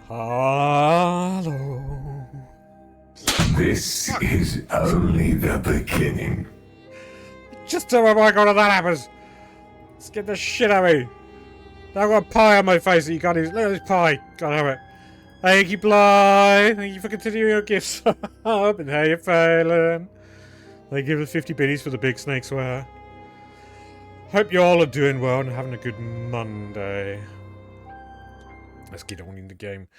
Hello. This is only the beginning. Just tell me why God that happens. Let's the shit out of me. I've got a pie on my face that you can't even. Look at this pie. Can't have it. Thank you, Bly. Thank you for continuing your gifts. And how you feeling? They give us 50 biddies for the big snake swear. Hope you all are doing well and having a good Monday. Let's get on in the game.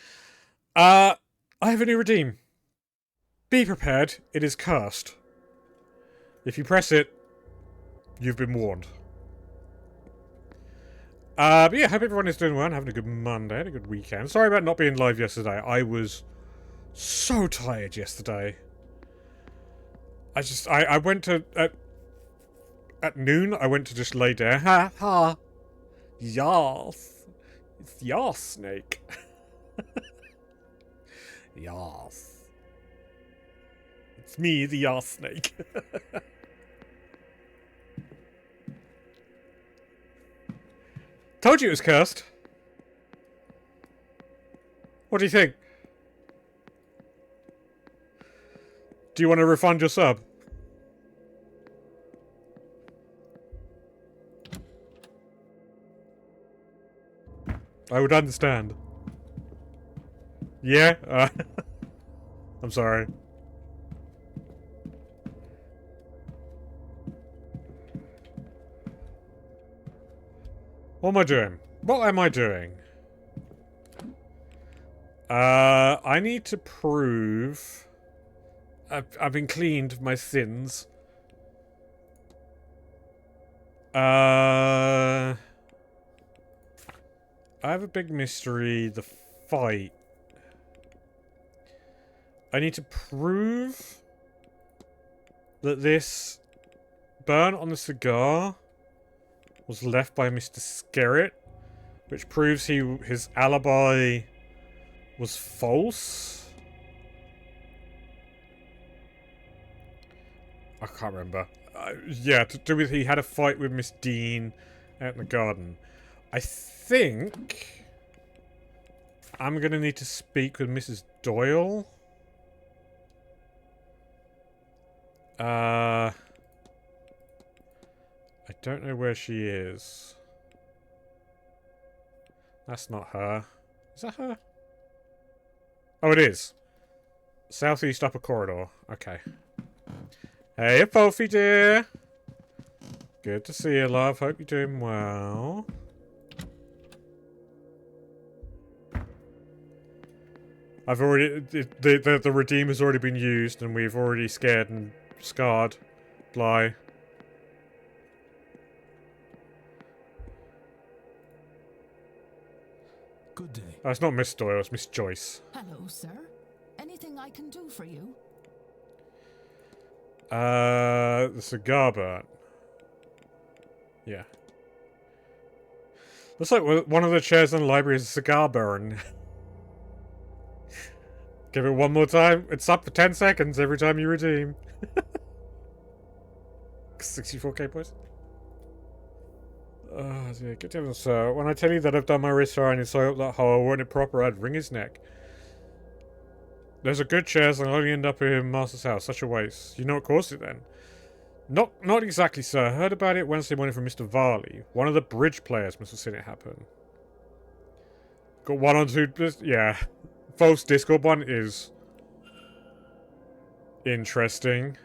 I have a new redeem. Be prepared, it is cursed. If you press it, you've been warned. But yeah, hope everyone is doing well and having a good Monday and a good weekend. Sorry about not being live yesterday. I was so tired yesterday. I went to, at noon, I went to just lay down. Ha ha. Yas. It's Yas, Snake. Yas. It's me, the Yas Snake. Told you it was cursed. What do you think? Do you want to refund your sub? I would understand. Yeah? I'm sorry. What am I doing? What am I doing? I need to prove I've been cleaned of my sins. I have a big mystery. The fight. I need to prove that this burn on the cigar was left by Mr. Skerritt, which proves his alibi was false. I can't remember. Yeah, to do with he had a fight with Miss Dean out in the garden. I think I'm gonna need to speak with Mrs. Doyle. I don't know where she is. That's not her. Is that her? Oh, it is. Southeast upper corridor. Okay. Hey, Fofi dear. Good to see you, love. Hope you're doing well. I've already... The redeem has already been used, and we've already scared and scarred Bly. Good day. Oh, it's not Miss Doyle, it's Miss Joyce. Hello, sir. Anything I can do for you? The cigar burn. Yeah. Looks like one of the chairs in the library is a cigar burn. Give it one more time. It's up for 10 seconds every time you redeem. 64k points. Oh, dear. Good heavens, sir. When I tell you that I've done my wrist iron inside up that hole, weren't it proper, I'd wring his neck. There's a good chance I'll only end up in Master's house. Such a waste. You know what caused it then? Not exactly, sir. I heard about it Wednesday morning from Mr. Varley. One of the bridge players must have seen it happen. Got one on two... Yeah. False Discord one is... interesting.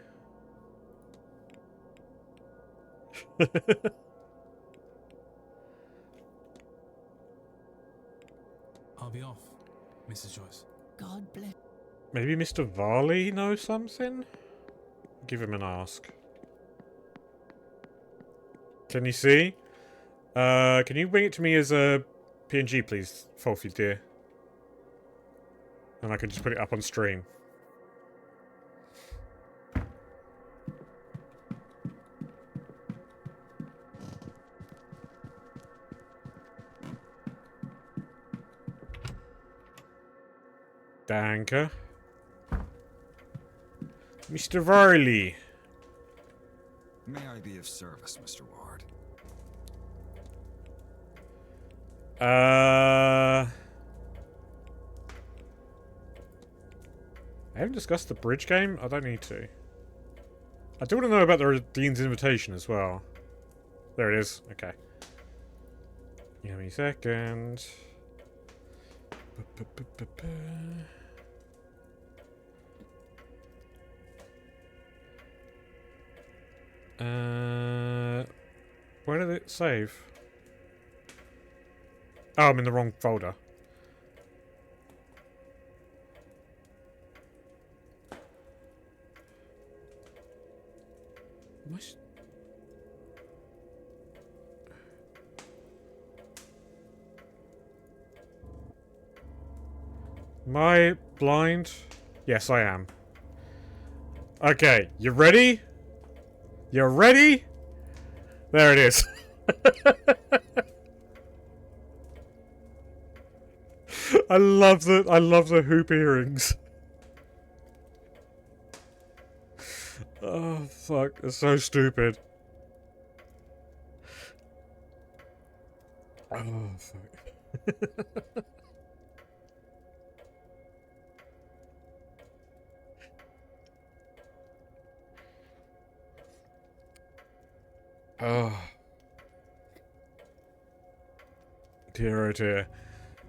I'll be off, Mrs. Joyce. God bless. Maybe Mr. Varley knows something? Give him an ask. Can you see? Can you bring it to me as a PNG, please, Folfy dear? And I can just put it up on stream. Danke. Mr. Varley. May I be of service, Mr. Ward? I haven't discussed the bridge game. I don't need to. I do want to know about the Dean's invitation as well. There it is. Okay. Give me a second. Where did it save? Oh, I'm in the wrong folder. What? Am I blind? Yes, I am. Okay, you ready? You ready? There it is. I love the hoop earrings. Oh fuck, it's so stupid. Oh fuck. Oh. Dear oh dear.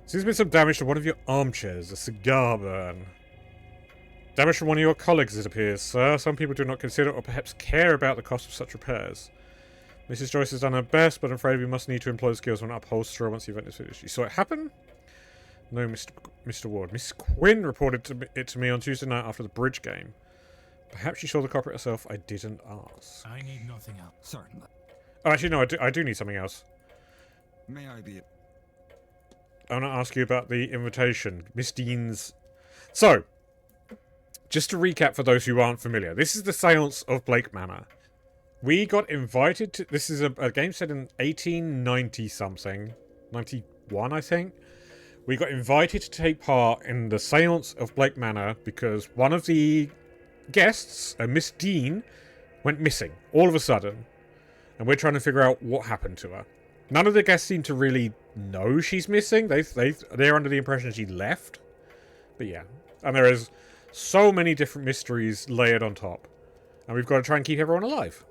Seems to be some damage to one of your armchairs. A cigar burn. Damage from one of your colleagues, it appears, sir. Some people do not consider or perhaps care about the cost of such repairs. Mrs. Joyce has done her best, but I'm afraid we must need to employ the skills of an upholsterer once the event is finished. You saw it happen? No, Mr. Ward. Mrs. Quinn reported it to me on Tuesday night after the bridge game. Perhaps she saw the culprit herself. I didn't ask. I need nothing else. Certainly. Oh, actually, no, I do need something else. May I be... I want to ask you about the invitation. Miss Dean's... So, just to recap for those who aren't familiar, this is the Seance of Blake Manor. We got invited to... This is a game set in 1890-something. 91, I think. We got invited to take part in the Seance of Blake Manor because one of the guests, Miss Dean, went missing all of a sudden. And we're trying to figure out what happened to her. None of the guests seem to really know she's missing. They're under the impression she left. But yeah. And there is so many different mysteries layered on top. And we've got to try and keep everyone alive.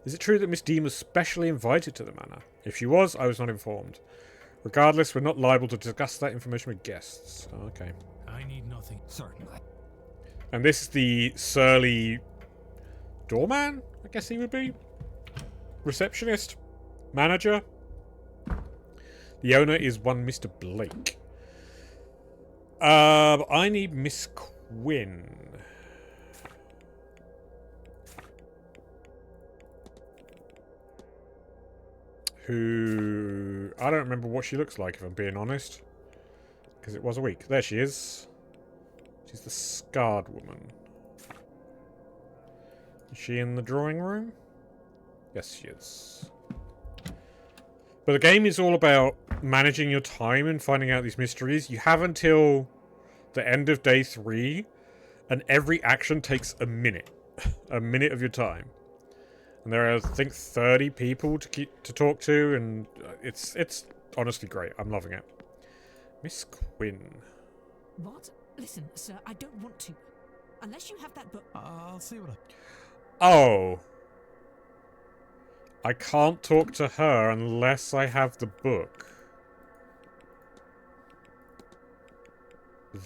Is it true that Miss Dean was specially invited to the manor? If she was, I was not informed. Regardless, we're not liable to discuss that information with guests. Oh, okay. I need nothing. Certainly. And this is the surly doorman, I guess he would be. Receptionist. Manager. The owner is one Mr. Blake. I need Miss Quinn. Who... I don't remember what she looks like, if I'm being honest. Because it was a week. There she is. She's the scarred woman. Is she in the drawing room? Yes, she is. But the game is all about managing your time and finding out these mysteries. You have until the end of day 3, and every action takes a minute. A minute of your time. And there are, I think, 30 people to talk to, and it's honestly great. I'm loving it. Miss Quinn. What? Listen, sir, I don't want to. Unless you have that book. I'll see what Oh. I can't talk to her unless I have the book.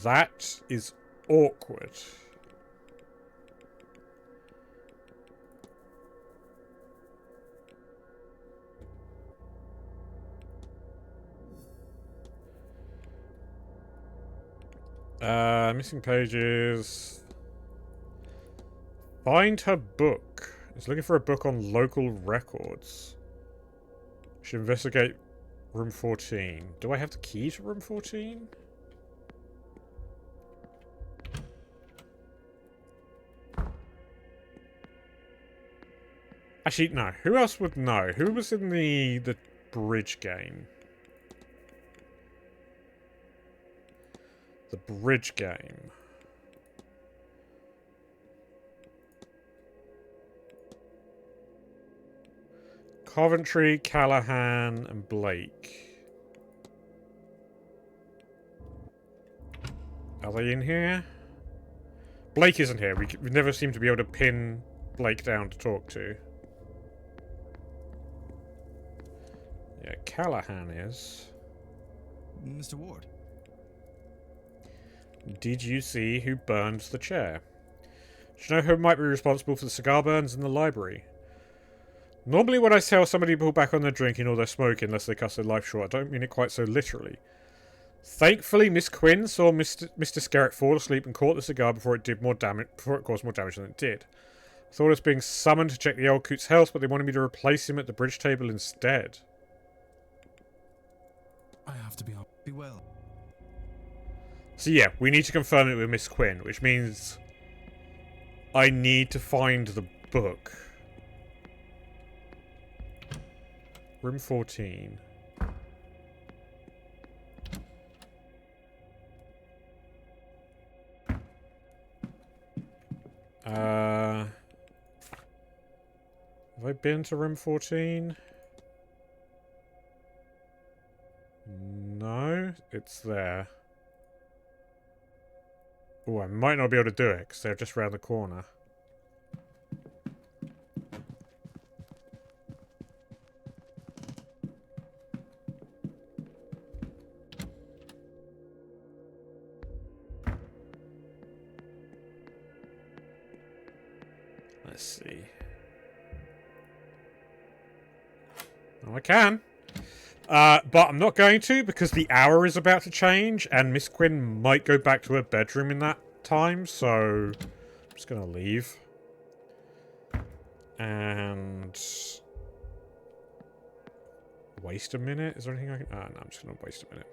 That is awkward. Missing pages. Find her book. It's looking for a book on local records. Should investigate room 14. Do I have the key to room 14? Actually, no. Who else would know? Who was in the bridge game? The bridge game. Coventry, Callahan, and Blake. Are they in here? Blake isn't here. We never seem to be able to pin Blake down to talk to. Yeah, Callahan is. Mr. Ward. Did you see who burned the chair? Do you know who might be responsible for the cigar burns in the library? Normally when I tell somebody to pull back on their drinking or their smoking unless they cuss their life short, I don't mean it quite so literally. Thankfully, Miss Quinn saw Mr. Skerritt fall asleep and caught the cigar before it caused more damage than it did. I thought it was being summoned to check the old coot's health, but they wanted me to replace him at the bridge table instead. I have to be on. Be well. So yeah, we need to confirm it with Miss Quinn, which means I need to find the book. Room 14. Have I been to room 14? No, it's there. Oh, I might not be able to do it because they're just around the corner. Let's see. Oh, I can. But I'm not going to because the hour is about to change and Miss Quinn might go back to her bedroom in that time, so I'm just going to leave. And waste a minute? Is there anything I can... no, I'm just going to waste a minute.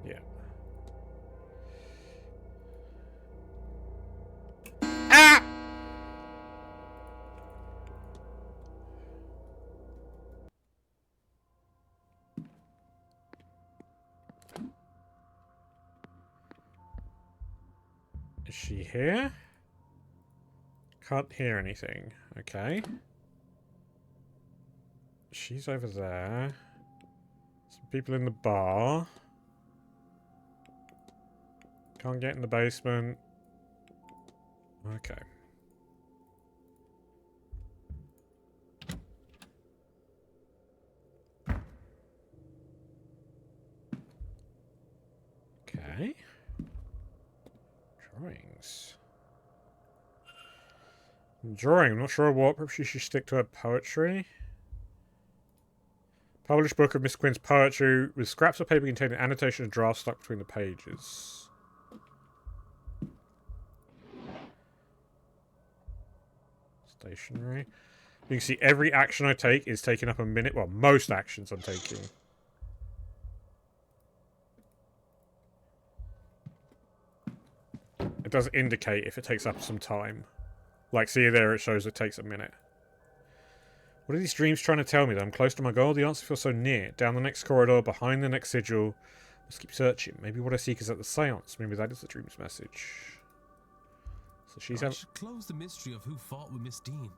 Yeah. Ah! Is she here? Can't hear anything. Okay. She's over there. Some people in the bar. Can't get in the basement. Okay. Okay. Drawings. Drawing, I'm not sure what. Perhaps she should stick to her poetry. Published book of Miss Quinn's poetry with scraps of paper containing annotation and drafts stuck between the pages. Stationery. You can see every action I take is taking up a minute. Well, most actions I'm taking. It does indicate if it takes up some time. Like, see there, it shows it takes a minute. What are these dreams trying to tell me? That I'm close to my goal? The answer feels so near. Down the next corridor, behind the next sigil. Let's keep searching. Maybe what I seek is at the seance. Maybe that is the dream's message. So she's I should close the mystery of who fought with Miss Dean.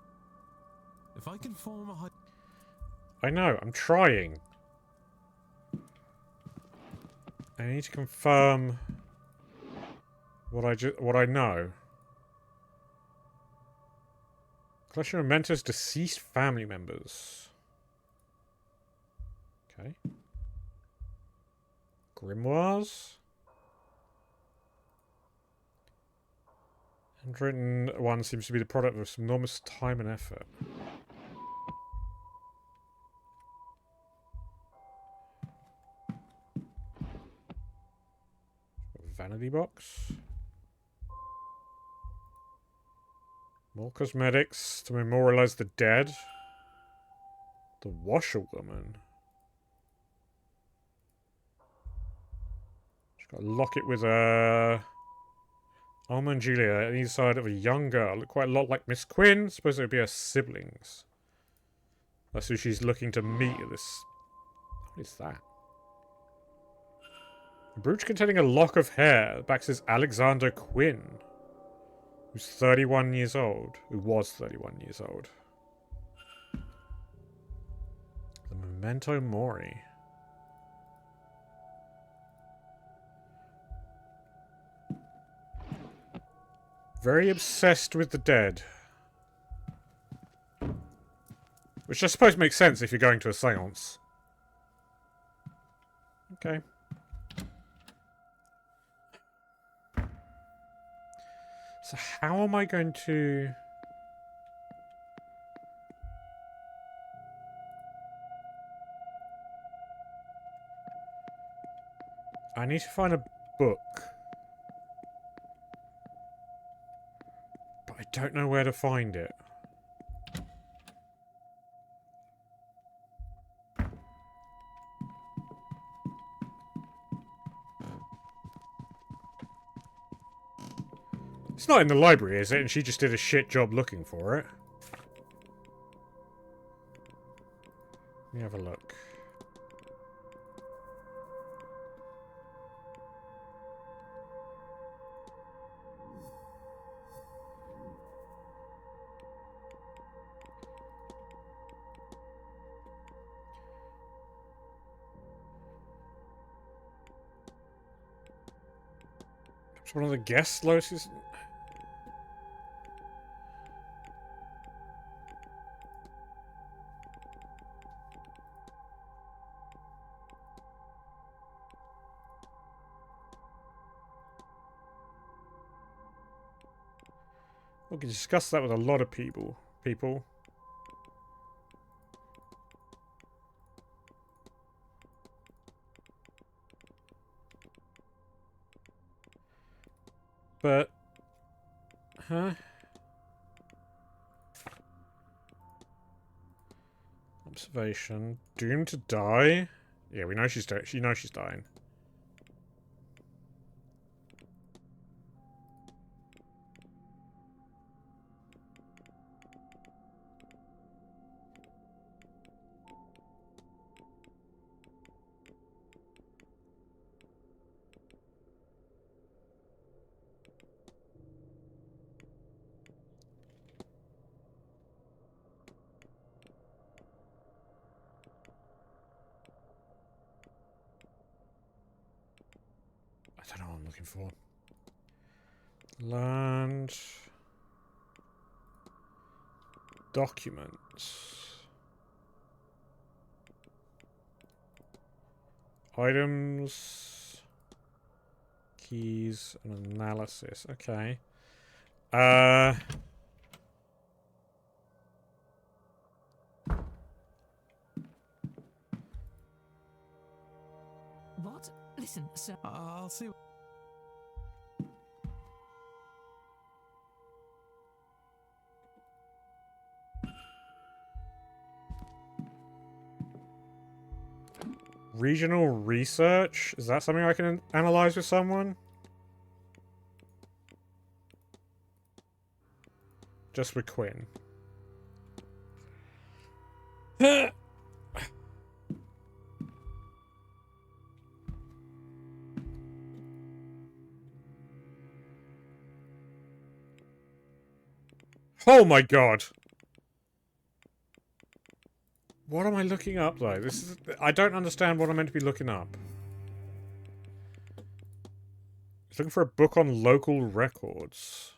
If I can form a... I know, I'm trying. I need to confirm what I know. Collection of mentors, deceased family members. Okay. Grimoires. Handwritten one seems to be the product of some enormous time and effort. Vanity box. More cosmetics to memorialize the dead. The washerwoman. She's got a locket with a Alma and Julia on either side of a young girl. Look quite a lot like Miss Quinn. Suppose it would be her siblings. That's who she's looking to meet at this. What is that? A brooch containing a lock of hair. The back says Alexander Quinn. Who's 31 years old. Who was 31 years old. The Memento Mori. Very obsessed with the dead. Which I suppose makes sense if you're going to a seance. Okay. So how am I going to... I need to find a book. But I don't know where to find it. It's not in the library, is it? And she just did a shit job looking for it. Let me have a look. It's one of the guest lotuses. We can discuss that with a lot of people. But... Huh? Observation. Doomed to die? Yeah, we know she's she knows she's dying. I don't know what I'm looking for. Land. Documents. Items. Keys and analysis. Okay. What? Listen, sir. I'll see. Regional research? Is that something I can analyze with someone? Just with Quinn. Oh my god! What am I looking up, though? This is... I don't understand what I'm meant to be looking up. It's looking for a book on local records.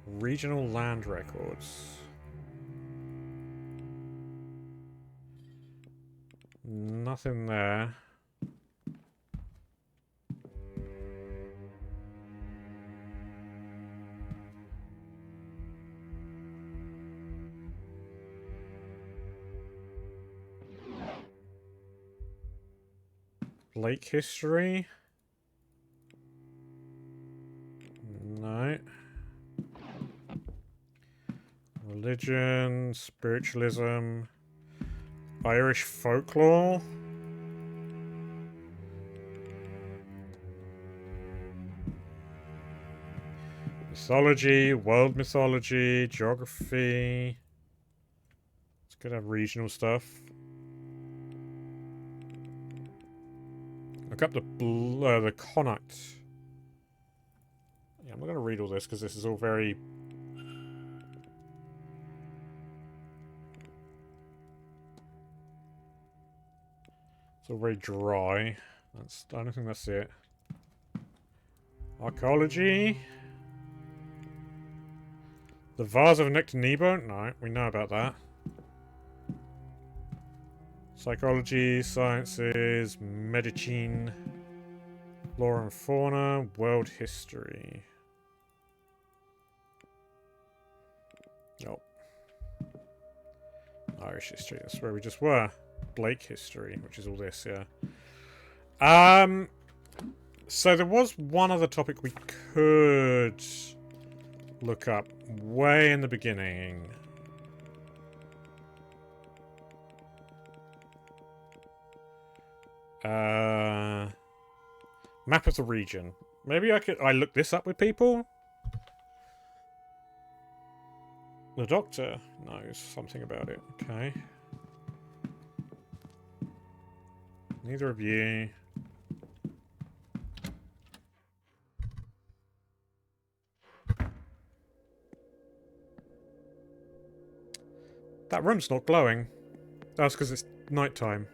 Regional land records. Nothing there. Lake history? No. Religion, spiritualism, Irish folklore. Mythology, world mythology, geography. It's good to have regional stuff. Look up the Connacht. Yeah, I'm not going to read all this because this is all very... It's all very dry. I don't think that's it. Archaeology. The Vase of Nectanebo? No, we know about that. Psychology, sciences, medicine, flora and fauna, world history. Nope. Irish history, that's where we just were. Blake history, which is all this, yeah. So there was one other topic we could look up way in the beginning. Map of the region. Maybe I look this up with people? The doctor knows something about it. Okay. Neither of you. That room's not glowing. That's because it's nighttime.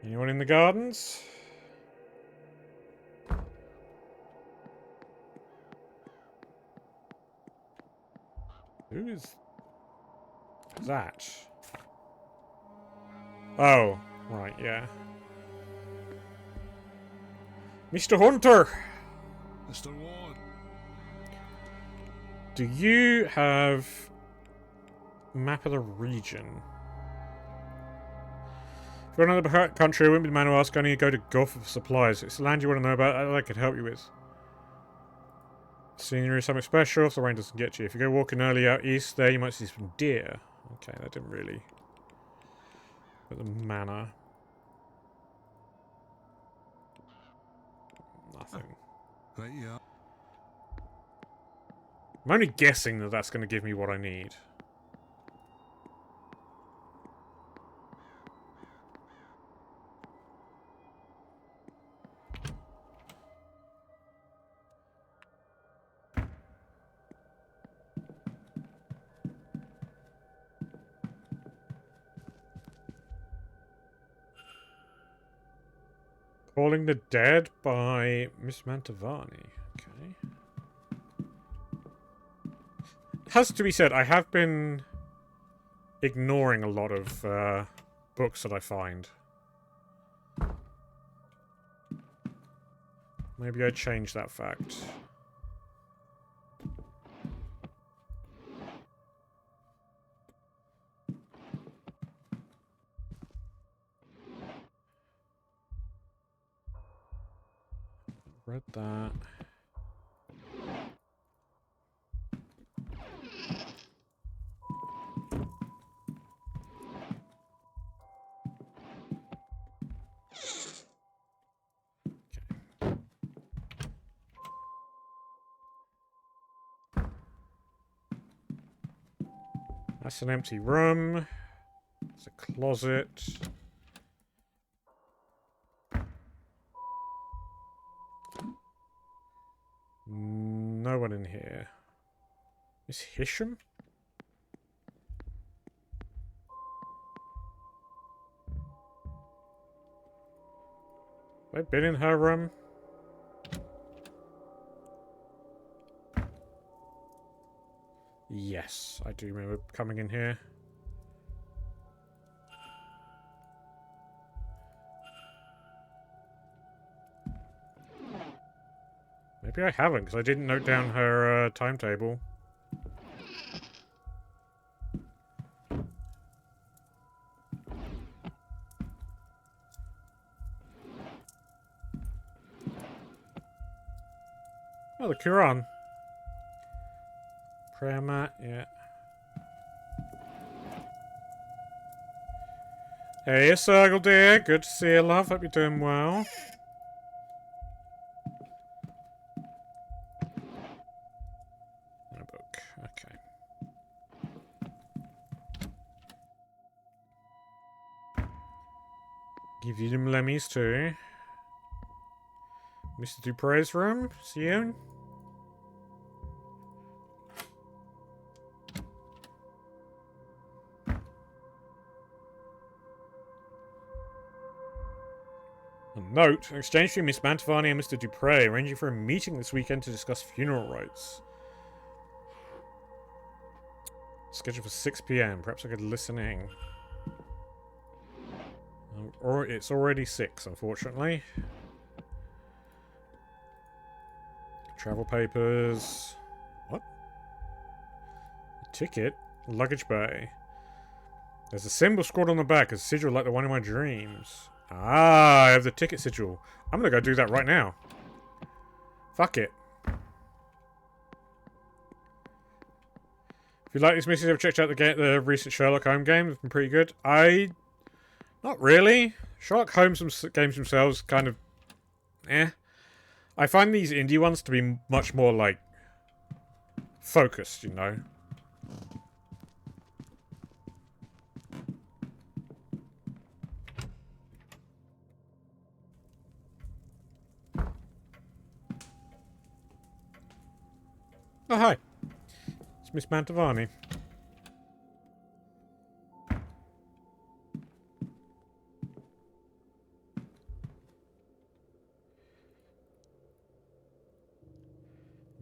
Anyone in the gardens? Who is that? Oh, right, yeah. Mr. Hunter! Mr. Ward. Do you have map of the region? If you're in another country, I wouldn't be the man to ask. I need to go to Gulf for supplies. It's the land you want to know about that I could help you with. Scenery is something special if the rain doesn't get you. If you go walking early out east there, you might see some deer. Okay, that didn't really... But the manor. Nothing. Right, yeah. I'm only guessing that that's going to give me what I need. Calling the Dead by Miss Mantovani. Okay. Has to be said, I have been ignoring a lot of books that I find. Maybe I change that fact. Read that. That's an empty room. It's a closet. No one in here. Miss Hisham? Have I been in her room? Yes, I do remember coming in here. Maybe I haven't, because I didn't note down her timetable. Oh, the Quran. Prayer mat, yeah. Hey, Circle dear. Good to see you, love. Hope you're doing well. A book. Okay. Give you them lemmies too. Mr. Dupre's room. See you. A note, an exchange between Miss Mantovani and Mr. Dupre, arranging for a meeting this weekend to discuss funeral rites. Scheduled for 6 PM. Perhaps I could listen in. Or it's already 6, unfortunately. Travel papers. What? A ticket? Luggage bay. There's a symbol scrawled on the back, a sigil like the one in my dreams. Ah, I have the ticket sigil. I'm gonna go do that right now. Fuck it. If you like these missions, I've checked out the recent Sherlock Holmes game. They've been pretty good. Not really. Sherlock Holmes games themselves kind of... eh. I find these indie ones to be much more, like, focused, you know? Oh, hi. It's Miss Mantovani.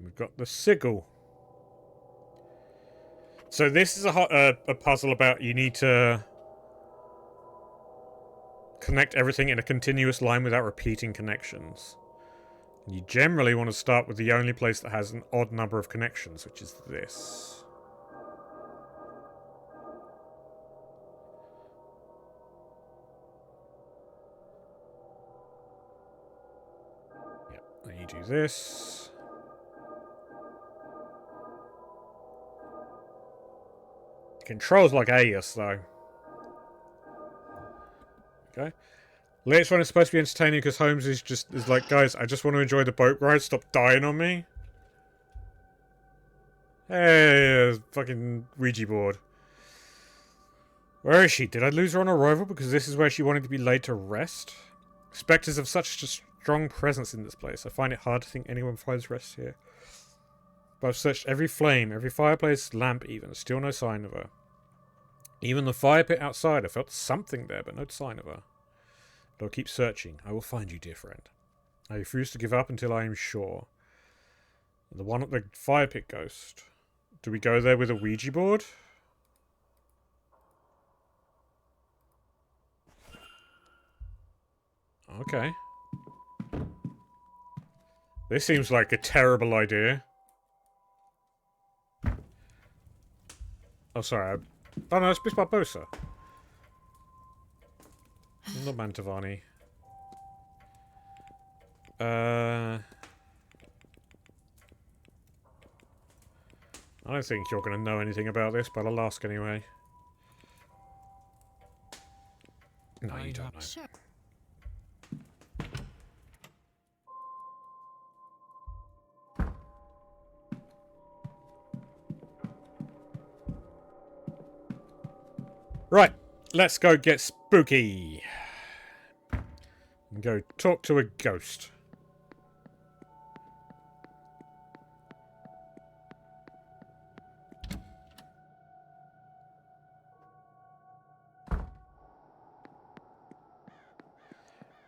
We've got the sigil. So this is a puzzle about you need to connect everything in a continuous line without repeating connections. And you generally want to start with the only place that has an odd number of connections, which is this. Yep, then you do this. Controls like Alias, though. Okay. Latest one is supposed to be entertaining because Holmes is like, guys, I just want to enjoy the boat ride. Stop dying on me. Hey, fucking Ouija board. Where is she? Did I lose her on arrival because this is where she wanted to be laid to rest? Spectres have such a strong presence in this place. I find it hard to think anyone finds rest here. But I've searched every flame, every fireplace, lamp even. Still no sign of her. Even the fire pit outside, I felt something there, but no sign of her. But I'll keep searching. I will find you, dear friend. I refuse to give up until I am sure. The one at the fire pit ghost. Do we go there with a Ouija board? Okay. This seems like a terrible idea. Oh, sorry. Oh no, it's Miss Barbosa. Not Mantovani. I don't think you're going to know anything about this, but I'll ask anyway. No, you don't know. Sure. Right, let's go get spooky. And go talk to a ghost.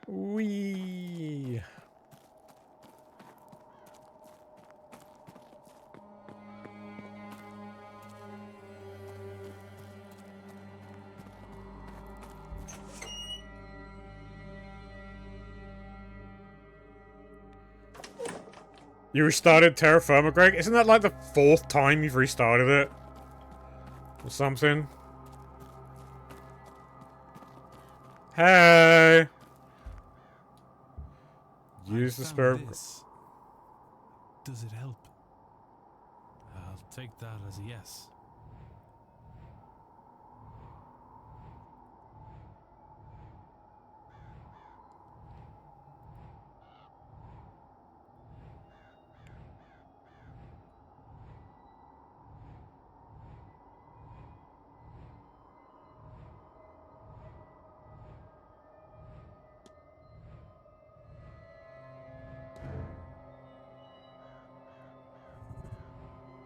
Wee. You restarted Terra Firma, Greg? Isn't that like the 4th time you've restarted it? Or something? Hey! Use the spirit. This. Does it help? I'll take that as a yes.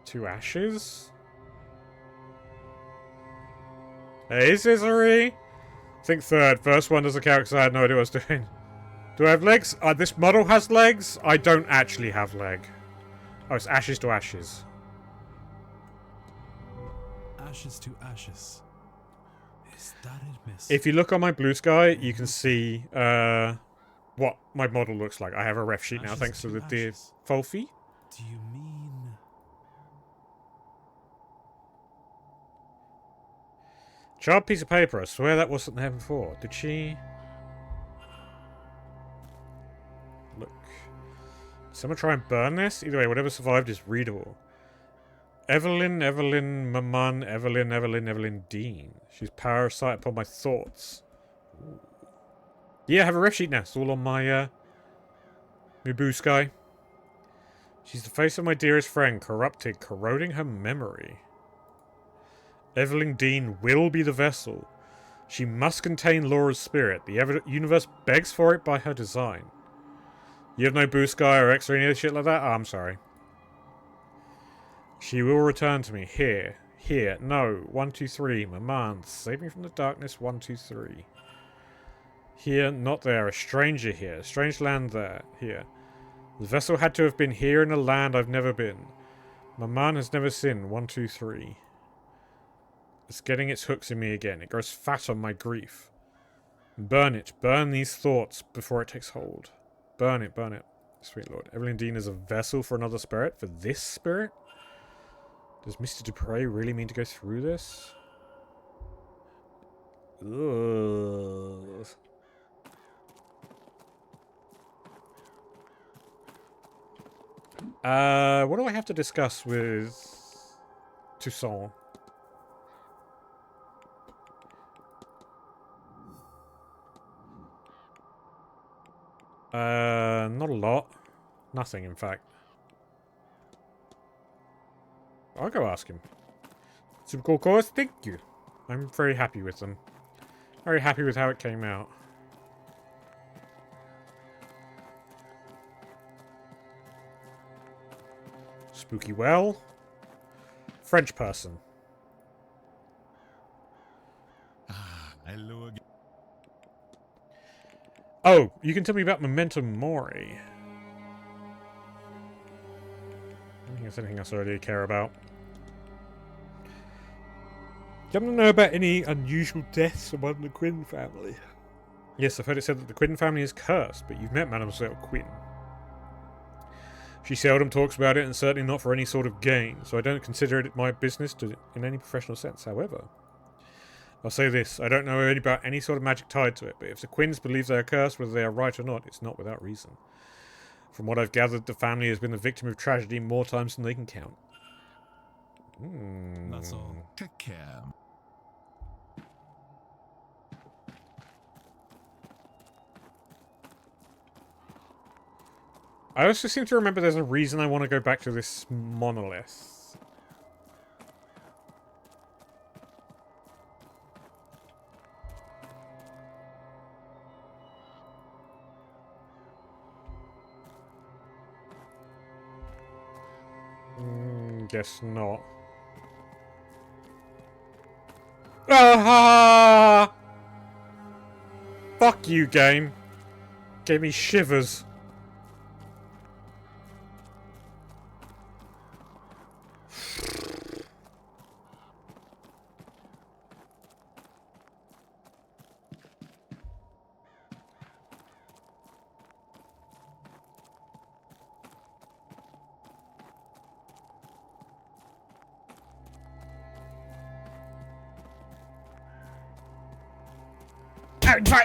Two ashes? Hey, Scissory! I think third. First one doesn't count because I had no idea what I was doing. Do I have legs? This model has legs. I don't actually have leg. Oh, it's ashes to ashes. Ashes to ashes. Is that it, miss? If you look on my blue sky, you can see what my model looks like. I have a ref sheet now, Ashes thanks to to the ashes. Defolfi. Do you mean... Charred piece of paper. I swear that wasn't there before. Did she... Look. Someone try and burn this? Either way, whatever survived is readable. Evelyn, Evelyn Dean. She's parasite upon my thoughts. Ooh. Yeah, I have a ref sheet now. It's all on my, my blue sky. She's the face of my dearest friend, corrupted, corroding her memory. Evelyn Dean will be the vessel. She must contain Laura's spirit. The universe begs for it by her design. You have no blue sky or X or any other shit like that? Oh, I'm sorry. She will return to me. Here. Here. No. 1, 2, 3. Maman. Save me from the darkness. 1, 2, 3. Here. Not there. A stranger here. A strange land there. Here. The vessel had to have been here in a land I've never been. Maman has never sinned. 1, 2, 3. It's getting its hooks in me again. It grows fat on my grief. Burn it. Burn these thoughts before it takes hold. Burn it. Burn it. Sweet Lord. Evelyn Dean is a vessel for another spirit? For this spirit? Does Mr. Dupre really mean to go through this? Ugh. What do I have to discuss with Toussaint? Not a lot. Nothing, in fact. I'll go ask him. Some cool cores? Thank you. I'm very happy with them. Very happy with how it came out. Spooky well. French person. Hello again. Oh, you can tell me about Memento Mori. I think there's anything else I really care about. Do you happen to know about any unusual deaths among the Quinn family? Yes, I've heard it said that the Quinn family is cursed, but you've met Mademoiselle Quinn. She seldom talks about it, and certainly not for any sort of gain, so I don't consider it my business in any professional sense. However, I'll say this, I don't know about any sort of magic tied to it, but if the Quinns believe they are cursed, whether they are right or not, it's not without reason. From what I've gathered, the family has been the victim of tragedy more times than they can count. That's all. Take care. I also seem to remember there's a reason I want to go back to this monolith. Guess not. Ah! Fuck you, game. Gave me shivers.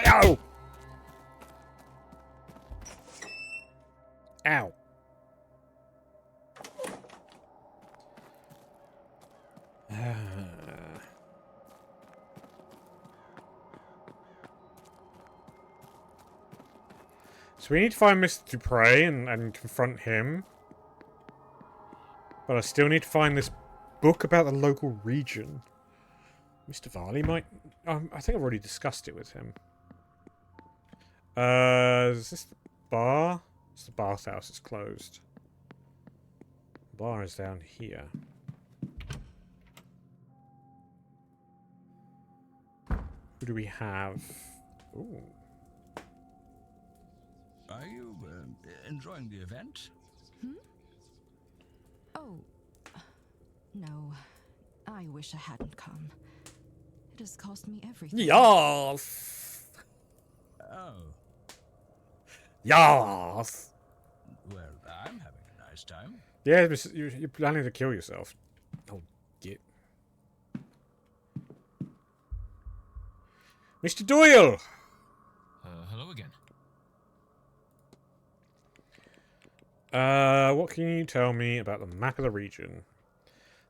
Oh! Ow. So we need to find Mr. Dupre and confront him. But I still need to find this book about the local region. Mr. Varley might... I think I've already discussed it with him. Is this the bar? It's the bathhouse. It's closed. The bar is down here. Who do we have? Ooh. Are you enjoying the event? Oh, no. I wish I hadn't come. It has cost me everything. Yes! Oh, Yes! well, I'm having a nice time. Yeah, you're planning to kill yourself. Oh, get. Mr. Doyle! Hello again. What can you tell me about the map of the region?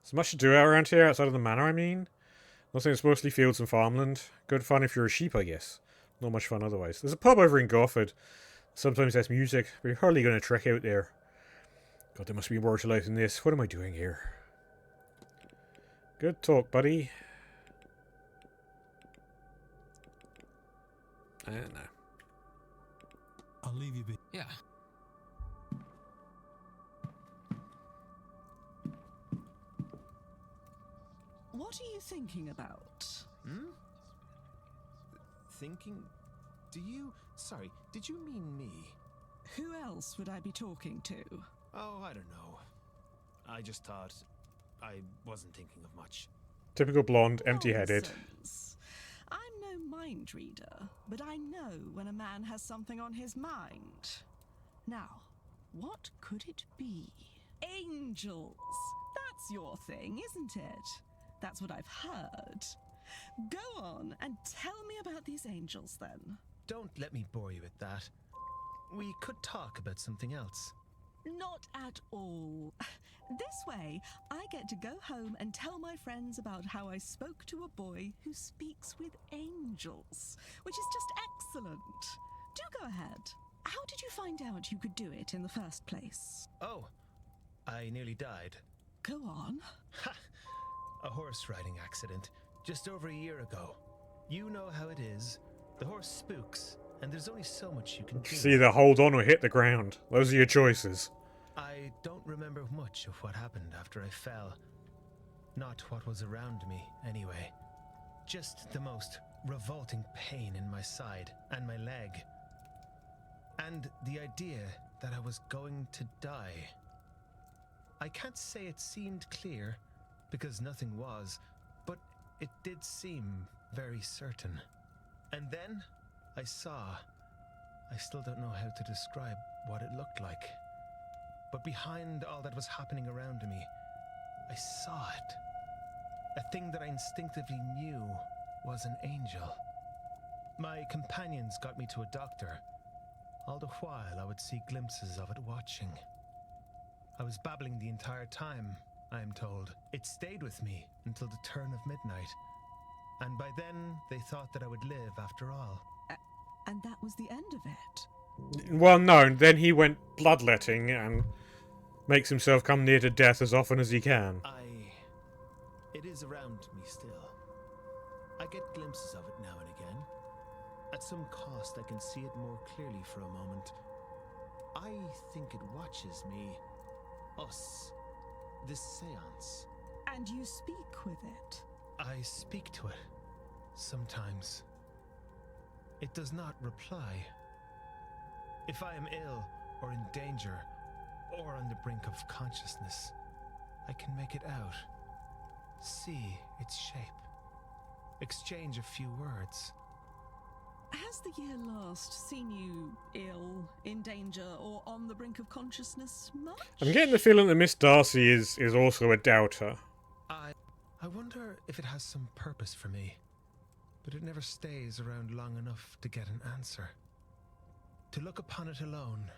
There's much to do out around here, outside of the manor, I mean. Nothing, it's mostly fields and farmland. Good fun if you're a sheep, I guess. Not much fun otherwise. There's a pub over in Gofford. Sometimes there's music, but you're hardly going to trek out there. God, there must be more to life than this. What am I doing here? Good talk, buddy. I don't know. I'll leave you be. Yeah. What are you thinking about? Thinking? Sorry, did you mean me? Who else would I be talking to? Oh, I don't know. I just thought I wasn't thinking of much. Typical blonde, empty-headed. Nonsense. I'm no mind reader, but I know when a man has something on his mind. Now, what could it be? Angels! That's your thing, isn't it? That's what I've heard. Go on and tell me about these angels, then. Don't let me bore you with that. We could talk about something else. Not at all. This way, I get to go home and tell my friends about how I spoke to a boy who speaks with angels, which is just excellent. Do go ahead. How did you find out you could do it in the first place? Oh, I nearly died. Go on. Ha! A horse riding accident, just over a year ago. You know how it is. The horse spooks, and there's only so much you can do. See, either hold on or hit the ground. Those are your choices. I don't remember much of what happened after I fell. Not what was around me, anyway. Just the most revolting pain in my side and my leg. And the idea that I was going to die. I can't say it seemed clear, because nothing was, but it did seem very certain. And then I saw. I still don't know how to describe what it looked like. But behind all that was happening around me, I saw it. A thing that I instinctively knew was an angel. My companions got me to a doctor. All the while I would see glimpses of it watching. I was babbling the entire time, I am told. It stayed with me until the turn of midnight. And by then, they thought that I would live after all. And that was the end of it. Well, no, then he went bloodletting and makes himself come near to death as often as he can. It is around me still. I get glimpses of it now and again. At some cost, I can see it more clearly for a moment. I think it watches me. Us. This seance. And you speak with it? I speak to it. Sometimes. It does not reply. If I am ill, or in danger, or on the brink of consciousness, I can make it out. See its shape. Exchange a few words. Has the year last seen you ill, in danger, or on the brink of consciousness much? I'm getting the feeling that Miss Darcy is also a doubter. I wonder if it has some purpose for me, but it never stays around long enough to get an answer. To look upon it alone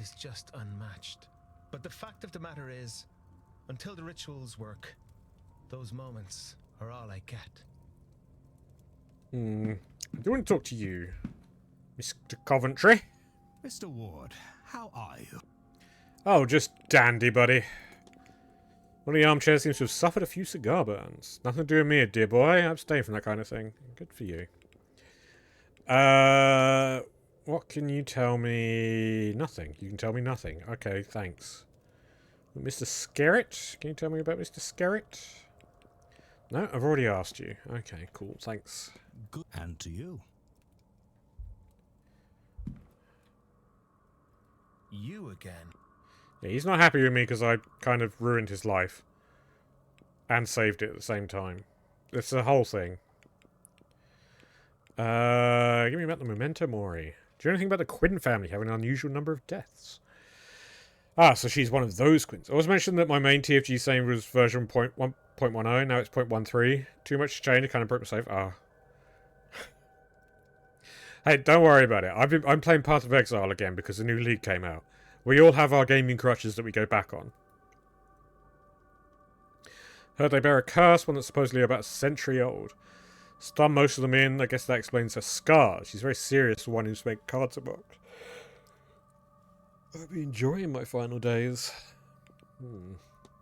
is just unmatched. But the fact of the matter is, until the rituals work, those moments are all I get. I do want to talk to you, Mr. Coventry. Mr. Ward, how are you? Oh, just dandy, buddy. One of the armchairs seems to have suffered a few cigar burns. Nothing to do with me, dear boy. Abstain from that kind of thing. Good for you. What can you tell me? Nothing. You can tell me nothing. Okay, thanks. Mr. Skerritt? Can you tell me about Mr. Skerritt? No, I've already asked you. Okay, cool. Thanks. Good. And to you. You again? Yeah, he's not happy with me because I kind of ruined his life. And saved it at the same time. It's the whole thing. Give me about the Memento Mori. Do you know anything about the Quinn family having an unusual number of deaths? Ah, so she's one of those Quinns. I was mentioned that my main TFG saying was version 1.10, now it's 0.13. Too much to change, I kind of broke my save. Ah. Hey, don't worry about it. I'm playing Path of Exile again because the new League came out. We all have our gaming crutches that we go back on. Heard they bear a curse, one that's supposedly about a century old. Stun most of them in, I guess that explains her scars. She's very serious for one who's made cards a box. I'll be enjoying my final days.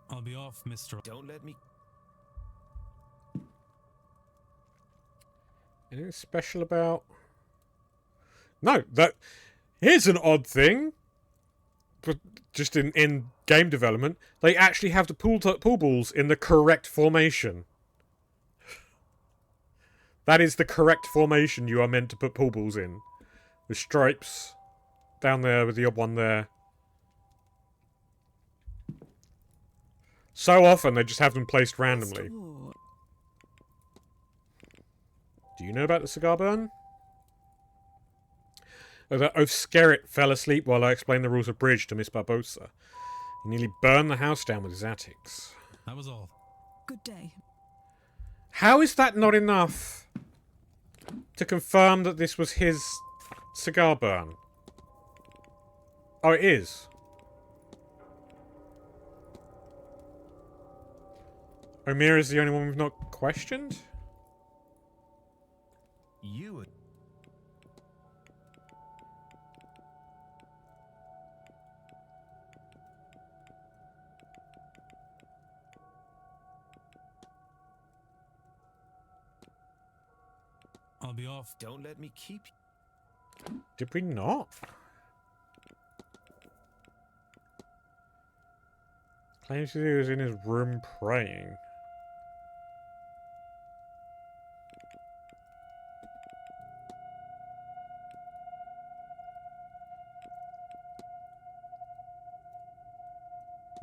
I'll be off, Mr. Don't let me. Anything special about... No, that... Here's an odd thing. But just in game development, they actually have the pool balls in the correct formation. That is the correct formation you are meant to put pool balls in. With stripes down there with the odd one there. So often they just have them placed randomly. Do you know about the cigar burn? Oh, that oaf Skerrit fell asleep while I explained the rules of bridge to Miss Barbosa. He nearly burned the house down with his attics. That was all. Good day. How is that not enough to confirm that this was his cigar burn? Oh, it is. Omira is the only one we've not questioned? You. I'll be off. Don't let me keep. Did we not? Claims he was in his room praying.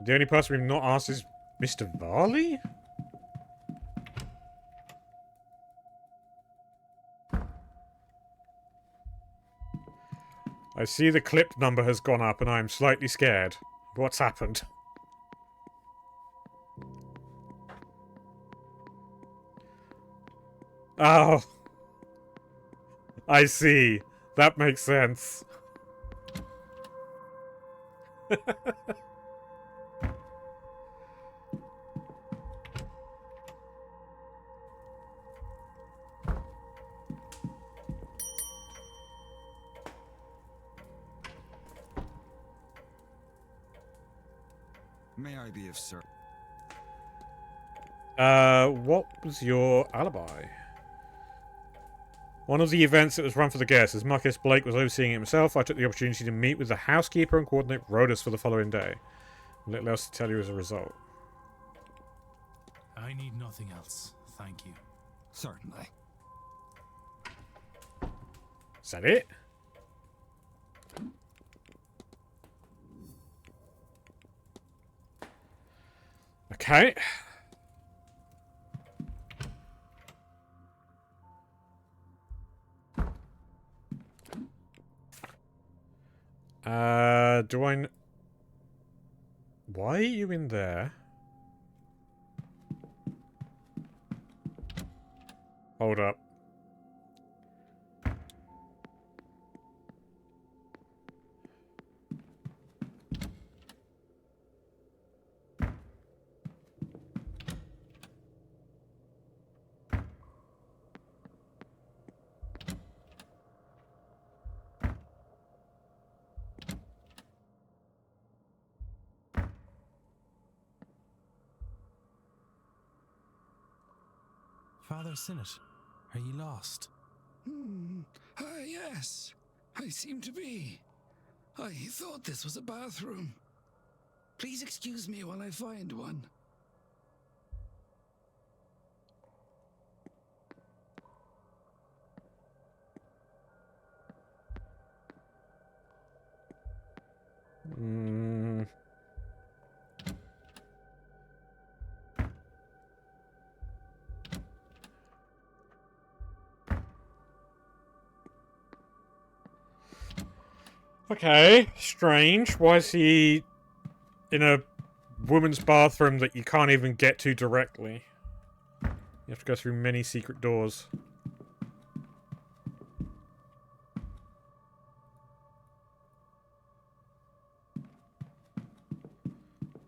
The only person we've not asked is Mr. Varley? I see the clip number has gone up and I am slightly scared. What's happened? Oh. I see. That makes sense. May I be of service? What was your alibi? One of the events that was run for the guests, as Marcus Blake was overseeing it himself, I took the opportunity to meet with the housekeeper and coordinate rotas for the following day. Little else to tell you as a result. I need nothing else. Thank you. Certainly. Is that it? Okay. Do I... Why are you in there? Hold up. Father Sinnott, are you lost? Yes, I seem to be. I thought this was a bathroom. Please excuse me while I find one. Okay, strange. Why is he in a woman's bathroom that you can't even get to directly? You have to go through many secret doors.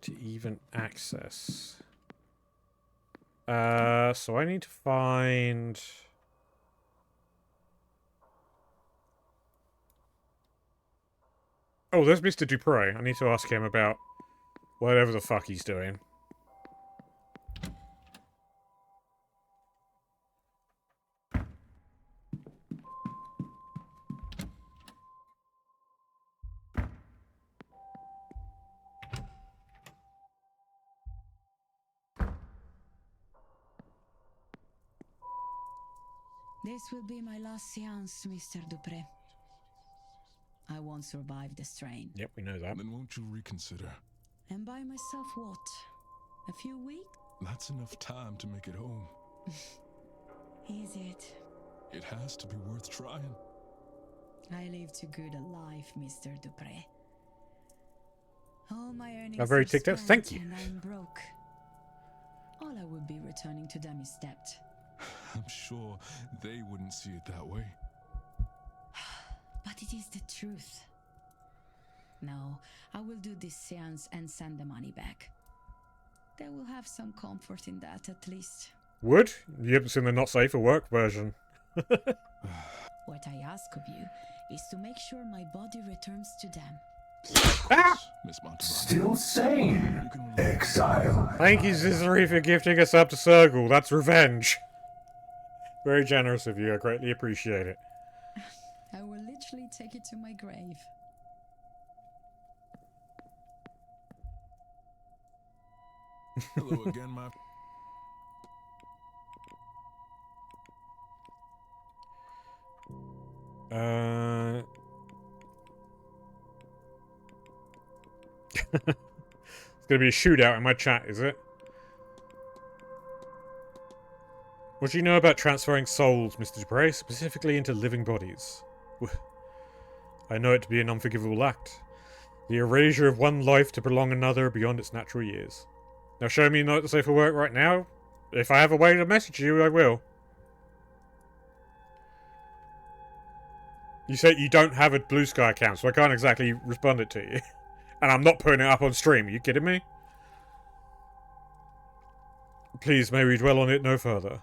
To even access. So I need to find... Oh, there's Mr. Dupre. I need to ask him about whatever the fuck he's doing. This will be my last seance, Mr. Dupre. I won't survive the strain. Yep, we know that. Then won't you reconsider? And by myself what? A few weeks? That's enough time to make it home. Is it? It has to be worth trying. I live too good a life, Mr. Dupre. All my earnings I'm very are ticked off. spent Thank you. and I'm broke. All I would be returning to them is debt. I'm sure they wouldn't see it that way. But it is the truth. No, I will do this seance and send the money back. They will have some comfort in that, at least. Would? You haven't seen the not safe for work version. What I ask of you is to make sure my body returns to them. Miss Montalban. Still sane, exile. Thank you, Cicely, for gifting us up to Circle. That's revenge. Very generous of you. I greatly appreciate it. I will literally take it to my grave. Hello again, my... It's gonna be a shootout in my chat, is it? What do you know about transferring souls, Mr. Dupre, specifically into living bodies? I know it to be an unforgivable act. The erasure of one life to prolong another beyond its natural years. Now show me not to say for work right now. If I have a way to message you, I will. You say you don't have a Blue Sky account, so I can't exactly respond it to you. And I'm not putting it up on stream. Are you kidding me? Please, may we dwell on it no further.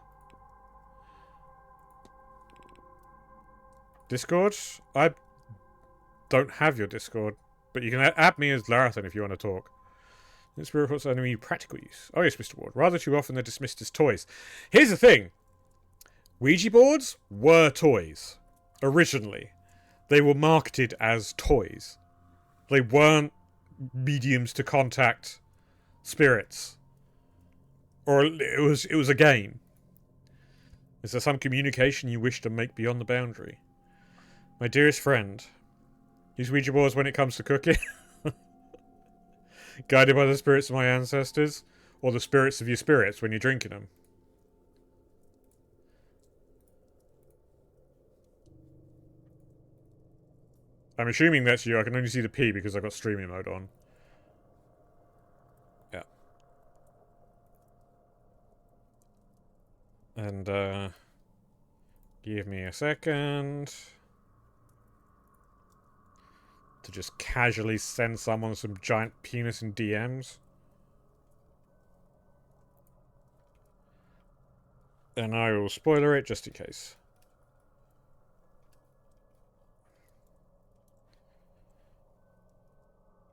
Discord? I don't have your Discord. But you can add me as Larathan if you want to talk. The spirit reports enemy practical use. Oh yes, Mr. Ward. Rather too often they're dismissed as toys. Here's the thing. Ouija boards were toys. Originally. They were marketed as toys. They weren't mediums to contact spirits. Or it was a game. Is there some communication you wish to make beyond the boundary? My dearest friend, use Ouija boards when it comes to cooking? Guided by the spirits of my ancestors? Or the spirits of your spirits when you're drinking them? I'm assuming that's you. I can only see the P because I've got streaming mode on. Yeah. And, give me a second to just casually send someone some giant penis in DMs. And I will spoiler it just in case.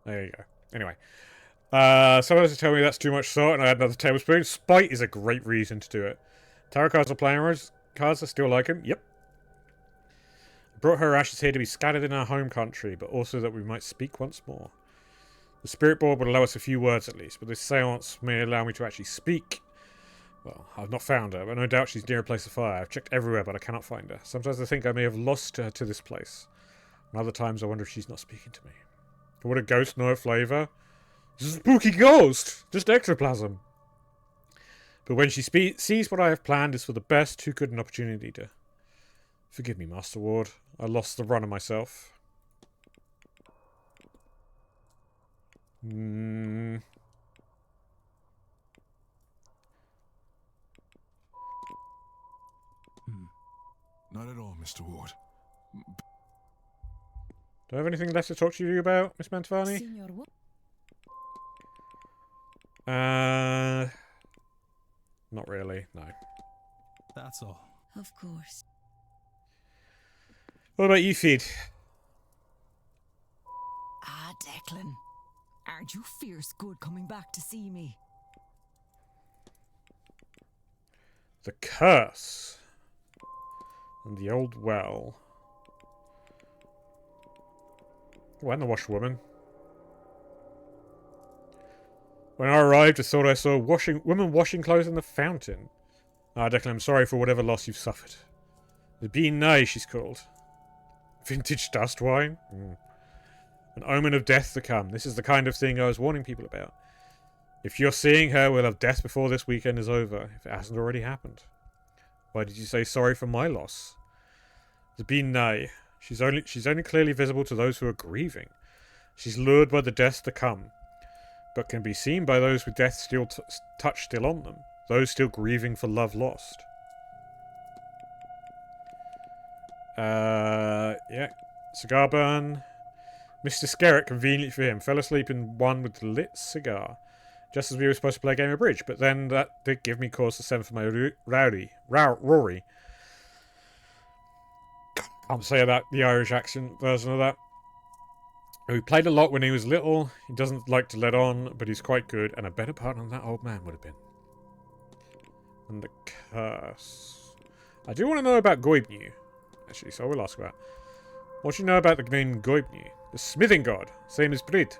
There you go. Anyway. Someone has to tell me that's too much salt and I had another tablespoon. Spite is a great reason to do it. Tarot cards are playing cards. I still like him. Yep. I brought her ashes here to be scattered in our home country, but also that we might speak once more. The spirit board would allow us a few words at least, but this seance may allow me to actually speak. Well, I've not found her, but no doubt she's near a place of fire. I've checked everywhere, but I cannot find her. Sometimes I think I may have lost her to this place. And other times I wonder if she's not speaking to me. Would a ghost know a flavour? It's a spooky ghost! Just ectoplasm. But when she sees what I have planned is for the best, too good an opportunity to... Forgive me, Master Ward. I lost the run of myself. Hmm. Not at all, Mr. Ward. Do I have anything left to talk to you about, Miss Mantovani? Signor Ward. Not really, no. That's all. Of course. What about you, Feed? Ah, Declan. Aren't you fierce good coming back to see me? The curse. And the old well. Oh, and the washwoman. When I arrived, I thought I saw a woman washing clothes in the fountain. Ah, Declan, I'm sorry for whatever loss you've suffered. The Bean Nay, she's called. Vintage dust wine? An omen of death to come. This is the kind of thing I was warning people about. If you're seeing her, we'll have death before this weekend is over, if it hasn't already happened. Why did you say sorry for my loss? The Bean Nay. She's only clearly visible to those who are grieving. She's lured by the death to come, but can be seen by those with death touch still on them, those still grieving for love lost. Yeah. Cigar burn. Mr. Skerritt, convenient for him, fell asleep in one with the lit cigar, just as we were supposed to play a game of bridge, but then that did give me cause to send for my Rory. I'll say that, the Irish accent version of that. We played a lot when he was little. He doesn't like to let on, but he's quite good, and a better partner than that old man would have been. And the curse. I do want to know about Goibnu, actually, so I will ask about. What do you know about the name Goibnu? The smithing god, same as Brit.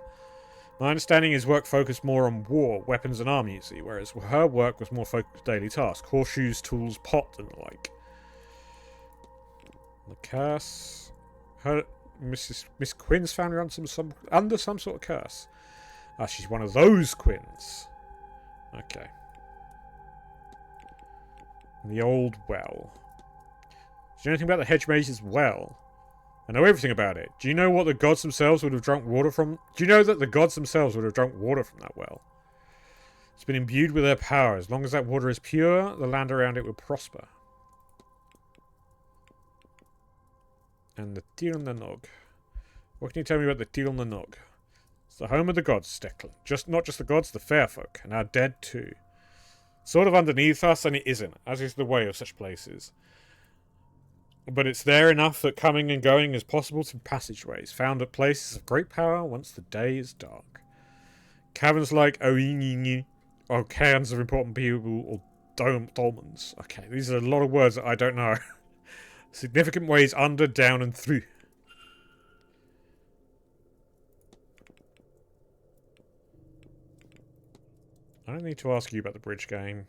My understanding is work focused more on war, weapons, and army, you see, whereas her work was more focused on daily tasks, horseshoes, tools, pot, and the like. The curse. Her Miss Quinn's family under some sort of curse. Ah, she's one of those Quinns. Okay. And the old well. Do you know anything about the hedge mage's well? I know everything about it. Do you know what the gods themselves would have drunk water from? Do you know that the gods themselves would have drunk water from that well? It's been imbued with their power. As long as that water is pure, the land around it will prosper. And the Tir na Nog. What can you tell me about the Tir na Nog? It's the home of the gods, Declan. Not just the gods, the fair folk, and our dead too. Sort of underneath us, and it isn't, as is the way of such places. But it's there enough that coming and going is possible through passageways, found at places of great power once the day is dark. Caverns like Oinini, or cairns of important people, or dolmens. Okay, these are a lot of words that I don't know. Significant ways under, down, and through. I don't need to ask you about the bridge game.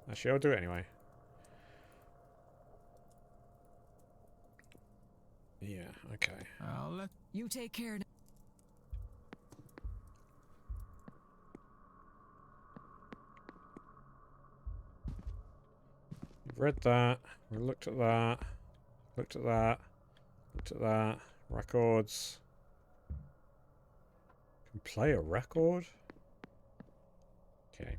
Actually, I'll do it anyway. Yeah, okay. I'll let You take care now. We've read that. We looked at that. Looked at that. Looked at that. Records. Can play a record? Okay.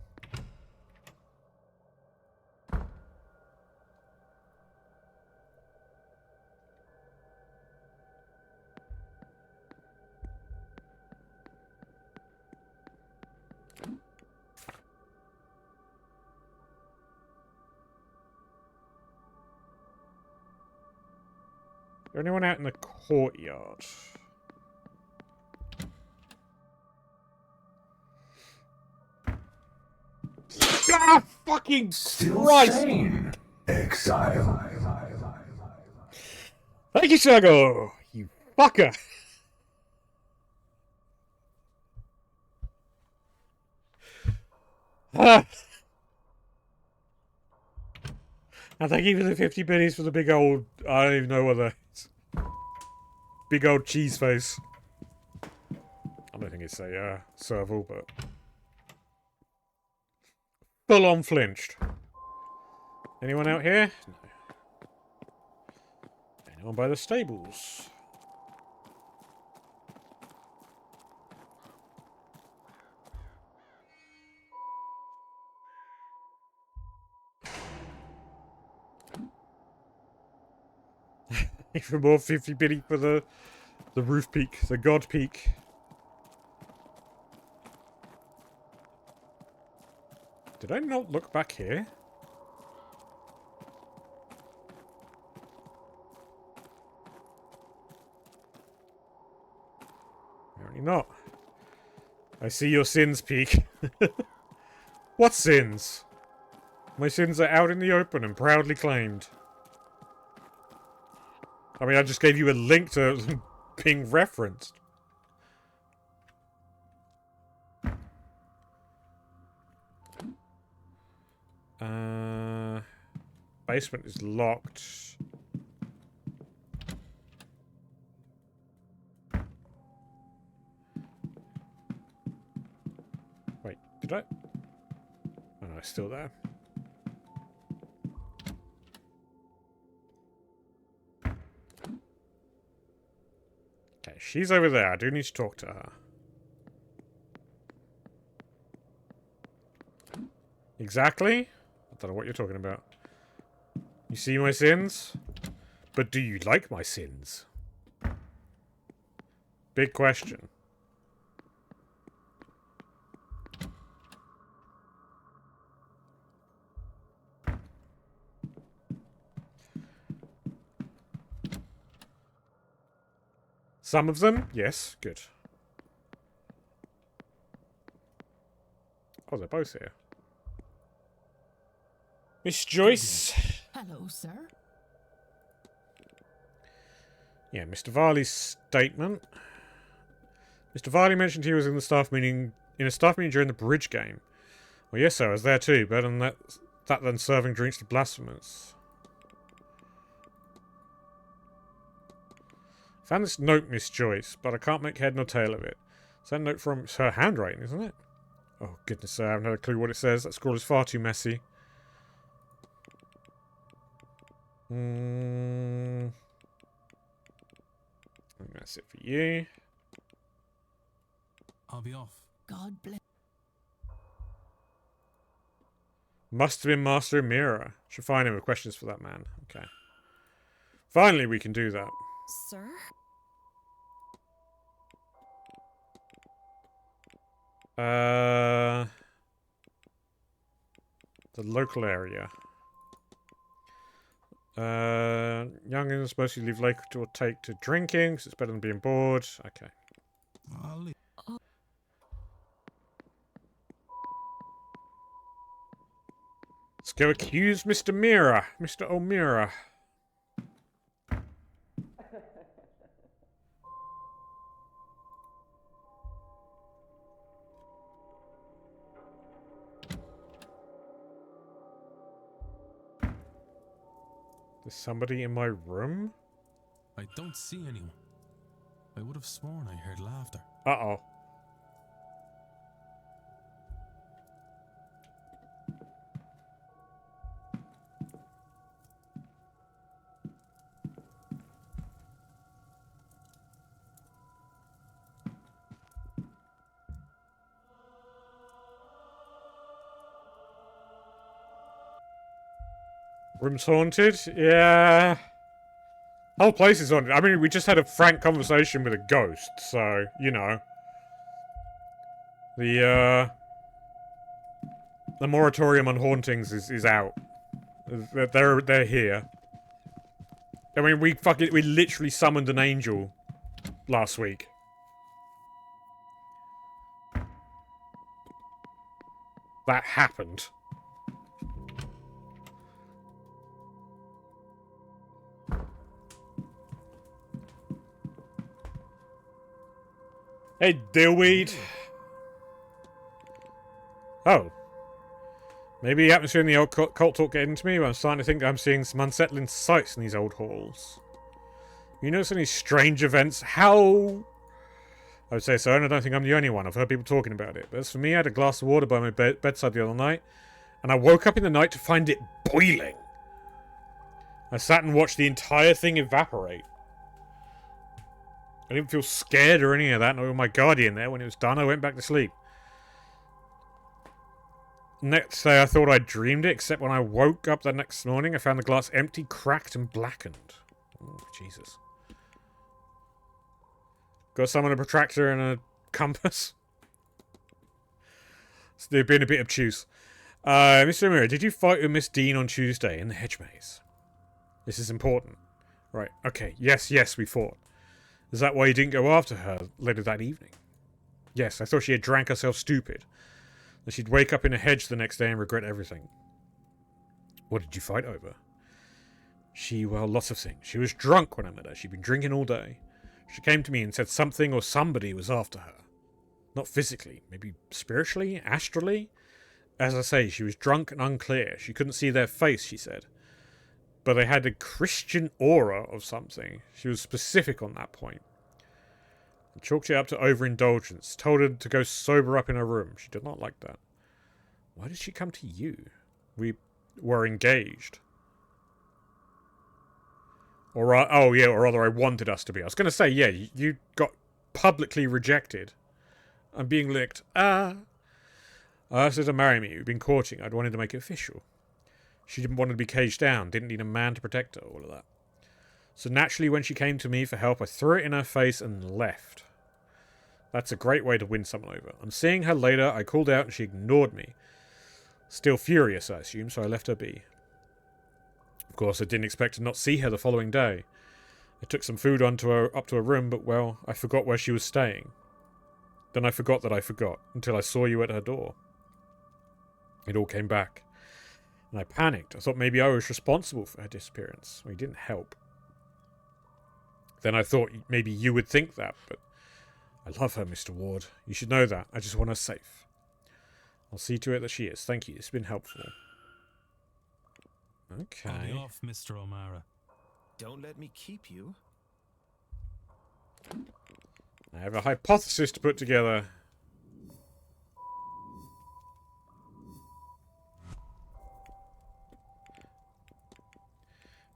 Is there anyone out in the courtyard? Ah, fucking Still Christ! sane, exile. Thank you, Shago! You fucker! Ah. And thank you for the 50 pennies for the big old... I don't even know what that is. Big old cheese face. I don't think it's a serval, but... Full on flinched. Anyone out here? No. Anyone by the stables? Even more 50 biddy for the roof peak, the god peak. Did I not look back here? Apparently not. I see your sins, Peak. What sins? My sins are out in the open and proudly claimed. I mean, I just gave you a link to them being referenced. Basement is locked. Wait, did I? Oh no, it's still there. Okay, she's over there. I do need to talk to her. Exactly? I don't know what you're talking about. You see my sins? But do you like my sins? Big question. Some of them? Yes. Good. Oh, they're both here. Miss Joyce. Hello, sir. Yeah, Mr. Varley's statement. Mr. Varley mentioned he was in a staff meeting during the bridge game. Well, yes, sir, I was there too. Better than that than serving drinks to blasphemers. Found this note, Miss Joyce, but I can't make head nor tail of it. Is that note from her handwriting, isn't it? Oh, goodness, sir, I haven't had a clue what it says. That scroll is far too messy. I think that's it for you. I'll be off. God bless. Must have been Master Amira. Should find him with questions for that man. Okay. Finally, we can do that. Sir? The local area. Youngins mostly leave late or take to drinking, so it's better than being bored. Okay. I'll leave. Let's go accuse Mr. Mira. Mr. O'Meara. There's somebody in my room? I don't see anyone. I would have sworn I heard laughter. Uh-oh. Room's haunted? Yeah. Whole place is haunted. I mean, we just had a frank conversation with a ghost, so, you know. The moratorium on hauntings is out. They're here. I mean, we literally summoned an angel last week. That happened. Hey, dillweed. Oh. Maybe the atmosphere in the old cult talk getting to me, but I'm starting to think I'm seeing some unsettling sights in these old halls. You notice any strange events? How? I would say so, and I don't think I'm the only one. I've heard people talking about it. But as for me, I had a glass of water by my bedside the other night, and I woke up in the night to find it boiling. I sat and watched the entire thing evaporate. I didn't feel scared or any of that, nor with my guardian there. When it was done, I went back to sleep. Next day, I thought I dreamed it, except when I woke up the next morning, I found the glass empty, cracked, and blackened. Oh, Jesus. Got someone a protractor and a compass. So they've been a bit obtuse. Mr. Amira, did you fight with Miss Dean on Tuesday in the hedge maze? This is important. Right, okay. Yes, we fought. Is that why you didn't go after her later that evening? Yes, I thought she had drank herself stupid. That she'd wake up in a hedge the next day and regret everything. What did you fight over? Well, lots of things. She was drunk when I met her. She'd been drinking all day. She came to me and said something or somebody was after her. Not physically, maybe spiritually, astrally? As I say, she was drunk and unclear. She couldn't see their face, she said. But they had a Christian aura of something. She was specific on that point. I chalked it up to overindulgence. Told her to go sober up in her room. She did not like that. Why did she come to you? We were engaged. Or rather I wanted us to be. I was going to say, yeah, you got publicly rejected. I'm being licked. I asked her to marry me. We've been courting. I'd wanted to make it official. She didn't want to be caged down. Didn't need a man to protect her. All of that. So naturally, when she came to me for help, I threw it in her face and left. That's a great way to win someone over. On seeing her later, I called out and she ignored me. Still furious, I assume, so I left her be. Of course, I didn't expect to not see her the following day. I took some food up to her room, but, well, I forgot where she was staying. Then I forgot that I forgot, until I saw you at her door. It all came back. And I panicked. I thought maybe I was responsible for her disappearance. Well, you didn't help. Then I thought maybe you would think that, but I love her, Mr. Ward. You should know that. I just want her safe. I'll see to it that she is. Thank you. It's been helpful. Okay. Call me off, Mr. O'Mara. Don't let me keep you. I have a hypothesis to put together.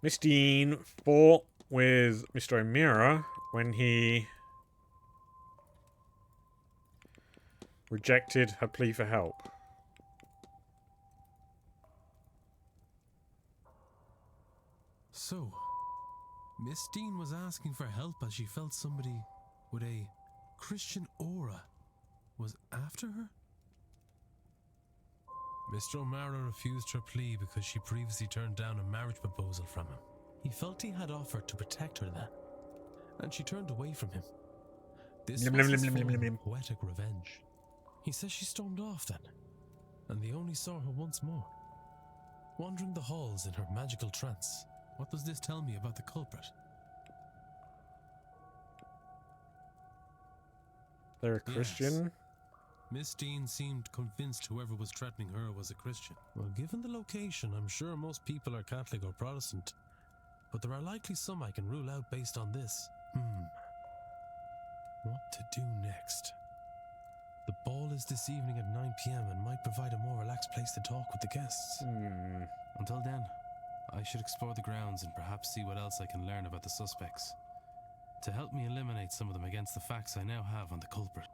Miss Dean fought with Mr. O'Meara when he rejected her plea for help. So, Miss Dean was asking for help as she felt somebody with a Christian aura was after her? Mr. O'Mara refused her plea because she previously turned down a marriage proposal from him. He felt he had offered to protect her then, and she turned away from him. This was his form of poetic revenge. He says she stormed off then, and they only saw her once more, wandering the halls in her magical trance. What does this tell me about the culprit? They're a Christian? Yes. Miss Dean seemed convinced whoever was threatening her was a Christian. Well, given the location, I'm sure most people are Catholic or Protestant, but there are likely some I can rule out based on this. What to do next? The ball is this evening at 9 p.m. and might provide a more relaxed place to talk with the guests. Until then, I should explore the grounds and perhaps see what else I can learn about the suspects, to help me eliminate some of them against the facts I now have on the culprit.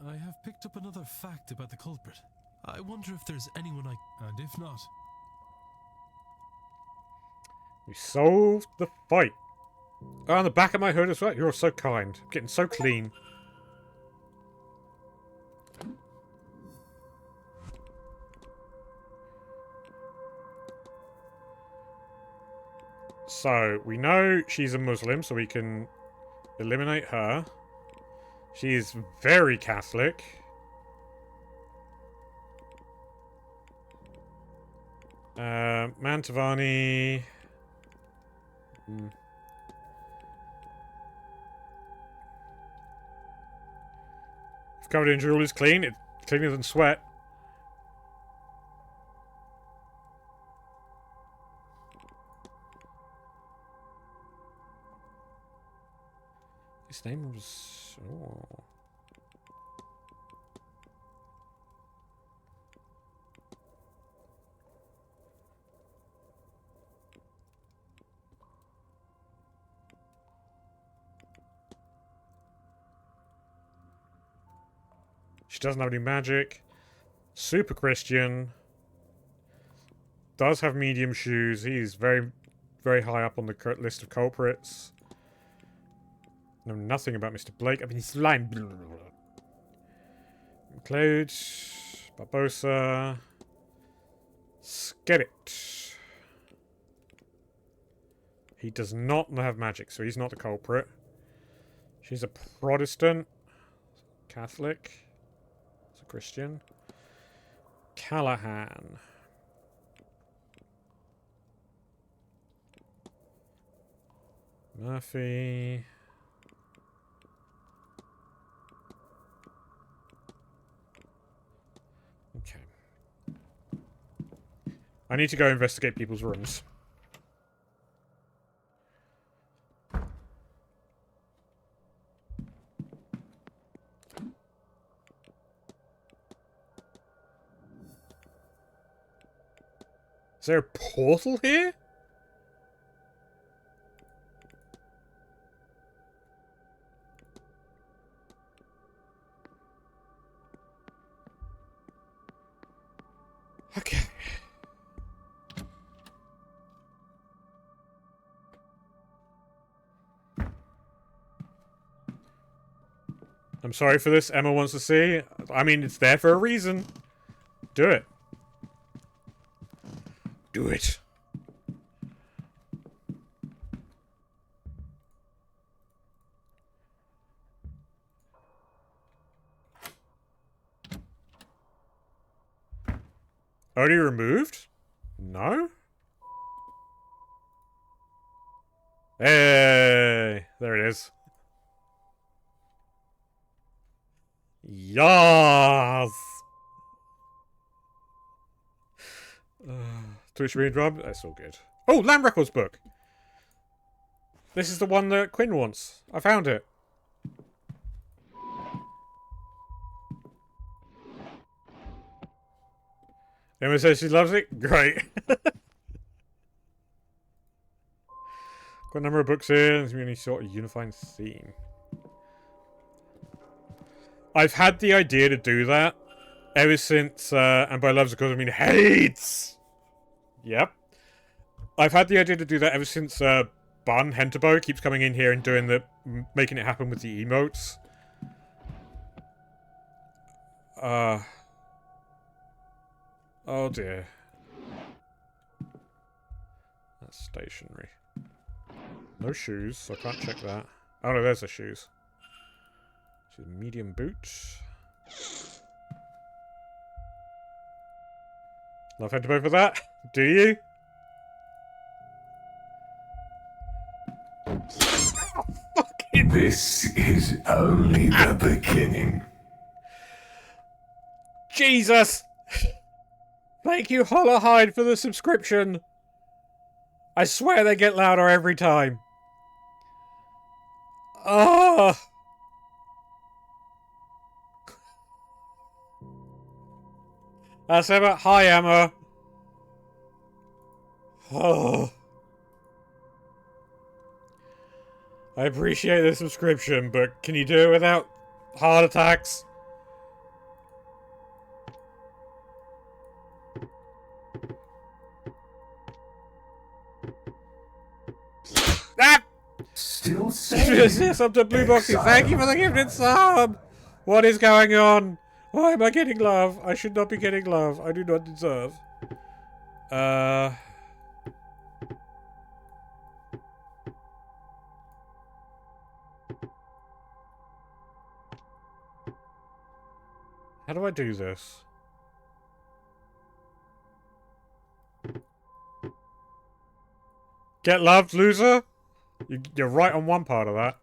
I have picked up another fact about the culprit. I wonder if there's anyone and if not... We solved the fight. Oh, on the back of my hood as well. You're so kind. I'm getting so clean. So, we know she's a Muslim, so we can eliminate her. She's very Catholic. Mantavani. If covered in jewel is clean, it's cleaner than sweat. His name was... Oh. She doesn't have any magic. Super Christian. Does have medium shoes. He's very very high up on the list of culprits. Know nothing about Mr. Blake. I mean, he's lying. Claude, Barbosa, Skerrit. He does not have magic, so he's not the culprit. She's a Protestant, Catholic, it's a Christian. Callahan. Murphy. Okay. I need to go investigate people's rooms. Is there a portal here? Okay. I'm sorry for this. Emma wants to see. I mean, it's there for a reason. Do it. Do it. Already removed? No? Hey! There it is. Yes! Twitch being dropped? That's all good. Oh, Land Records book! This is the one that Quinn wants. I found it. Emma says she loves it? Great. Got a number of books here. There's any sort of unifying theme. I've had the idea to do that ever since, and by loves of course I mean hates! Yep. I've had the idea to do that ever since Bun Henterbo keeps coming in here and doing the making it happen with the emotes. Oh dear. That's stationary. No shoes, so I can't check that. Oh no, there's the shoes. So medium boots. Love Henterbo for that. Do you? This is only the beginning. Jesus! Thank you, Hollowhide, for the subscription. I swear they get louder every time. Oh! That's Emma. Hi, Emma. Oh. I appreciate the subscription, but can you do it without heart attacks? Ah! Still saying. Yes, up to Blue Boxy. Thank you for the gifted sub. What is going on? Why am I getting love? I should not be getting love. I do not deserve. How do I do this? Get loved, loser? You're right on one part of that.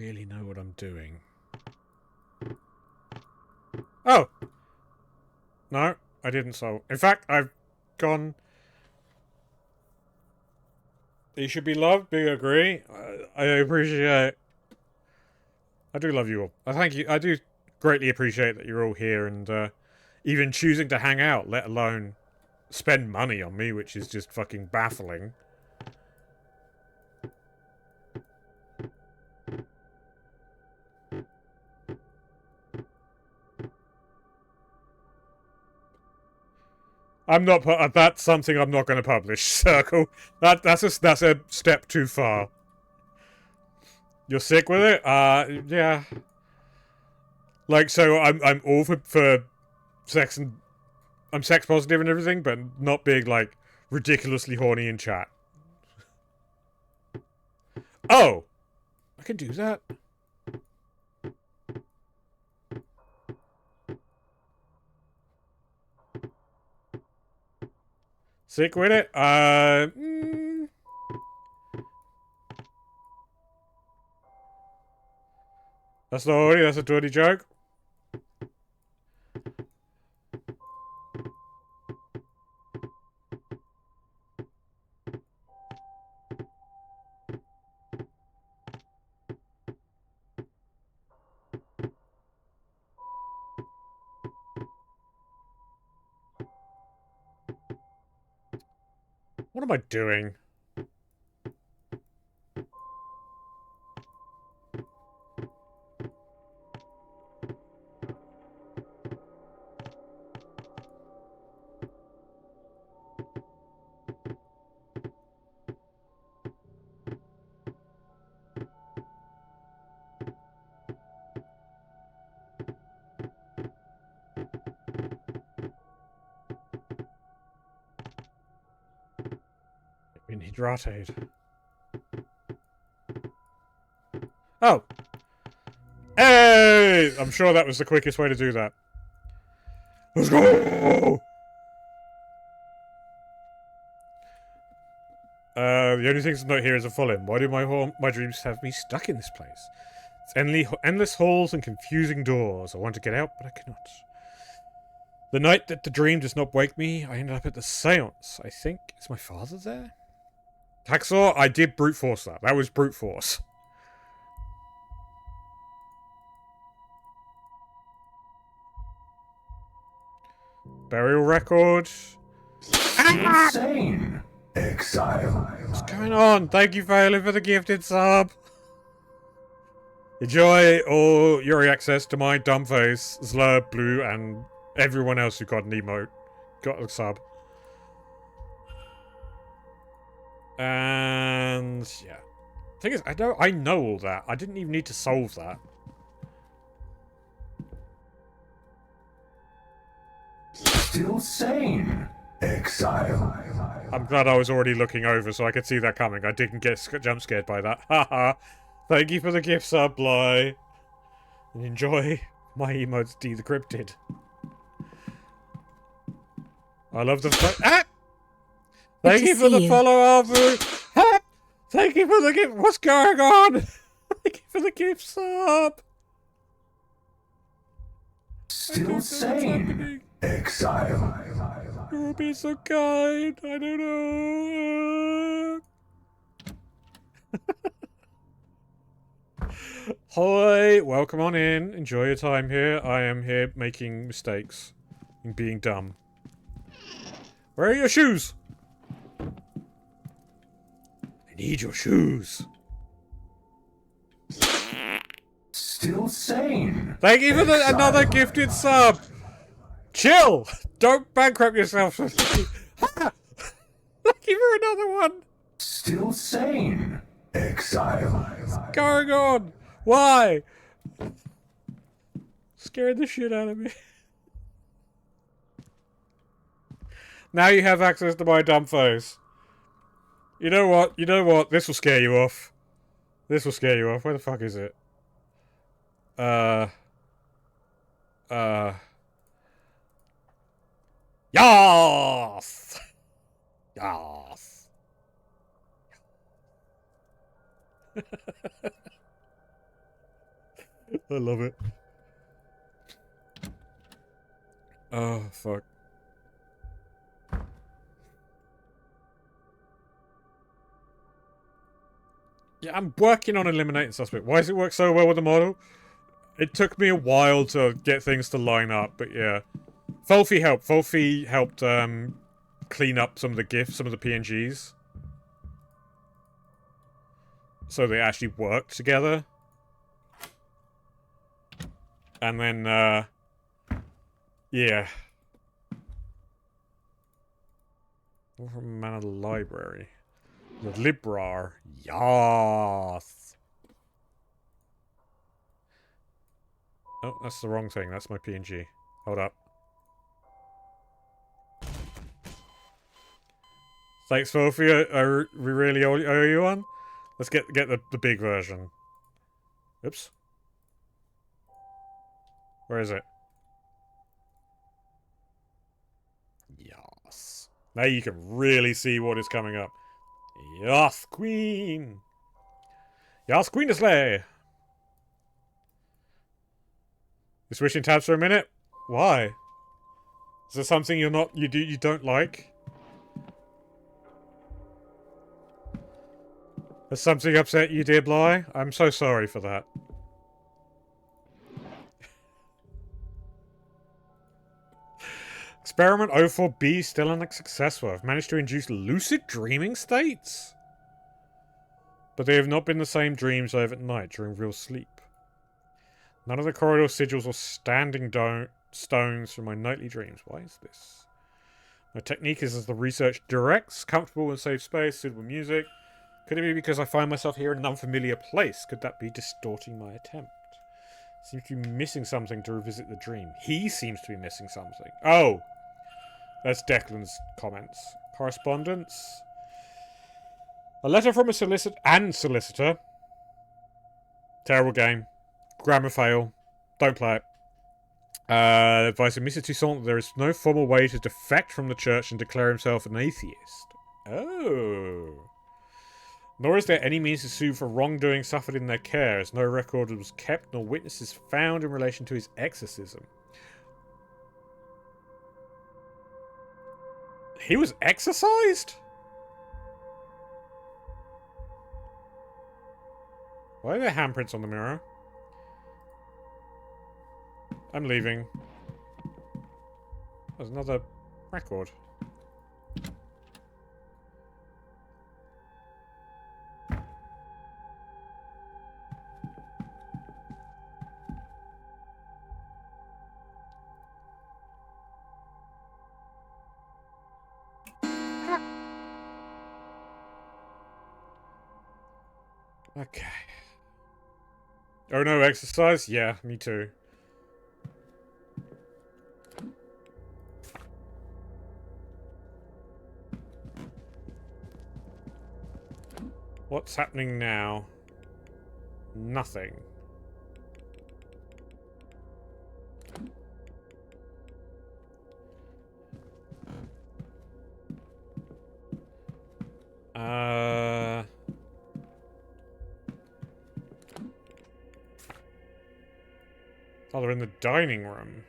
really know what I'm doing. Oh! No, I didn't solve. In fact, I've gone... You should be loved, do you agree? I appreciate... I do love you all. I thank you. I do greatly appreciate that you're all here and even choosing to hang out, let alone spend money on me, which is just fucking baffling. I'm not. That's something I'm not going to publish. Circle. That's a step too far. You're sick with it? Yeah. Like, so I'm all for sex and I'm sex positive and everything, but not being like ridiculously horny in chat. Oh, I can do that. Sick with it? That's not horny, that's a dirty joke. What am I doing? Been hydrated. Oh! Hey! I'm sure that was the quickest way to do that. Let's go! The only thing that's not here is a fallen. Why do my dreams have me stuck in this place? It's endless halls and confusing doors. I want to get out, but I cannot. The night that the dream does not wake me, I ended up at the Seance, I think. Is my father there? Hacksaw, I did brute force that. That was brute force. Burial record. Insane. Exile. What's going on? Thank you, Phelan, for the gifted sub. Enjoy all your access to my Dumbface, Slurb, Blue, and everyone else who got an emote. Got a sub. And yeah. Thing is, I know all that. I didn't even need to solve that. Still sane. Exile. I'm glad I was already looking over so I could see that coming. I didn't get jump scared by that. Haha. Thank you for the gift sub, Bly. And enjoy my emotes decrypted. I love the Thank you for the follow, Arthur. Ah! Thank you for the gift. What's going on? Thank you for the gift sub. Still sane. Exile. You're being so kind. I don't know. Hi, welcome on in. Enjoy your time here. I am here making mistakes and being dumb. Where are your shoes? I need your shoes. Still sane. Thank you for another gifted sub. Chill. Don't bankrupt yourself. Thank you for another one. Still sane. Exile. What's going on? Why? Scared the shit out of me. Now you have access to my dumb face. You know what? You know what? This will scare you off. This will scare you off. Where the fuck is it? Yas! Yas! I love it. Oh, fuck. Yeah, I'm working on eliminating suspect. Why does it work so well with the model? It took me a while to get things to line up, but yeah. Fulfi helped. Fulfi helped clean up some of the GIFs, some of the PNGs. So they actually worked together. And then, yeah. From Manor Library. The Librar. Yas. Oh, that's the wrong thing. That's my PNG. Hold up. Thanks, Sophia. We really owe you one? Let's get the big version. Oops. Where is it? Yes. Now you can really see what is coming up. Yes, Queen. Yes, Queen to slay. You switching tabs for a minute? Why? Is there something you don't like? Has something upset you, dear Bly? I'm so sorry for that. Experiment 04B still unsuccessful. I've managed to induce lucid dreaming states. But they have not been the same dreams I have at night during real sleep. None of the corridor sigils or standing stones from my nightly dreams. Why is this? My technique is as the research directs, comfortable and safe space, suitable music. Could it be because I find myself here in an unfamiliar place? Could that be distorting my attempt? Seems to be missing something to revisit the dream. He seems to be missing something. Oh! That's Declan's comments. Correspondence. A letter from a solicitor. Terrible game. Grammar fail. Don't play it. Advice of Mr. Toussaint that there is no formal way to defect from the church and declare himself an atheist. Oh. Nor is there any means to sue for wrongdoing suffered in their care, as no record was kept nor witnesses found in relation to his exorcism. He was exorcised? Why are there handprints on the mirror? I'm leaving. There's another record. Okay. Oh no, exercise? Yeah, me too. What's happening now? Nothing. Oh, they're in the dining room.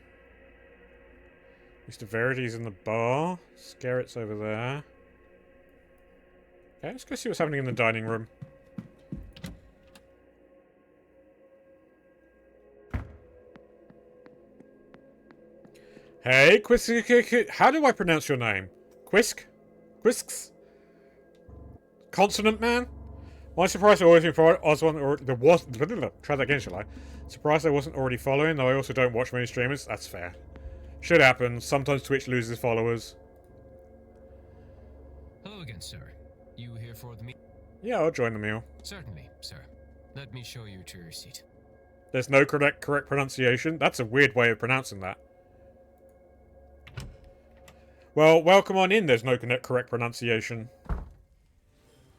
Mr. Verity's in the bar. Scarrett's over there. Okay, let's go see what's happening in the dining room. Hey, Quisk. How do I pronounce your name? Quisk? Quisks? Consonant man? My surprise I always been following Oswald or there was try that again, shall I? Surprised I wasn't already following, though I also don't watch many streamers. That's fair. Should happen. Sometimes Twitch loses followers. Hello again, sir. You here for the meal? Yeah, I'll join the meal. Certainly, sir. Let me show you to your seat. There's no correct pronunciation. That's a weird way of pronouncing that. Well, welcome on in. There's no correct pronunciation.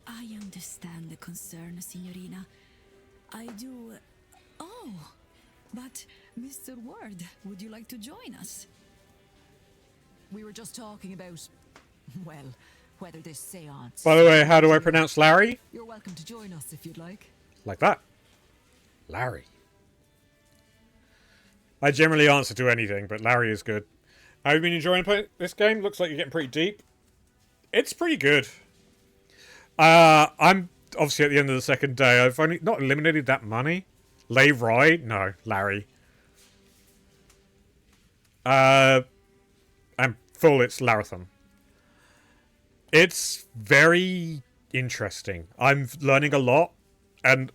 I understand the concern, Signorina. I do. Oh, but Mr. Ward, would you like to join us? We were just talking about, well, whether this seance... By the way, how do I pronounce Larry? You're welcome to join us if you'd like. Like that. Larry. I generally answer to anything, but Larry is good. Have you been enjoying this game? Looks like you're getting pretty deep. It's pretty good. I'm obviously at the end of the second day. I've only not eliminated that money. Larry? No, Larry. I'm full. It's Larathon. It's very interesting. I'm learning a lot, and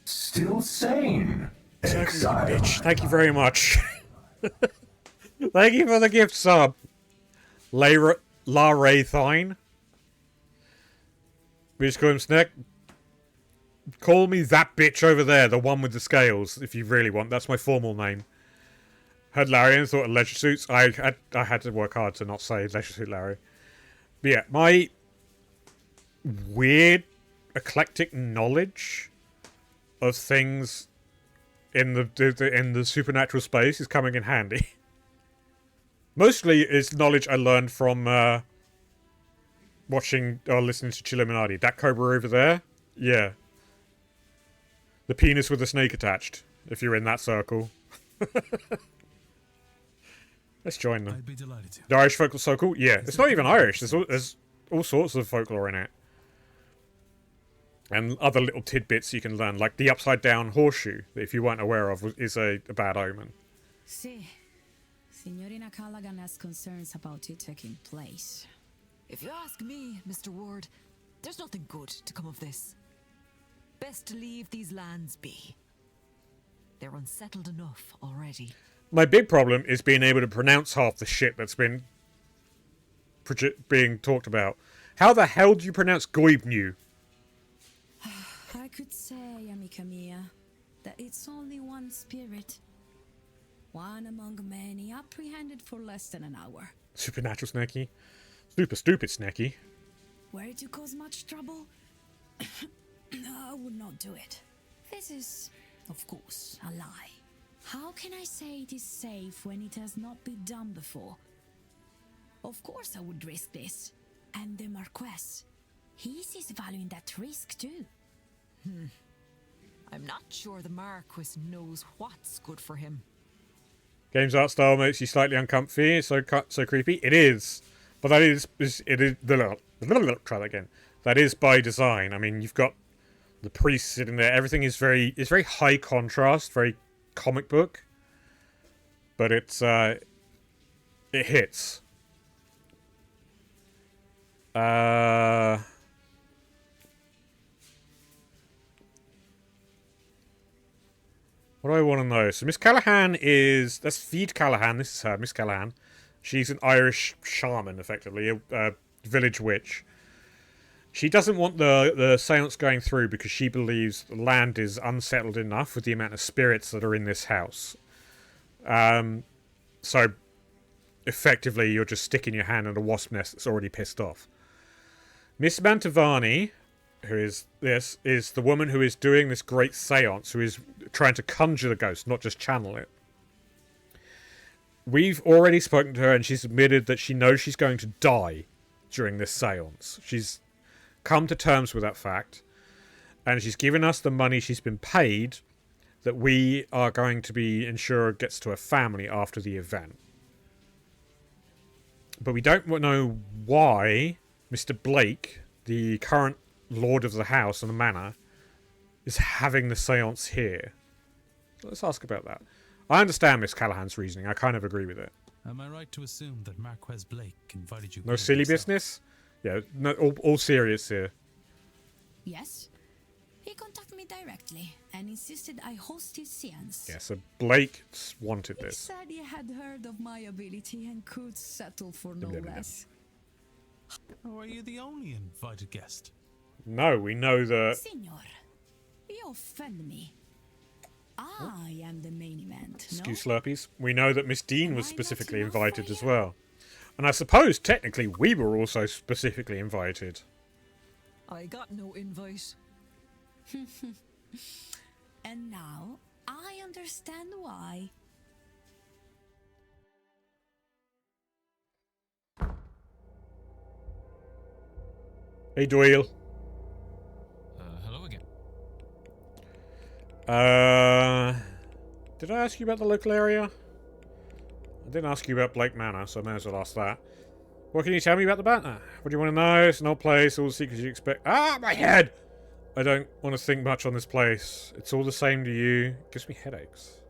Still sane. Exile. Bitch. Thank you very much. Thank you for the gift sub. La Thine. We just call him Snack. Call me that bitch over there, the one with the scales, if you really want. That's my formal name. Heard Larry and thought of leisure suits. I had to work hard to not say leisure suit Larry. But yeah, my weird, eclectic knowledge of things in the supernatural space is coming in handy. Mostly it's knowledge I learned from watching or listening to Chilluminati. That cobra over there, yeah. The penis with the snake attached, if you're in that circle. Let's join them. I'd be delighted to. The Irish folklore circle? Yeah. It's not even Irish. There's all sorts of folklore in it. And other little tidbits you can learn, like the upside down horseshoe, that if you weren't aware of, is a bad omen. See, Signorina Callaghan has concerns about it taking place. If you ask me, Mr. Ward, there's nothing good to come of this. Best to leave these lands be. They're unsettled enough already. My big problem is being able to pronounce half the shit that's been being talked about. How the hell do you pronounce Goibnu? I could say, amica mia, that it's only one spirit. One among many, apprehended for less than an hour. Supernatural Snacky. Super stupid Snacky. Were it to cause much trouble, I would not do it. This is, of course, a lie. How can I say it is safe when it has not been done before? Of course I would risk this. And the Marquess, he sees value in that risk too. I'm not sure the Marquis knows what's good for him. Game's art style makes you slightly uncomfy. It's so creepy. It is. But that is try that again. That is by design. I mean, you've got the priest sitting there. Everything is very high contrast, very comic book. But it hits. What do I want to know? So Miss Callahan that's Feed Callahan. This is her, Miss Callahan. She's an Irish shaman, effectively, a village witch. She doesn't want the seance going through because she believes the land is unsettled enough with the amount of spirits that are in this house. So, effectively, you're just sticking your hand in a wasp nest that's already pissed off. Miss Mantovani, who is the woman who is doing this great seance, who is trying to conjure the ghost, not just channel it. We've already spoken to her, and she's admitted that she knows she's going to die during this seance. She's come to terms with that fact, and she's given us the money she's been paid that we are going to be ensured gets to her family after the event. But we don't know why Mr. Blake, the current Lord of the House and the Manor, is having the seance here. Let's ask about that. I understand Miss Callahan's reasoning. I kind of agree with it. Am I right to assume that Marquez Blake invited you? No silly business? Yeah, no, all serious here. Yes. He contacted me directly and insisted I host his seance. Yeah, so Blake wanted He this. said he had heard of my ability and could settle for no less. Or are you the only invited guest? No, we know that... Signor, you offend me. I am the main event, Excuse Slurpees. We know that Miss Dean was specifically invited as well. And I suppose, technically, we were also specifically invited. I got no invite. And now, I understand why. Hey, Doyle. Hello again. Did I ask you about the local area? I didn't ask you about Blake Manor, so I may as well ask that. What can you tell me about the Manor? What do you want to know? It's an old place, all the secrets you expect. Ah, my head! I don't want to think much on this place. It's all the same to you. It gives me headaches.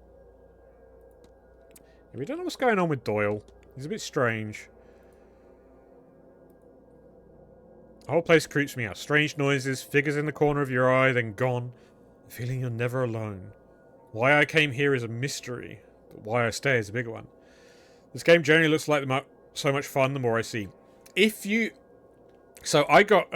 Yeah, we don't know what's going on with Doyle. He's a bit strange. The whole place creeps me out. Strange noises, figures in the corner of your eye, then gone. A feeling you're never alone. Why I came here is a mystery, but why I stay is a bigger one. This game generally looks like so much fun the more I see. If you... So I got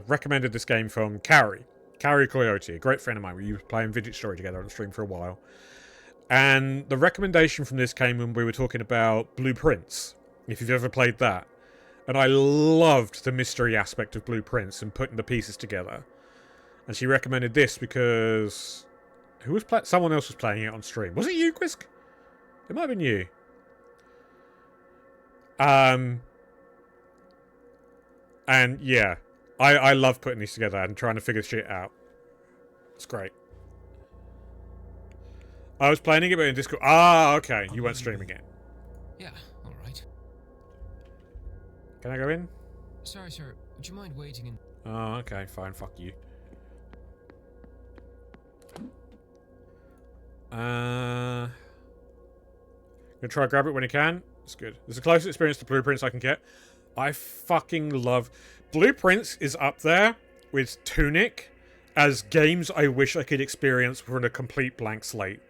recommended this game from Carrie Coyote, a great friend of mine. We were playing Vintage Story together on stream for a while. And the recommendation from this came when we were talking about Blueprints, if you've ever played that. And I loved the mystery aspect of Blueprints and putting the pieces together. And she recommended this because... Who was playing? Someone else was playing it on stream. Was it you, Quisk? It might have been you. And yeah, I love putting these together and trying to figure shit out. It's great. I was playing it, but in Discord. Ah, okay. You weren't streaming it. Yeah, alright. Can I go in? Sorry, sir. Would you mind waiting in... Oh, okay. Fine. Fuck you. Gonna try to grab it when you can. It's good. It's the closest experience to Blueprints I can get. I fucking love... Blueprints is up there with Tunic as games I wish I could experience from a complete blank slate.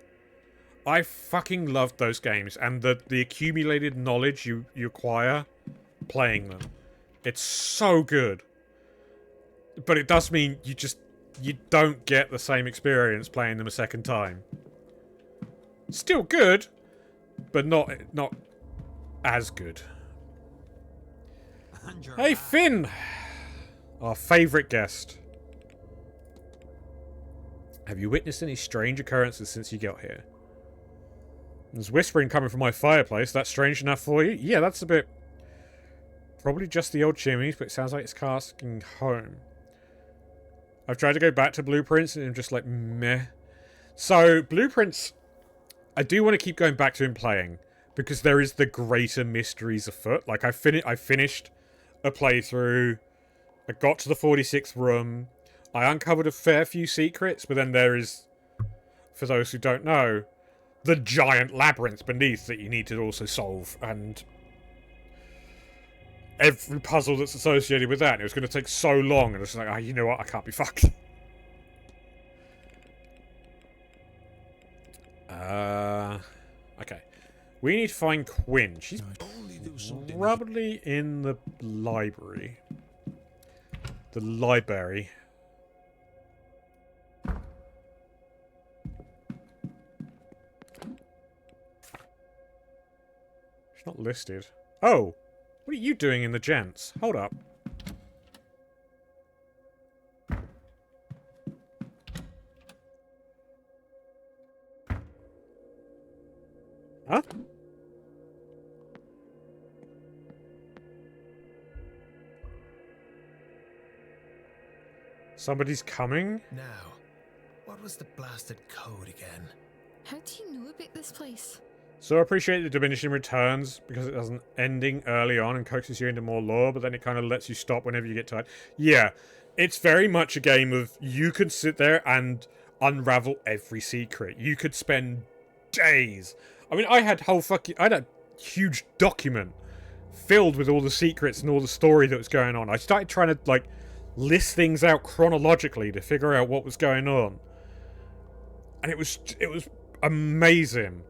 I fucking loved those games and the accumulated knowledge you acquire playing them. It's so good. But it does mean you don't get the same experience playing them a second time. Still good, but not as good. Hey, Finn! Our favourite guest. Have you witnessed any strange occurrences since you got here? There's whispering coming from my fireplace. That's strange enough for you? Yeah, that's a bit... Probably just the old chimneys, but it sounds like it's casting home. I've tried to go back to Blueprints and I'm just like, meh. So, Blueprints... I do want to keep going back to him playing, because there is the greater mysteries afoot. Like, I finished a playthrough, I got to the 46th room, I uncovered a fair few secrets, but then there is, for those who don't know, the giant labyrinth beneath that you need to also solve, and every puzzle that's associated with that. And it was going to take so long, and it's like, oh, you know what, I can't be fucked. Okay. We need to find Quinn. She's probably in the library. The library. She's not listed. Oh! What are you doing in the gents? Hold up. Huh? Somebody's coming? Now, what was the blasted code again? How do you know about this place? So I appreciate the diminishing returns because it has an ending early on and coaxes you into more lore, but then it kind of lets you stop whenever you get tired. Yeah, it's very much a game of you could sit there and unravel every secret. You could spend days. I mean, I had a huge document filled with all the secrets and all the story that was going on. I started trying to, like, list things out chronologically to figure out what was going on. And it was amazing.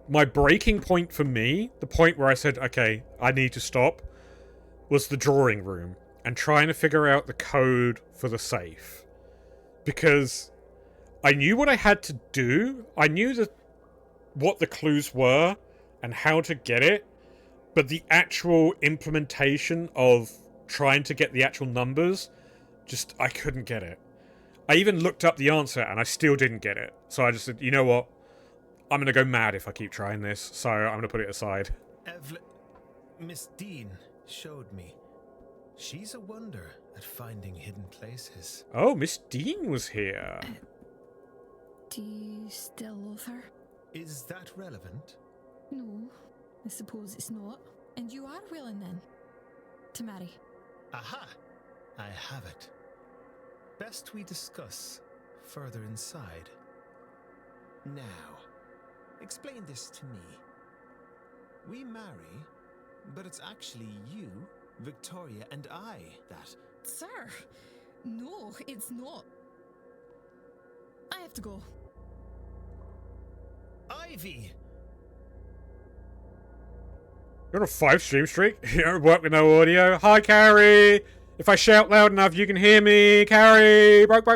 My breaking point for me, the point where I said, okay, I need to stop, was the drawing room and trying to figure out the code for the safe. Because I knew what I had to do. I knew what the clues were and how to get it, but the actual implementation of trying to get the actual numbers, I couldn't get it. I even looked up the answer and I still didn't get it. So I just said, you know what? I'm going to go mad if I keep trying this, so I'm going to put it aside. Miss Dean showed me. She's a wonder at finding hidden places. Oh, Miss Dean was here. Do you still love her? Is that relevant? No, I suppose it's not. And you are willing then to marry? Aha! I have it. Best we discuss further inside. Now, explain this to me. We marry, but it's actually you, Victoria, and I that... Sir, no, it's not. I have to go. Ivy! You're on a 5-stream streak. You're work with no audio. Hi, Carrie. If I shout loud enough, you can hear me. Carrie. Best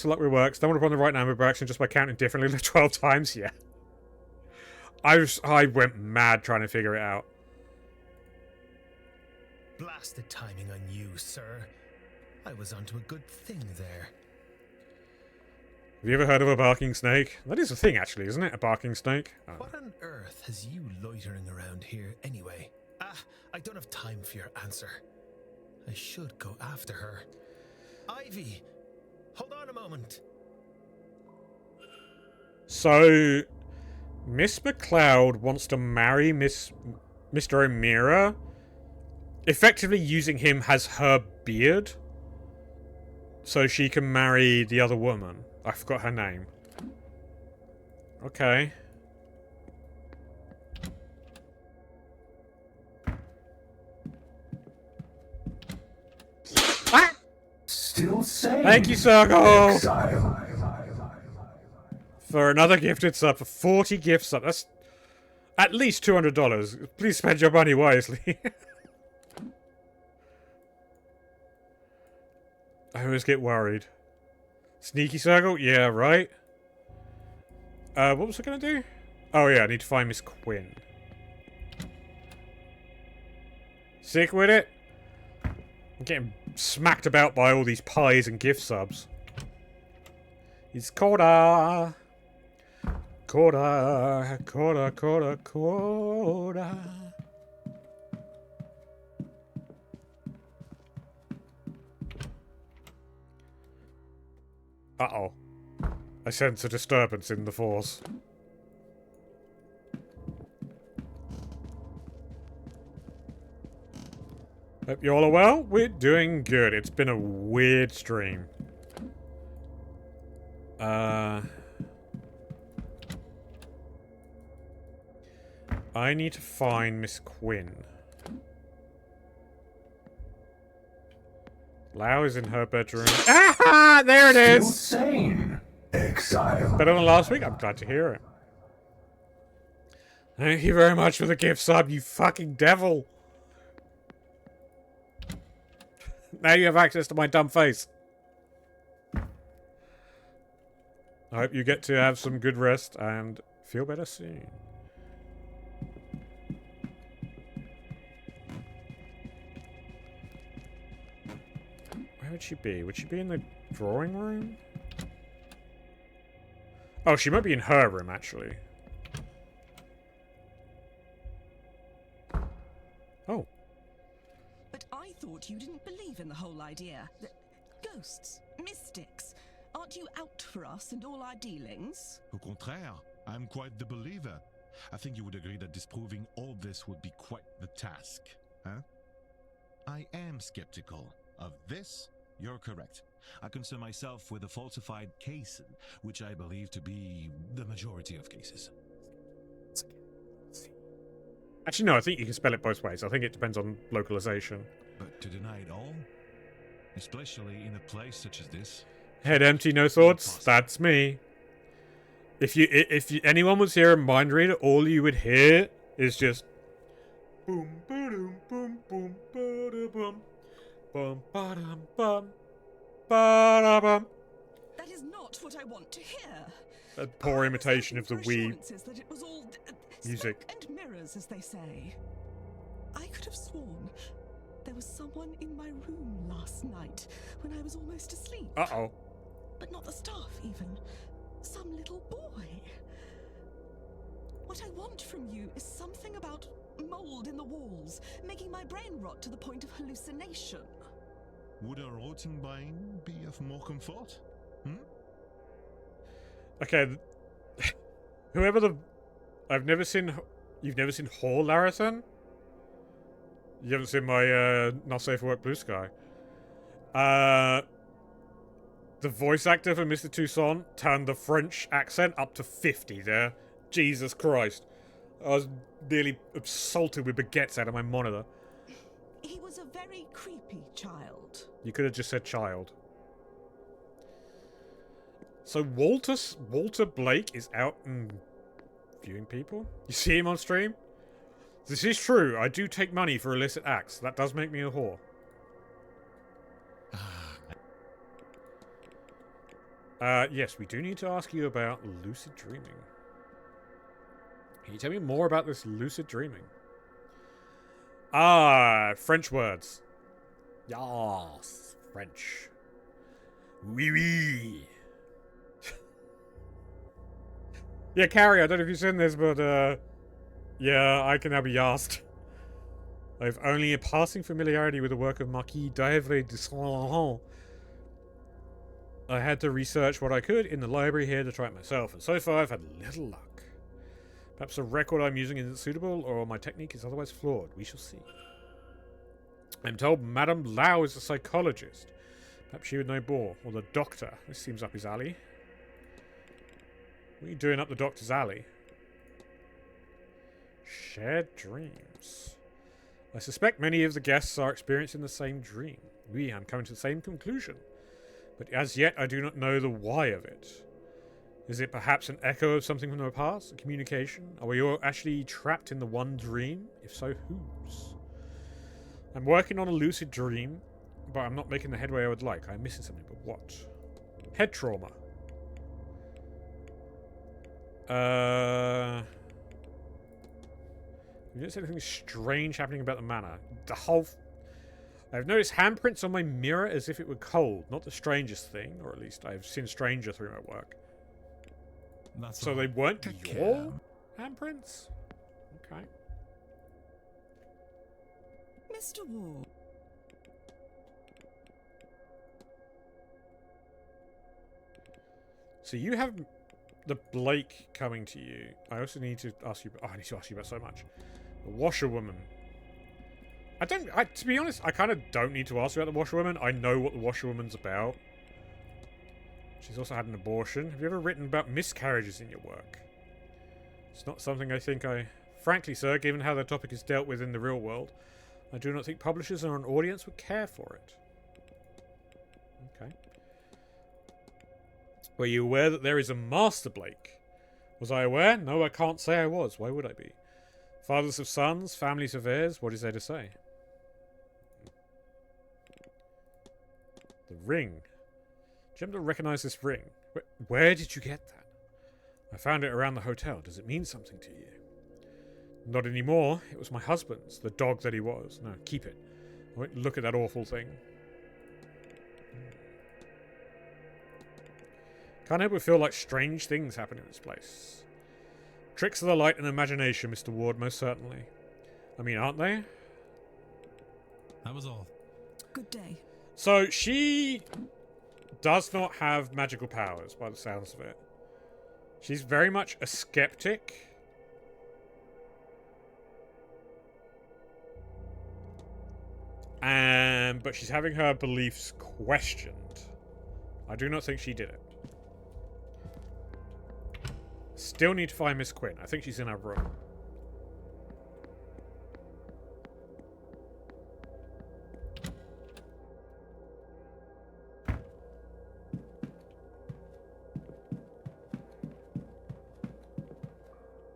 of luck with work. Stumbled upon the right number by accident just by counting differently 12 times. Yeah. I went mad trying to figure it out. Blasted timing on you, sir. I was onto a good thing there. Have you ever heard of a barking snake? That is a thing, actually, isn't it? A barking snake? Oh. What on earth has you loitering around here anyway? I don't have time for your answer. I should go after her. Ivy! Hold on a moment. So, Miss McLeod wants to marry Mr. O'Meara, effectively using him as her beard, so she can marry the other woman. I forgot her name. Okay. Ah! Still sane. Thank you, Circle! Exile. For another gifted sub, for 40 gift subs. That's at least $200. Please spend your money wisely. I always get worried. Sneaky Circle? Yeah, right. What was I gonna do? Oh yeah, I need to find Miss Quinn. Sick with it? I'm getting smacked about by all these pies and gift subs. It's Coda. Coda. Coda, Coda, Coda. Uh-oh. I sense a disturbance in the force. Hope you all are well. We're doing good. It's been a weird stream. I need to find Miss Quinn. Lau is in her bedroom. Ah! There it is! Still sane. Exile. Better than last week? I'm glad to hear it. Thank you very much for the gift sub, you fucking devil. Now you have access to my dumb face. I hope you get to have some good rest and feel better soon. Where would she be? Would she be in the drawing room? Oh, she might be in her room, actually. Oh. But I thought you didn't believe in the whole idea. Ghosts, mystics. Aren't you out for us and all our dealings? Au contraire, I'm quite the believer. I think you would agree that disproving all this would be quite the task, huh? I am skeptical of this. You're correct. I concern myself with a falsified case, which I believe to be the majority of cases. Actually, no, I think you can spell it both ways. I think it depends on localization. But to deny it all, especially in a place such as this... Head empty, no thoughts? That's me. If anyone was here in Mind Reader, all you would hear is just... Boom, boom, boom, boom, boom, boom. Bum, ba-dum, bum, ba-da-bum. That is not what I want to hear. A poor imitation of the Wii That it was all music. smoke and mirrors, as they say. I could have sworn there was someone in my room last night when I was almost asleep. Uh-oh. But not the staff, even. Some little boy. What I want from you is something about mold in the walls, making my brain rot to the point of hallucination. Would a rotting brain be of more comfort? Hmm? Okay, whoever the... I've never seen... You've never seen Hall Larison? You haven't seen my, Not Safe for Work Blue Sky. The voice actor for Mr. Toussaint turned the French accent up to 50 there. Jesus Christ. I was nearly assaulted with baguettes out of my monitor. He was a very creepy child. You could have just said child. So Walter Blake is out and viewing people? You see him on stream? This is true. I do take money for illicit acts. That does make me a whore. Yes, we do need to ask you about lucid dreaming. Can you tell me more about this lucid dreaming? Ah, French words. Yes, French. Oui, oui. Yeah, Carrie, I don't know if you've seen this, but, yeah, I can now be asked. I've only a passing familiarity with the work of Marquis d'Aivre de Saint-Laurent. I had to research what I could in the library here to try it myself, and so far I've had little luck. Perhaps the record I'm using isn't suitable, or my technique is otherwise flawed. We shall see. I'm told Madame Lau is a psychologist. Perhaps she would know more. Or the doctor. This seems up his alley. What are you doing up the doctor's alley? Shared dreams. I suspect many of the guests are experiencing the same dream. I'm coming to the same conclusion. But as yet, I do not know the why of it. Is it perhaps an echo of something from the past? A communication? Are we all actually trapped in the one dream? If so, whose? I'm working on a lucid dream, but I'm not making the headway I would like. I'm missing something, but what? Head trauma. You didn't say anything strange happening about the manor. The whole... I've noticed handprints on my mirror as if it were cold. Not the strangest thing, or at least I've seen stranger through my work. That's so all. they weren't Take your care. handprints? Okay. Mr. Ward. So you have the Blake coming to you. I also need to ask you... Oh, I need to ask you about so much. The washerwoman. To be honest, I kind of don't need to ask you about the washerwoman. I know what the washerwoman's about. She's also had an abortion. Have you ever written about miscarriages in your work? It's not something I think I... Frankly, sir, given how the topic is dealt with in the real world, I do not think publishers or an audience would care for it. Okay. Were you aware that there is a Master Blake? Was I aware? No, I can't say I was. Why would I be? Fathers of sons, families of heirs, what is there to say? The ring. Do you happen to recognize this ring? Where did you get that? I found it around the hotel. Does it mean something to you? Not anymore. It was my husband's, the dog that he was. No, keep it. I won't look at that awful thing. Can't help but feel like strange things happen in this place. Tricks of the light and imagination, Mr. Ward, most certainly. I mean, aren't they? That was all. Good day. So, she does not have magical powers, by the sounds of it. She's very much a skeptic. But she's having her beliefs questioned. I do not think she did it. Still need to find Miss Quinn. I think she's in her room.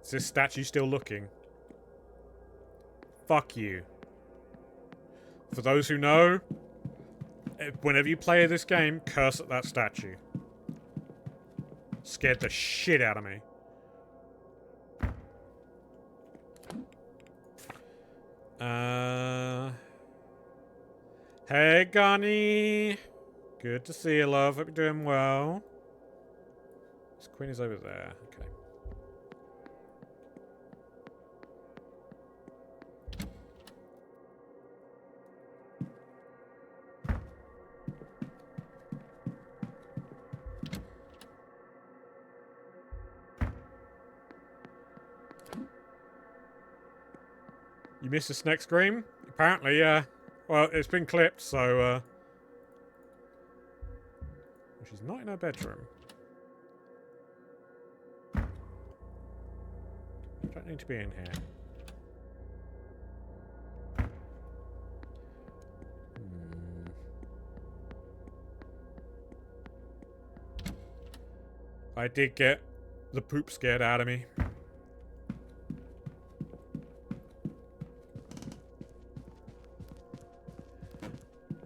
Is this statue still looking? Fuck you. For those who know, whenever you play this game, curse at that statue. Scared the shit out of me. Hey, Gunny. Good to see you, love. Hope you're doing well. This Queen is over there. Okay. You missed a snake scream? Apparently, yeah. Well, it's been clipped, so, she's not in her bedroom. Don't need to be in here. I did get the poop scared out of me.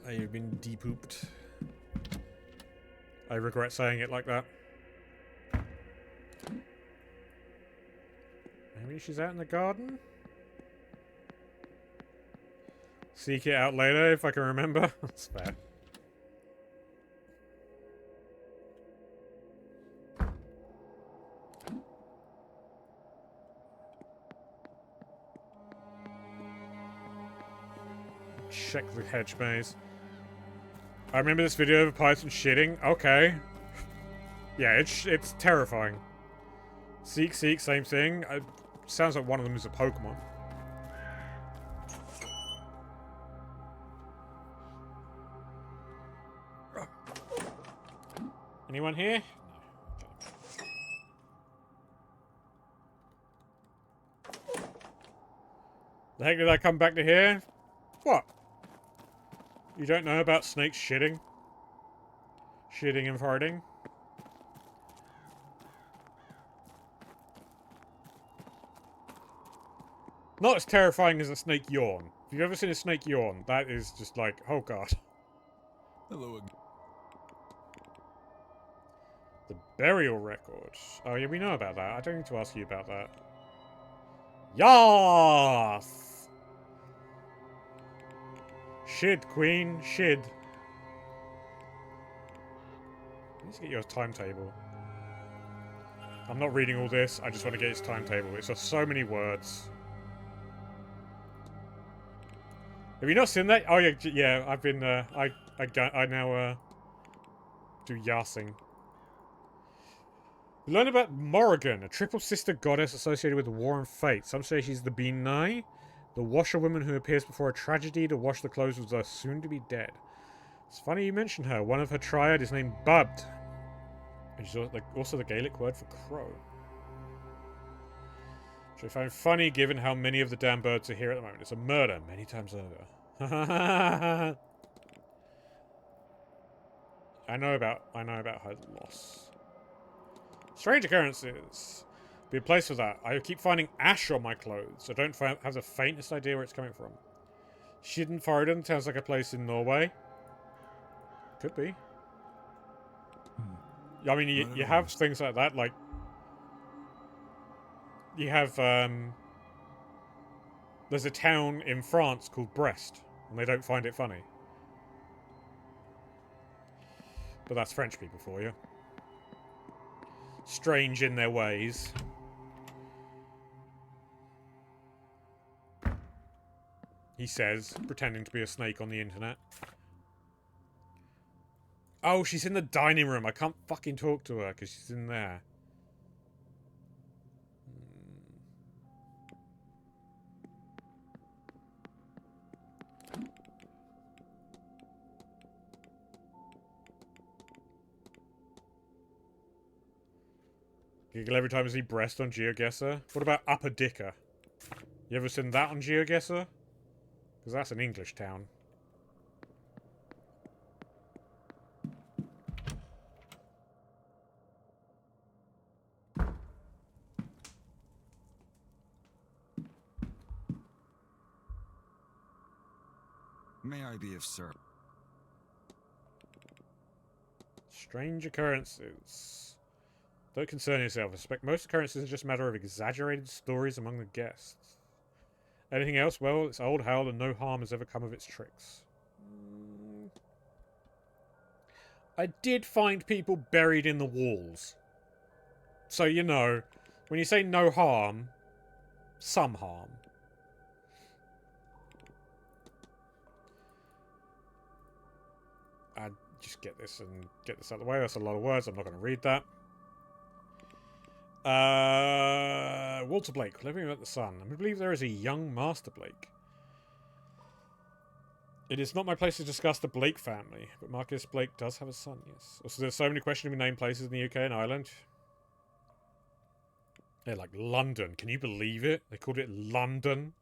I've been de-pooped. I regret saying it like that. Maybe she's out in the garden? Seek it out later if I can remember. That's fair. Check the hedge maze. I remember this video of a python shitting. Okay. Yeah, it's terrifying. Seek, same thing. Sounds like one of them is a Pokemon. Anyone here? No. The heck did I come back to here? What? You don't know about snakes shitting? Shitting and farting? Not as terrifying as a snake yawn. If you've ever seen a snake yawn, that is just like, oh god. Hello again. The burial record. Oh yeah, we know about that. I don't need to ask you about that. Yas! Shid, queen, shid. Let's get your timetable. I'm not reading all this, I just want to get his timetable. It's just so many words. Have you not seen that? Oh yeah, yeah. I've been. I now do yasing. We learn about Morrigan, a triple sister goddess associated with war and fate. Some say she's the Binai, the washerwoman who appears before a tragedy to wash the clothes of the soon-to-be dead. It's funny you mention her. One of her triad is named Bubbed, and she's also the Gaelic word for crow. Which I find funny given how many of the damn birds are here at the moment. It's a murder many times over. I know about her loss. Strange occurrences. Be a place for that. I keep finding ash on my clothes. I don't have the faintest idea where it's coming from. Schidenfarden sounds like a place in Norway. Could be. I mean, you have things like that, like you have there's a town in France called Brest, and they don't find it funny. But that's French people for you. Strange in their ways. He says, pretending to be a snake on the internet. Oh, she's in the dining room. I can't fucking talk to her because she's in there. Giggle every time I see breast on GeoGuessr. What about Upper Dicker? You ever seen that on GeoGuessr? Because that's an English town. May I be of service? Strange occurrences. Don't concern yourself. I suspect most occurrences are just a matter of exaggerated stories among the guests. Anything else? Well, it's old how and no harm has ever come of its tricks. I did find people buried in the walls. So, you know, when you say no harm, some harm. I just get this out of the way. That's a lot of words. I'm not going to read that. Walter Blake, living at the Sun. I believe there is a young Master Blake. It is not my place to discuss the Blake family, but Marcus Blake does have a son, yes. Also, there's so many questionably named places in the UK and Ireland. Yeah, like London. Can you believe it? They called it London.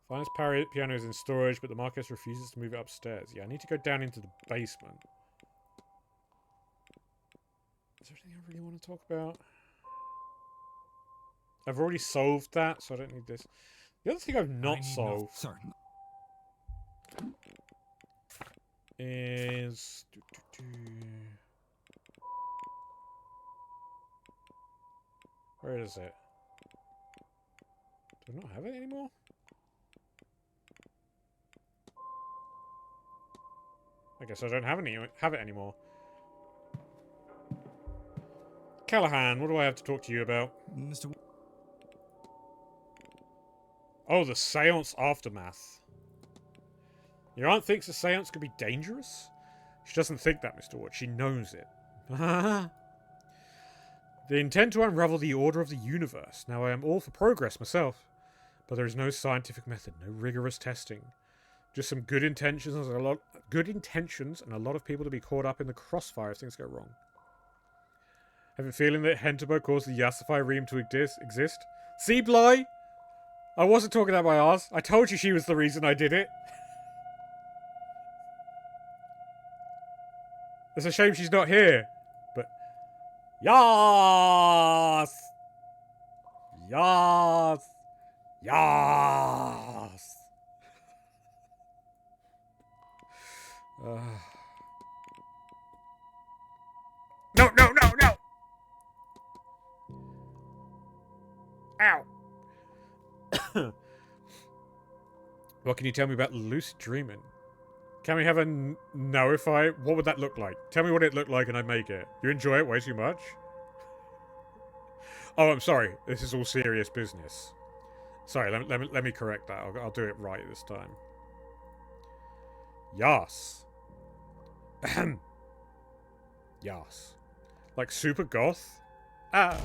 Finest piano is in storage, but the Marquess refuses to move it upstairs. Yeah, I need to go down into the basement. Is there anything I really want to talk about? I've already solved that, so I don't need this. The other thing I've not solved is... Where is it? Do I not have it anymore? I guess I don't have it anymore. Callahan, what do I have to talk to you about? Mr. Oh, the Seance aftermath. Your aunt thinks the Seance could be dangerous? She doesn't think that, Mr. Ward. She knows it. They intend to unravel the order of the universe. Now, I am all for progress myself, but there is no scientific method, no rigorous testing. Just some good intentions and a lot of people to be caught up in the crossfire if things go wrong. I have a feeling that Henterbo caused the Yassify Ream to exist. See, Bly? I wasn't talking about my arse. I told you she was the reason I did it. It's a shame she's not here. But... Yas! Yas! Yas! No, no, no, no! Ow! What can you tell me about lucid dreaming? Can we have a notify? What would that look like? Tell me what it looked like and I'd make it. You enjoy it way too much? Oh, I'm sorry. This is all serious business. Sorry, let me correct that. I'll do it right this time. Yas. Ahem. Yas. Like super goth? Ah.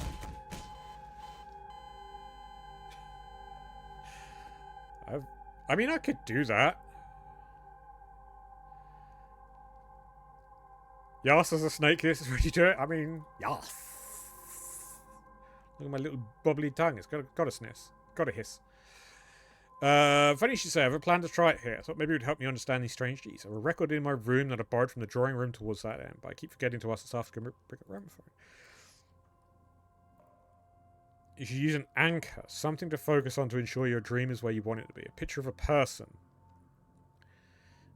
I mean, I could do that. Yas as a snake is ready to do it. I mean, yas. Look at my little bubbly tongue. It's got a sniss. Got a hiss. Funny you should say, I have a plan to try it here. I thought maybe it would help me understand these strange G's. I have a record in my room that I borrowed from the drawing room towards that end, but I keep forgetting to ask the staff to bring it around for it. You should use an anchor, something to focus on to ensure your dream is where you want it to be. A picture of a person.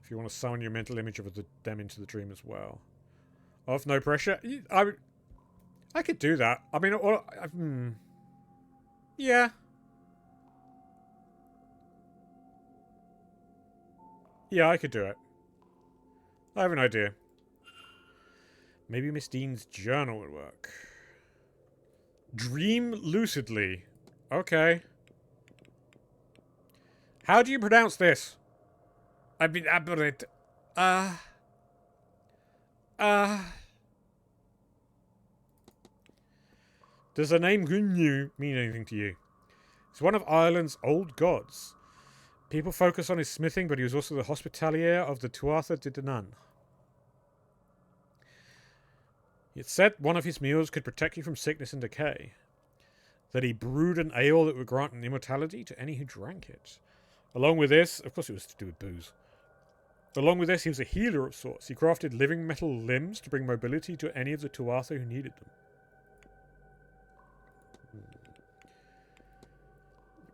If you want to summon your mental image of them into the dream as well. Off, no pressure. I could do that. I mean, yeah. Yeah, I could do it. I have an idea. Maybe Miss Dean's journal would work. Dream lucidly. Okay. How do you pronounce this? I mean, does the name Gunyu mean anything to you? It's one of Ireland's old gods. People focus on his smithing, but he was also the hospitalier of the Tuatha de Danann. It said one of his meals could protect you from sickness and decay. That he brewed an ale that would grant an immortality to any who drank it. Along with this, of course it was to do with booze. Along with this, he was a healer of sorts. He crafted living metal limbs to bring mobility to any of the Tuatha who needed them.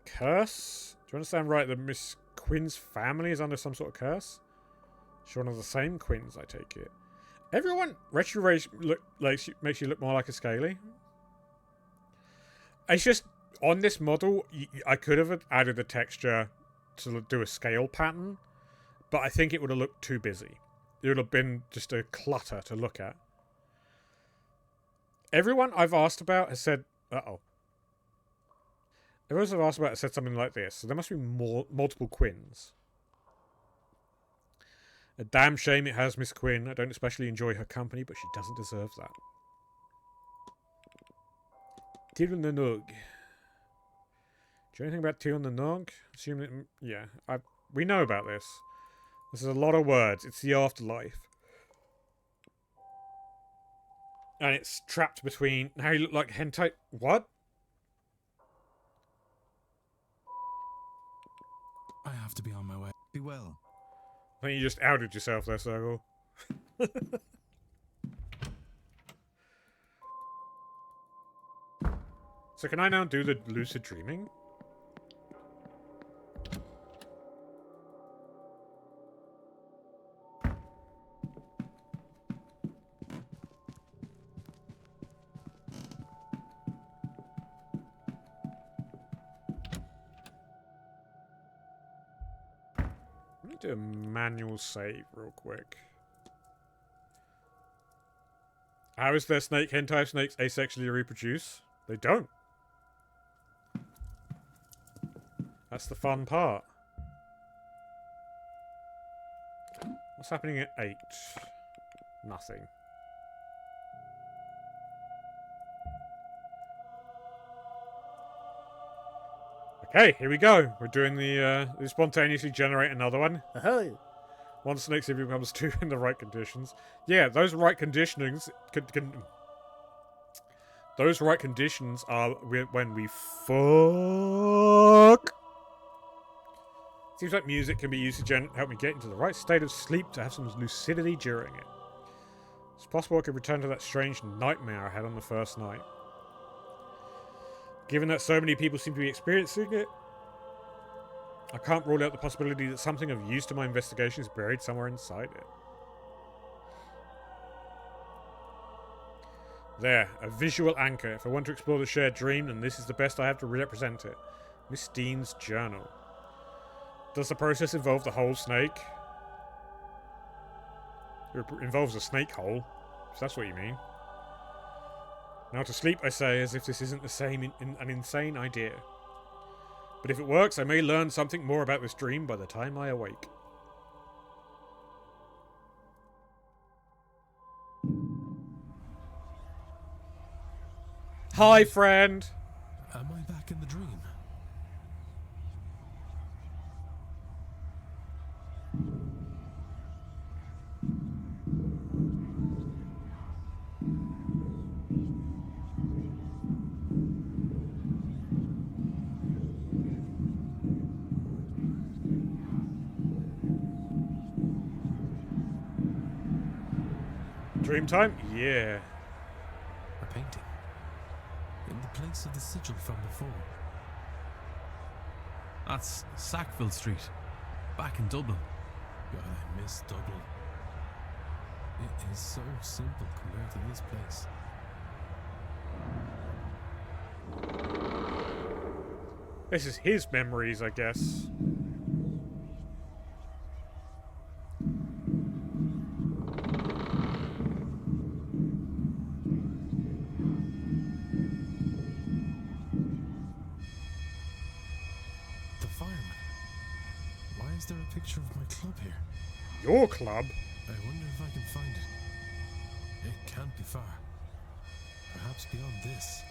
Curse? Do you understand right that Miss Quinn's family is under some sort of curse? She's one of the same Quinns, I take it. Everyone retrograde makes you look more like a Scaly. It's just on this model, I could have added the texture to do a scale pattern, but I think it would have looked too busy. It would have been just a clutter to look at. Everyone I've asked about has said, Everyone's asked about it said something like this, so there must be multiple Quinns. A damn shame it has Miss Quinn. I don't especially enjoy her company, but she doesn't deserve that. Tir on the Nog. Do you know anything about Tir on the Nog? Assuming it, yeah, we know about this. This is a lot of words. It's the afterlife. And it's trapped between... How you look like hentai... What? I have to be on my way. Be well. I think you just outed yourself there, Circle. So can I now do the lucid dreaming? Let me do a manual save real quick. How is their snake hentai snakes asexually reproduce? They don't. That's the fun part. What's happening at 8? Nothing. Okay, here we go. We're doing the we spontaneously generate another one. One snake if it becomes 2 in the right conditions. Yeah, those right conditionings those right conditions are when we fuck. Seems like music can be used to help me get into the right state of sleep to have some lucidity during it. It's possible I could return to that strange nightmare I had on the first night. Given that so many people seem to be experiencing it, I can't rule out the possibility that something of use to my investigation is buried somewhere inside it. There, a visual anchor. If I want to explore the shared dream, then this is the best I have to represent it. Miss Dean's journal. Does the process involve the whole snake? It involves a snake hole, if that's what you mean. Now to sleep, I say, as if this isn't the same an insane idea. But if it works, I may learn something more about this dream by the time I awake. Hi, friend! Am I back in the dream? Dream time? Yeah. A painting. In the place of the sigil from before. That's Sackville Street. Back in Dublin. God, I miss Dublin. It is so simple compared to this place. This is his memories, I guess. Is there a picture of my club here? Your club? I wonder if I can find it. It can't be far. Perhaps beyond this.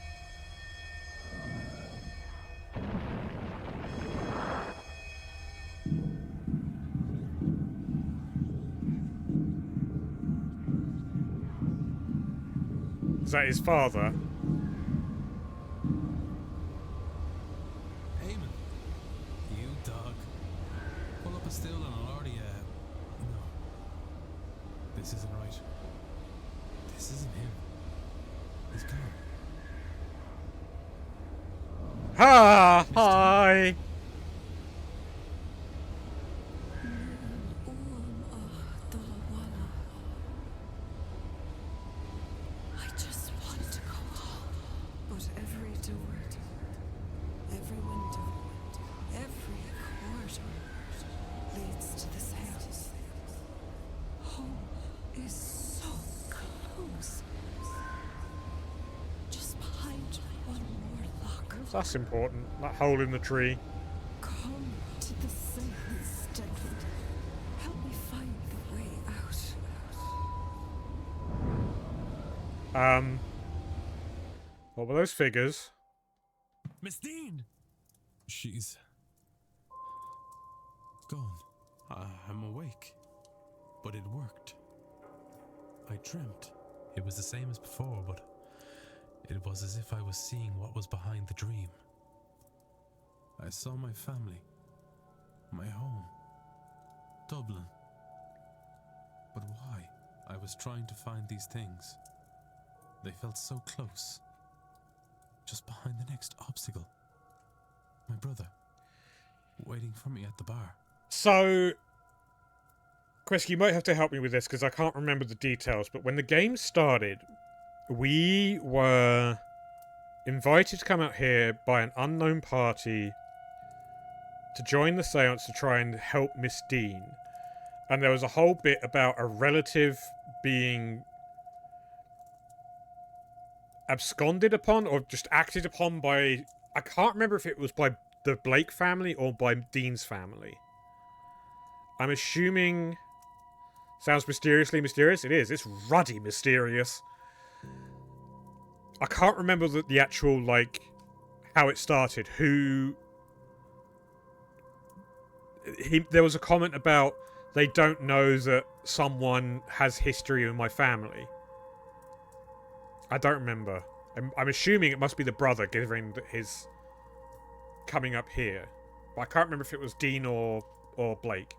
Is that his father? Still and I'll already, no. This isn't right. This isn't him. He's gone. Ha! Hi! I just want to go home. But every door, every window, every corridor leads to this house. Home is so close. Just behind one more locker So that's important. That hole in the tree. Come to the Seance, gentlemen. Help me find the way out. What were those figures? Miss Dean! She's gone. I'm awake. But it worked. I dreamt. It was the same as before, but it was as if I was seeing what was behind the dream. I saw my family, my home, Dublin. But why? I was trying to find these things. They felt so close. Just behind the next obstacle. My brother, waiting for me at the bar. So, Kresk, you might have to help me with this because I can't remember the details, but when the game started, we were invited to come out here by an unknown party to join the seance to try and help Miss Dean. And there was a whole bit about a relative being absconded upon or just acted upon by... I can't remember if it was by the Blake family or by Dean's family. I'm assuming... Sounds mysteriously mysterious? It is. It's ruddy mysterious. I can't remember the actual, like, how it started. There was a comment about they don't know that someone has history in my family. I don't remember. I'm assuming it must be the brother, given his coming up here. But I can't remember if it was Dean or Blake.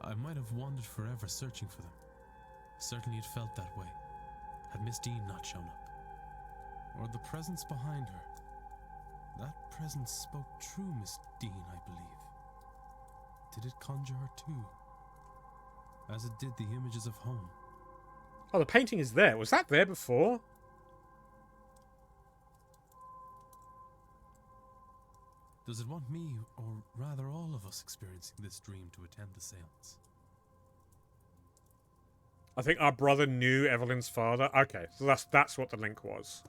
I might have wandered forever searching for them. Certainly it felt that way. Had Miss Dean not shown up. Or the presence behind her. That presence spoke true, Miss Dean, I believe. Did it conjure her too? As it did the images of home. Oh, the painting is there. Was that there before? Does it want me, or rather all of us, experiencing this dream to attend the seance? I think our brother knew Evelyn's father. Okay, so that's what the link was.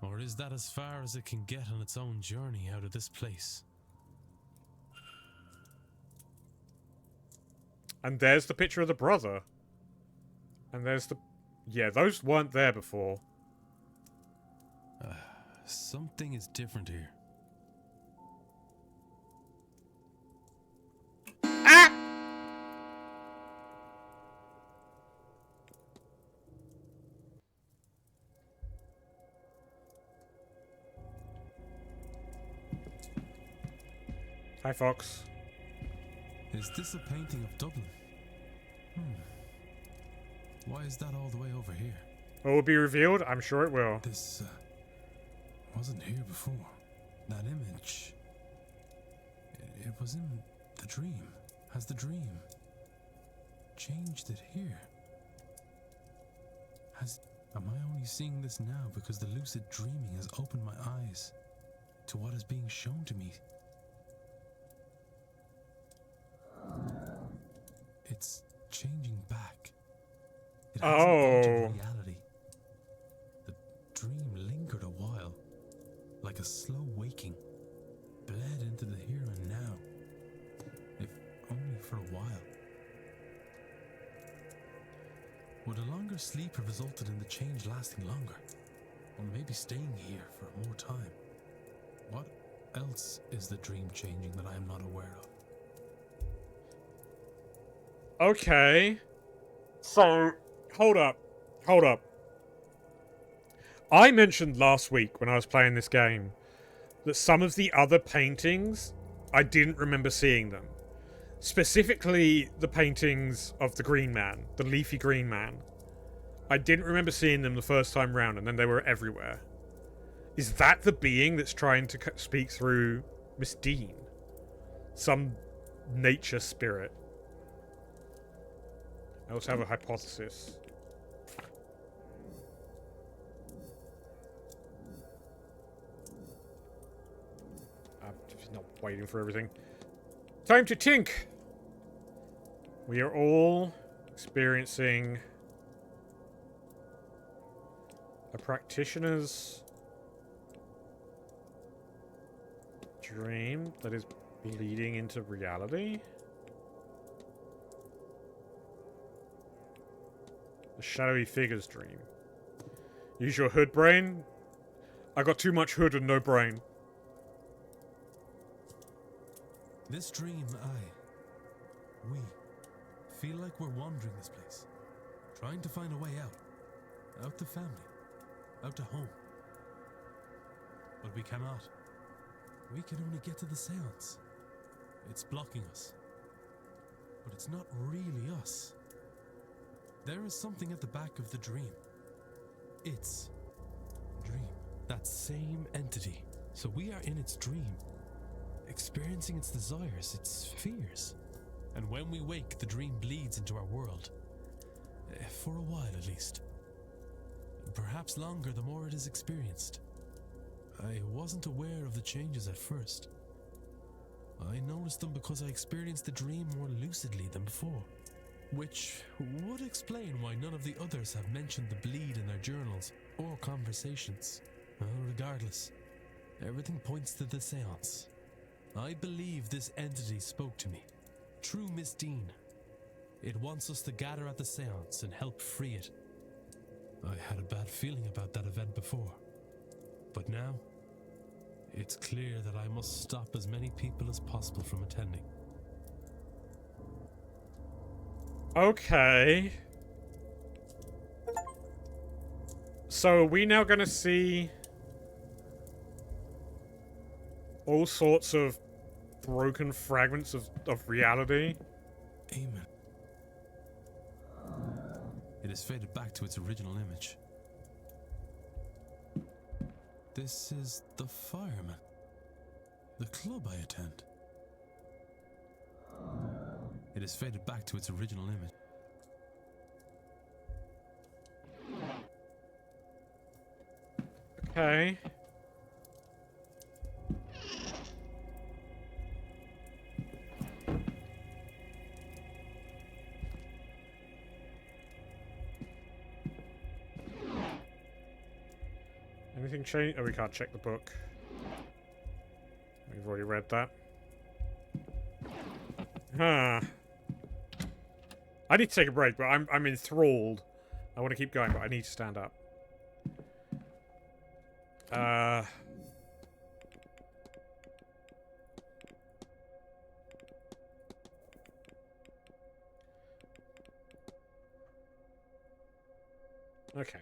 Or is that as far as it can get on its own journey out of this place? And there's the picture of the brother. And there's the... Yeah, those weren't there before. Something is different here. Ah! Hi, Fox. Is this a painting of Dublin? Why is that all the way over here? It will be revealed? I'm sure it will. This wasn't here before. That image. It was in the dream. Has the dream changed it here? Am I only seeing this now because the lucid dreaming has opened my eyes to what is being shown to me? It's changing back. It hasn't gone to reality. The dream lingered a while, like a slow waking, bled into the here and now, if only for a while. Would a longer sleep have resulted in the change lasting longer, or maybe staying here for more time? What else is the dream changing that I am not aware of? Okay. So, hold up. I mentioned last week when I was playing this game that some of the other paintings, I didn't remember seeing them. Specifically, the paintings of the Green Man, the leafy Green Man. I didn't remember seeing them the first time round, and then they were everywhere. Is that the being that's trying to speak through Miss Dean? Some nature spirit? I also have a hypothesis. I'm just not waiting for everything. Time to tink! We are all experiencing a practitioner's Dream that is bleeding into reality? The shadowy figure's dream. Use your hood brain? I got too much hood and no brain. This dream, we feel like we're wandering this place, trying to find a way out to family, out to home. But we cannot. We can only get to the seance. It's blocking us. But it's not really us. There is something at the back of the dream. It's dream. That same entity. So we are in its dream, experiencing its desires, its fears. And when we wake, the dream bleeds into our world. For a while, at least. Perhaps longer the more it is experienced. I wasn't aware of the changes at first. I noticed them because I experienced the dream more lucidly than before. Which would explain why none of the others have mentioned the bleed in their journals or conversations. Well, regardless, everything points to the seance. I believe this entity spoke to me. True Miss Dean. It wants us to gather at the seance and help free it. I had a bad feeling about that event before. But now, it's clear that I must stop as many people as possible from attending. Okay. So are we now going to see all sorts of broken fragments of reality? Amen. It has faded back to its original image. This is the fireman. The club I attend. It has faded back to its original image. Okay. Anything change? Oh, we can't check the book. We've already read that. Huh. I need to take a break, but I'm enthralled. I want to keep going, but I need to stand up. Okay.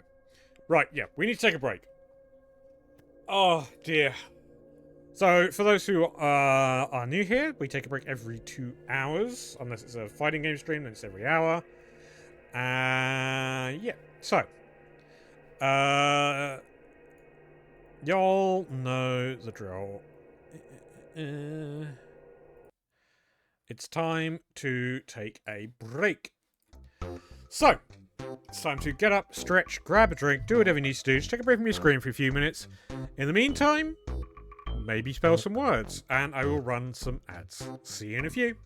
Right, yeah, we need to take a break. Oh, dear. So, for those who are new here, we take a break every 2 hours. Unless it's a fighting game stream, then it's every hour. Yeah. So, y'all know the drill. It's time to take a break. So, it's time to get up, stretch, grab a drink, do whatever you need to do. Just take a break from your screen for a few minutes. In the meantime, maybe spell some words, and I will run some ads. See you in a few.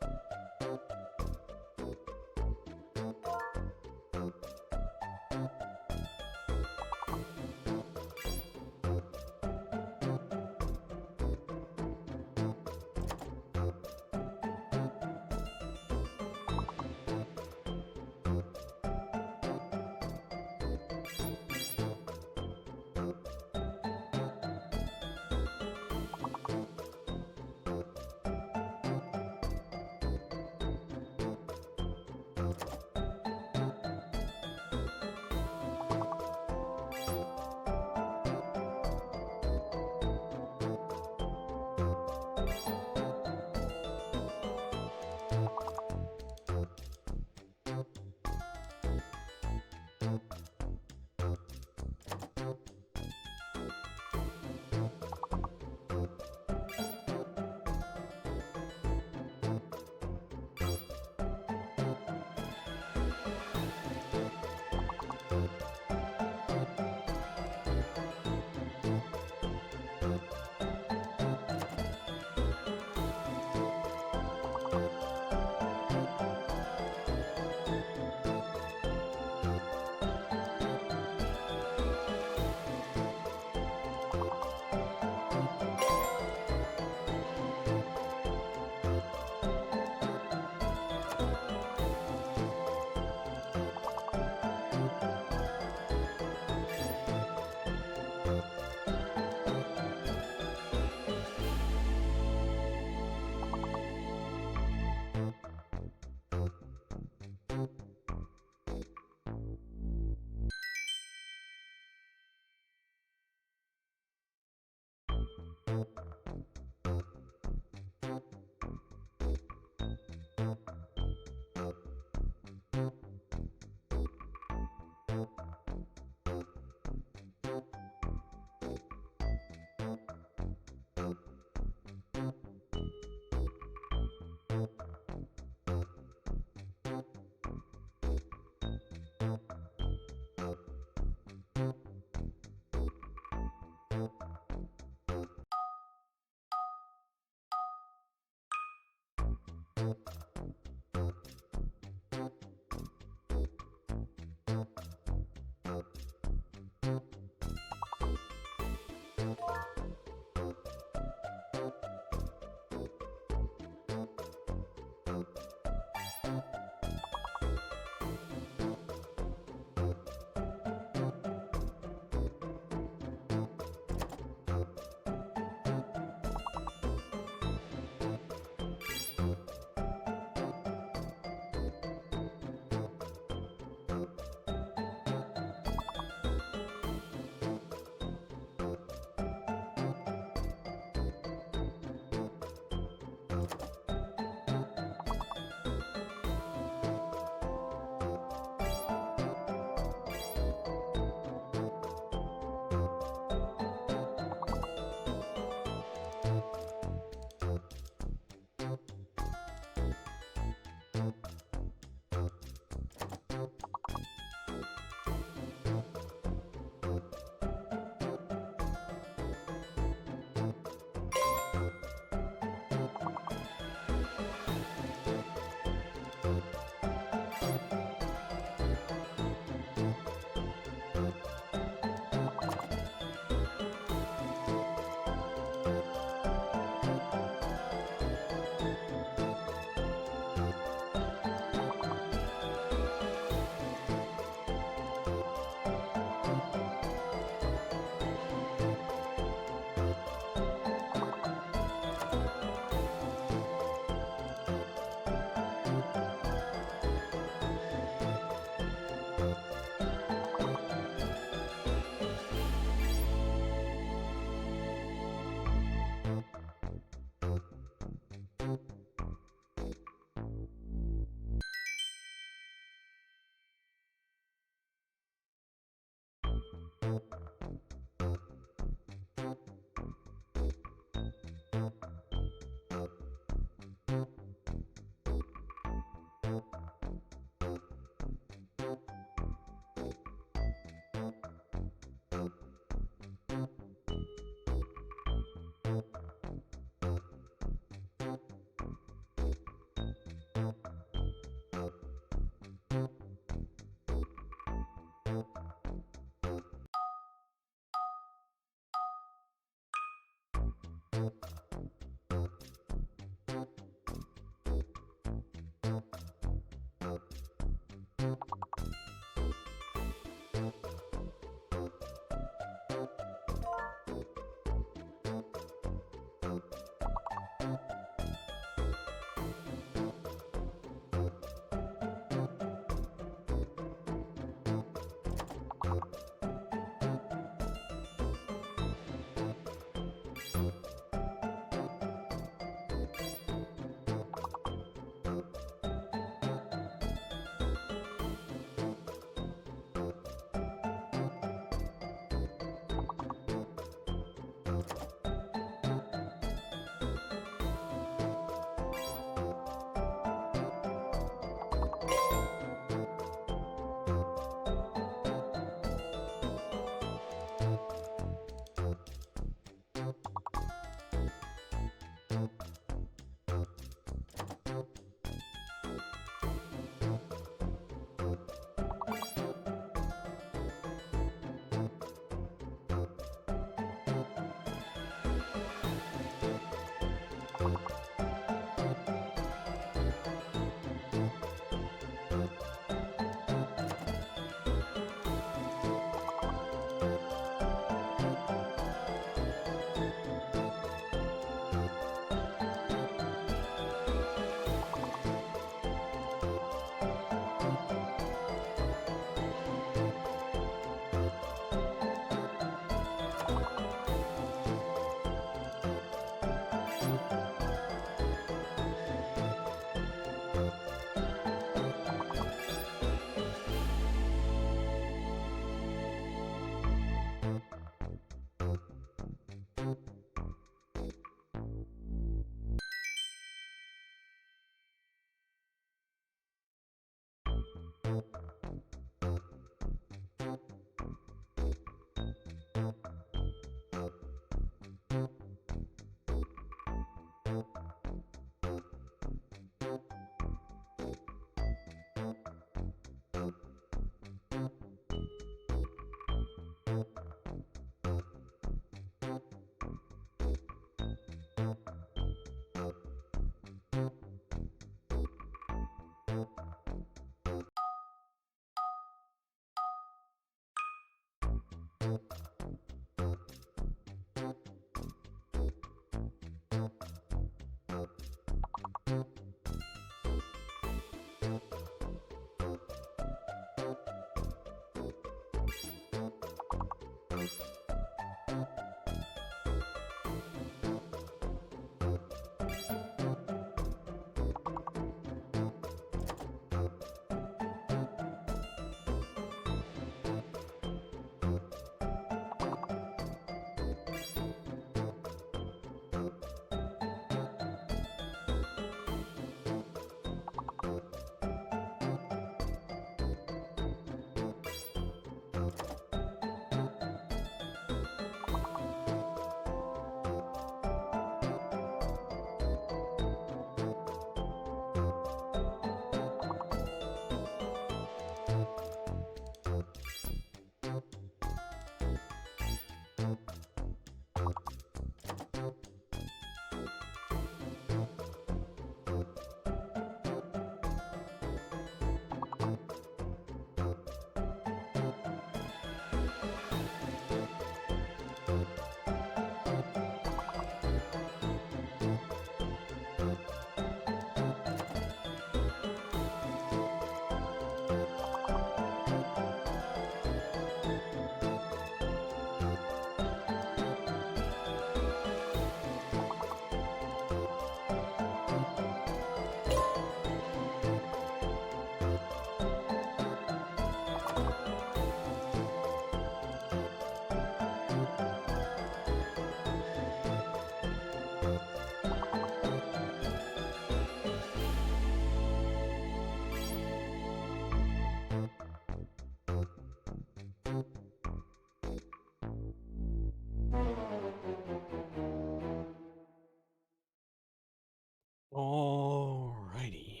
Alrighty.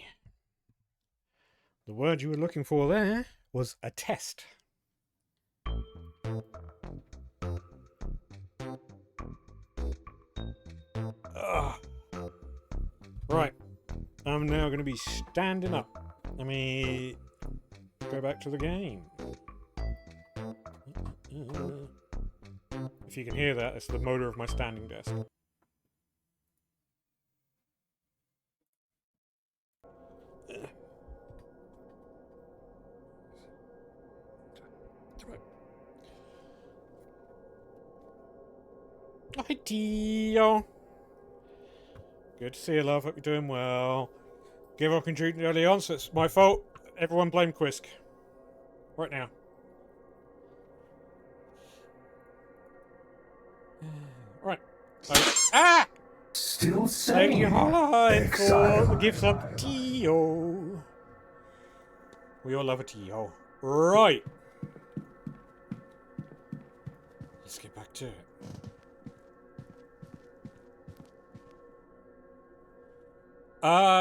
The word you were looking for there was attest. I'm now going to be standing up. Let me go back to the game. If you can hear that, it's the motor of my standing desk. Hi, Tio. Good to see you, love. Hope you're doing well. Give up and treat early on, so it's my fault. Everyone blame Quisk. Right now. Right. Ah! Still Thank you, sane, Holline, for exile. the gift sub, Tio. We all love a Tio. Right. Let's get back to it.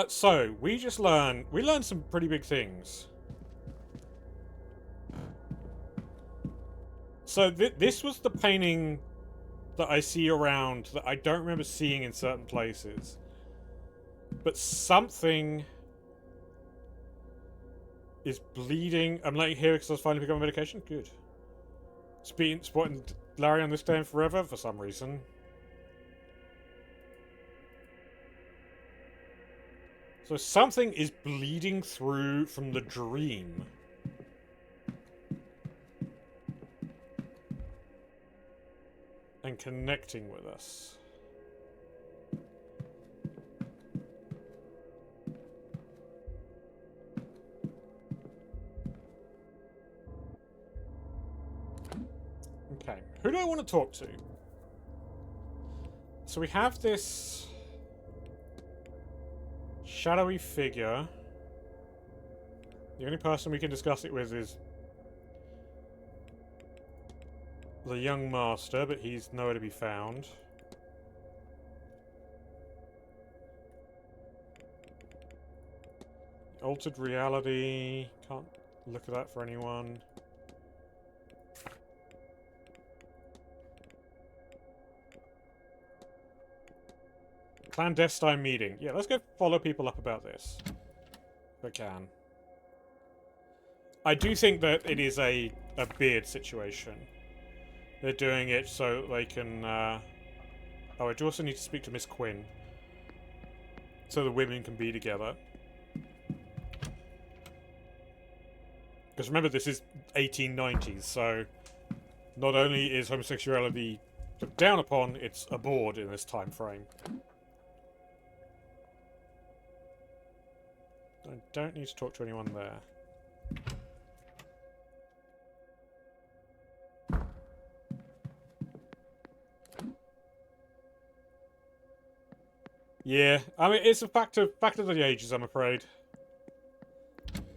So we learned some pretty big things. So this was the painting that I see around that I don't remember seeing in certain places. But something is bleeding. I'm letting here because I was finally picking up my medication. Good. Spotting Larry on this day and forever for some reason. So something is bleeding through from the dream. And connecting with us. Okay, who do I want to talk to? So we have this shadowy figure. The only person we can discuss it with is the young master, but he's nowhere to be found. Altered reality. Can't look at that for anyone. Clandestine meeting. Yeah, let's go follow people up about this. If I can. I do think that it is a beard situation. They're doing it so they can, Oh, I do also need to speak to Miss Quinn. So the women can be together. Because remember, this is 1890s, so not only is homosexuality looked down upon, it's abhorred in this time frame. I don't need to talk to anyone there. Yeah, I mean, it's a fact of the ages, I'm afraid.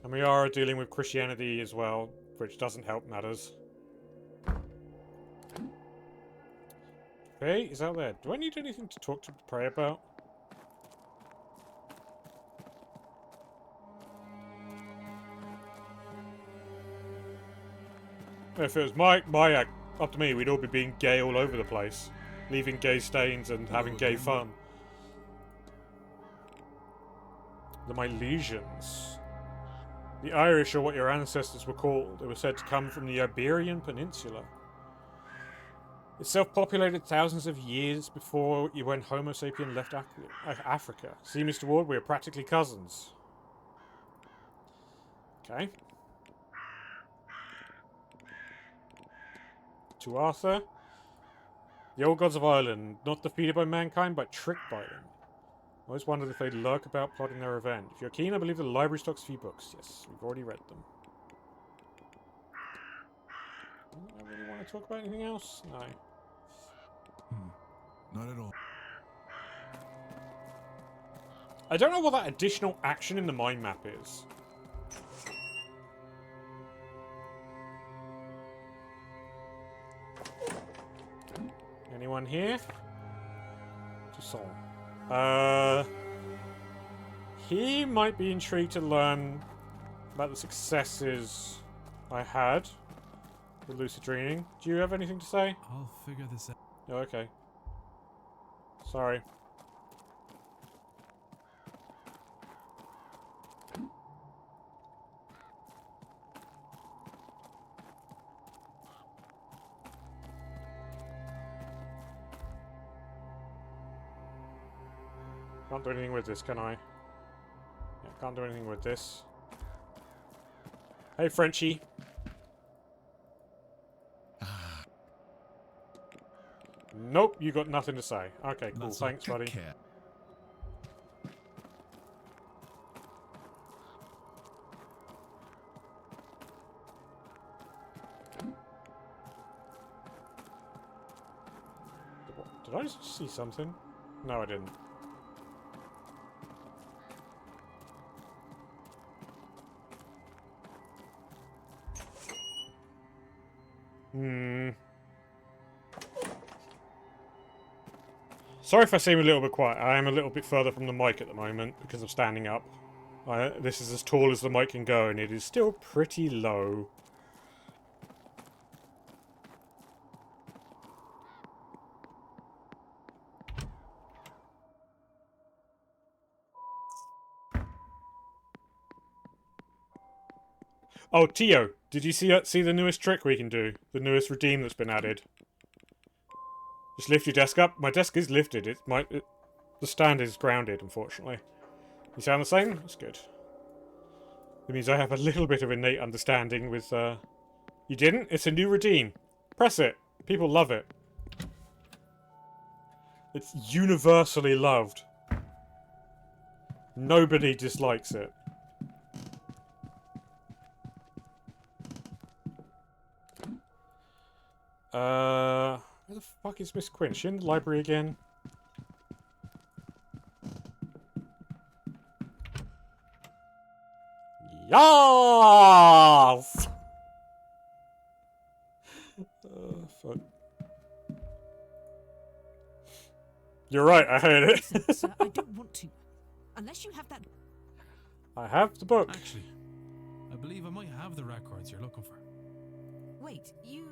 And we are dealing with Christianity as well, which doesn't help matters. Hey, is out there. Do I need anything to talk to pray about? If it was my act, up to me, we'd all be being gay all over the place. Leaving gay stains and having gay fun. The Milesians. The Irish are what your ancestors were called. They were said to come from the Iberian Peninsula. It's self-populated thousands of years before when Homo sapien left Africa. See, Mr. Ward, we are practically cousins. Okay. To Arthur. The old gods of Ireland, not defeated by mankind, but tricked by them. I always wondered if they'd lurk about plotting their revenge. If you're keen, I believe the library stocks a few books. Yes, we've already read them. I don't really want to talk about anything else? No. Not at all. I don't know what that additional action in the mind map is. Anyone here? Toussaint. He might be intrigued to learn about the successes I had with lucid dreaming. Do you have anything to say? I'll figure this out. Oh, okay. Sorry. Can't do anything with this, can I? Yeah, can't do anything with this. Hey, Frenchie. Nope, you got nothing to say. Okay, cool. Thanks, buddy. Did I just see something? No, I didn't. Sorry if I seem a little bit quiet. I am a little bit further from the mic at the moment because I'm standing up. This is as tall as the mic can go, and it is still pretty low. Oh, Tio, did you see the newest trick we can do? The newest redeem that's been added. Just lift your desk up. My desk is lifted. The stand is grounded, unfortunately. You sound the same? That's good. It means I have a little bit of innate understanding with, You didn't? It's a new redeem. Press it. People love it. It's universally loved. Nobody dislikes it. Where the fuck is Miss Quinn? Is she in the library again? Yes! Fuck. You're right, I heard it. Sir, I don't want to. Unless you have that... I have the book. Actually, I believe I might have the records you're looking for. Wait, you...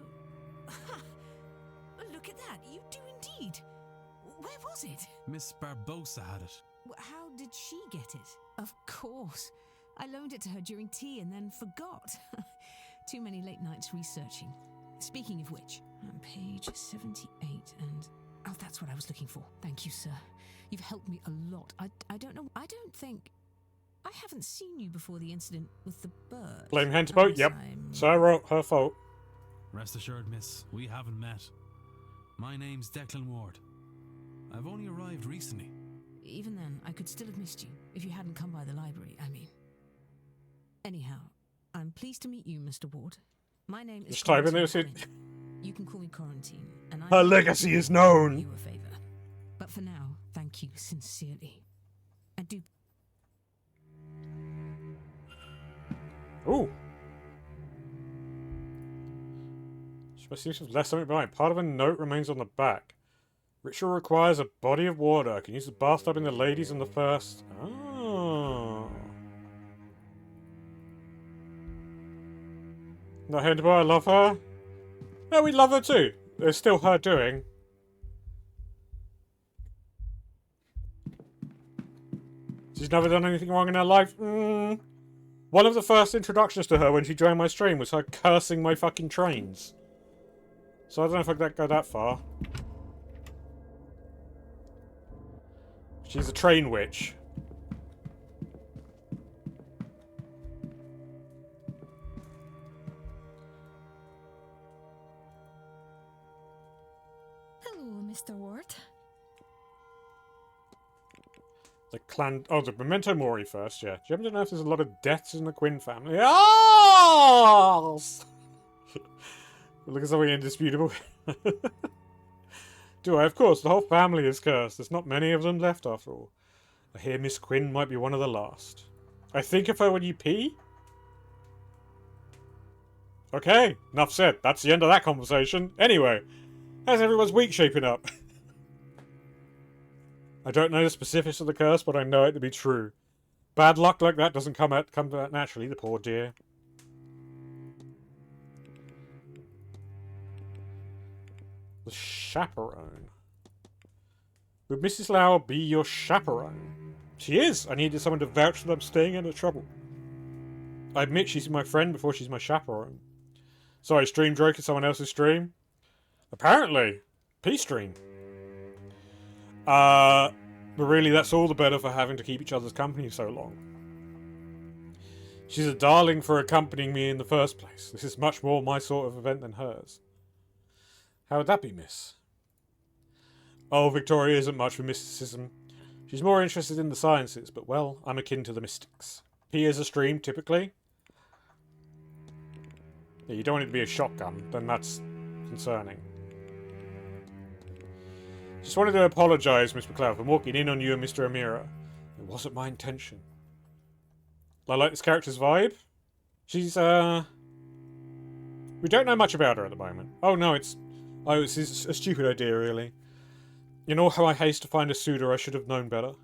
Look at that, you do indeed. Where was it? Miss Barbosa had it. How did she get it? Of course. I loaned it to her during tea and then forgot. Too many late nights researching. Speaking of which, on page 78 and... Oh, that's what I was looking for. Thank you, sir. You've helped me a lot. I don't know... I don't think... I haven't seen you before the incident with the bird. Blame Henterboat? Yep. Sarah, her fault. Rest assured, miss, we haven't met. My name's Declan Ward. I've only arrived recently. Even then, I could still have missed you if you hadn't come by the library, I mean. Anyhow, I'm pleased to meet you, Mr. Ward. My name is... Just type in this. You can call me Quarantine, and her legacy is known. You a favor. But for now, thank you sincerely. I do... Ooh. She seems to have left something behind. Part of a note remains on the back. Ritual requires a body of water. Can use the bathtub in the ladies on the first... Oh. Not Henderboy, I love her. No, we love her too. It's still her doing. She's never done anything wrong in her life. One of the first introductions to her when she joined my stream was her cursing my fucking trains. So I don't know if I could go that far. She's a train witch. Hello, Mr. Ward. The clan... Oh, the Memento Mori first, yeah. Do you happen to know if there's a lot of deaths in the Quinn family? Oh! Look at something indisputable. Do I? Of course, the whole family is cursed. There's not many of them left, after all. I hear Miss Quinn might be one of the last. I think of her when you pee? Okay, enough said. That's the end of that conversation. Anyway, how's everyone's week shaping up? I don't know the specifics of the curse, but I know it to be true. Bad luck like that doesn't come out naturally, the poor dear. The chaperone. Would Mrs. Lauer be your chaperone? She is! I needed someone to vouch that I'm staying out of trouble. I admit she's my friend before she's my chaperone. Sorry, stream joke is someone else's stream? Apparently. P-stream. But really, that's all the better for having to keep each other's company so long. She's a darling for accompanying me in the first place. This is much more my sort of event than hers. How would that be, miss? Oh, Victoria isn't much for mysticism. She's more interested in the sciences, but, well, I'm akin to the mystics. He is a stream, typically. Yeah, you don't want it to be a shotgun, then that's concerning. Just wanted to apologise, Miss McLeod, for walking in on you and Mr. Amira. It wasn't my intention. I like this character's vibe. She's, we don't know much about her at the moment. Oh, no, it's a stupid idea, really. You know how I haste to find a suitor. I should have known better.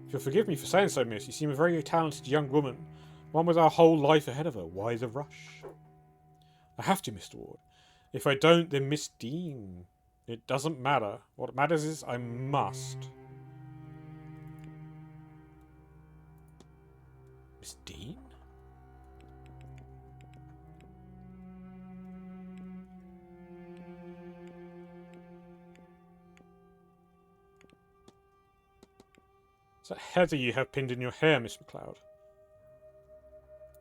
If you'll forgive me for saying so, miss, you seem a very talented young woman. One with our whole life ahead of her. Why the rush? I have to, Mr. Ward. If I don't, then Miss Dean. It doesn't matter. What matters is I must. Miss Dean? Is that heather you have pinned in your hair, Miss McLeod?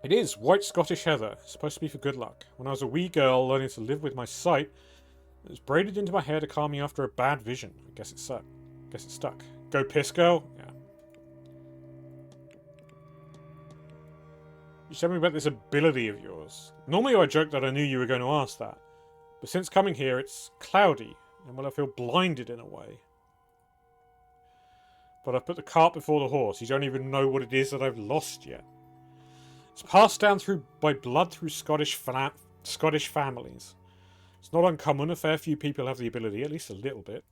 It is, white Scottish heather. It's supposed to be for good luck. When I was a wee girl learning to live with my sight, it was braided into my hair to calm me after a bad vision. I guess it stuck. Go piss, girl? Yeah. You told me about this ability of yours. Normally I joke that I knew you were going to ask that. But since coming here, it's cloudy, and well, I feel blinded in a way. But I've put the cart before the horse. You don't even know what it is that I've lost yet. It's passed down by blood through Scottish families. It's not uncommon. A fair few people have the ability, at least a little bit.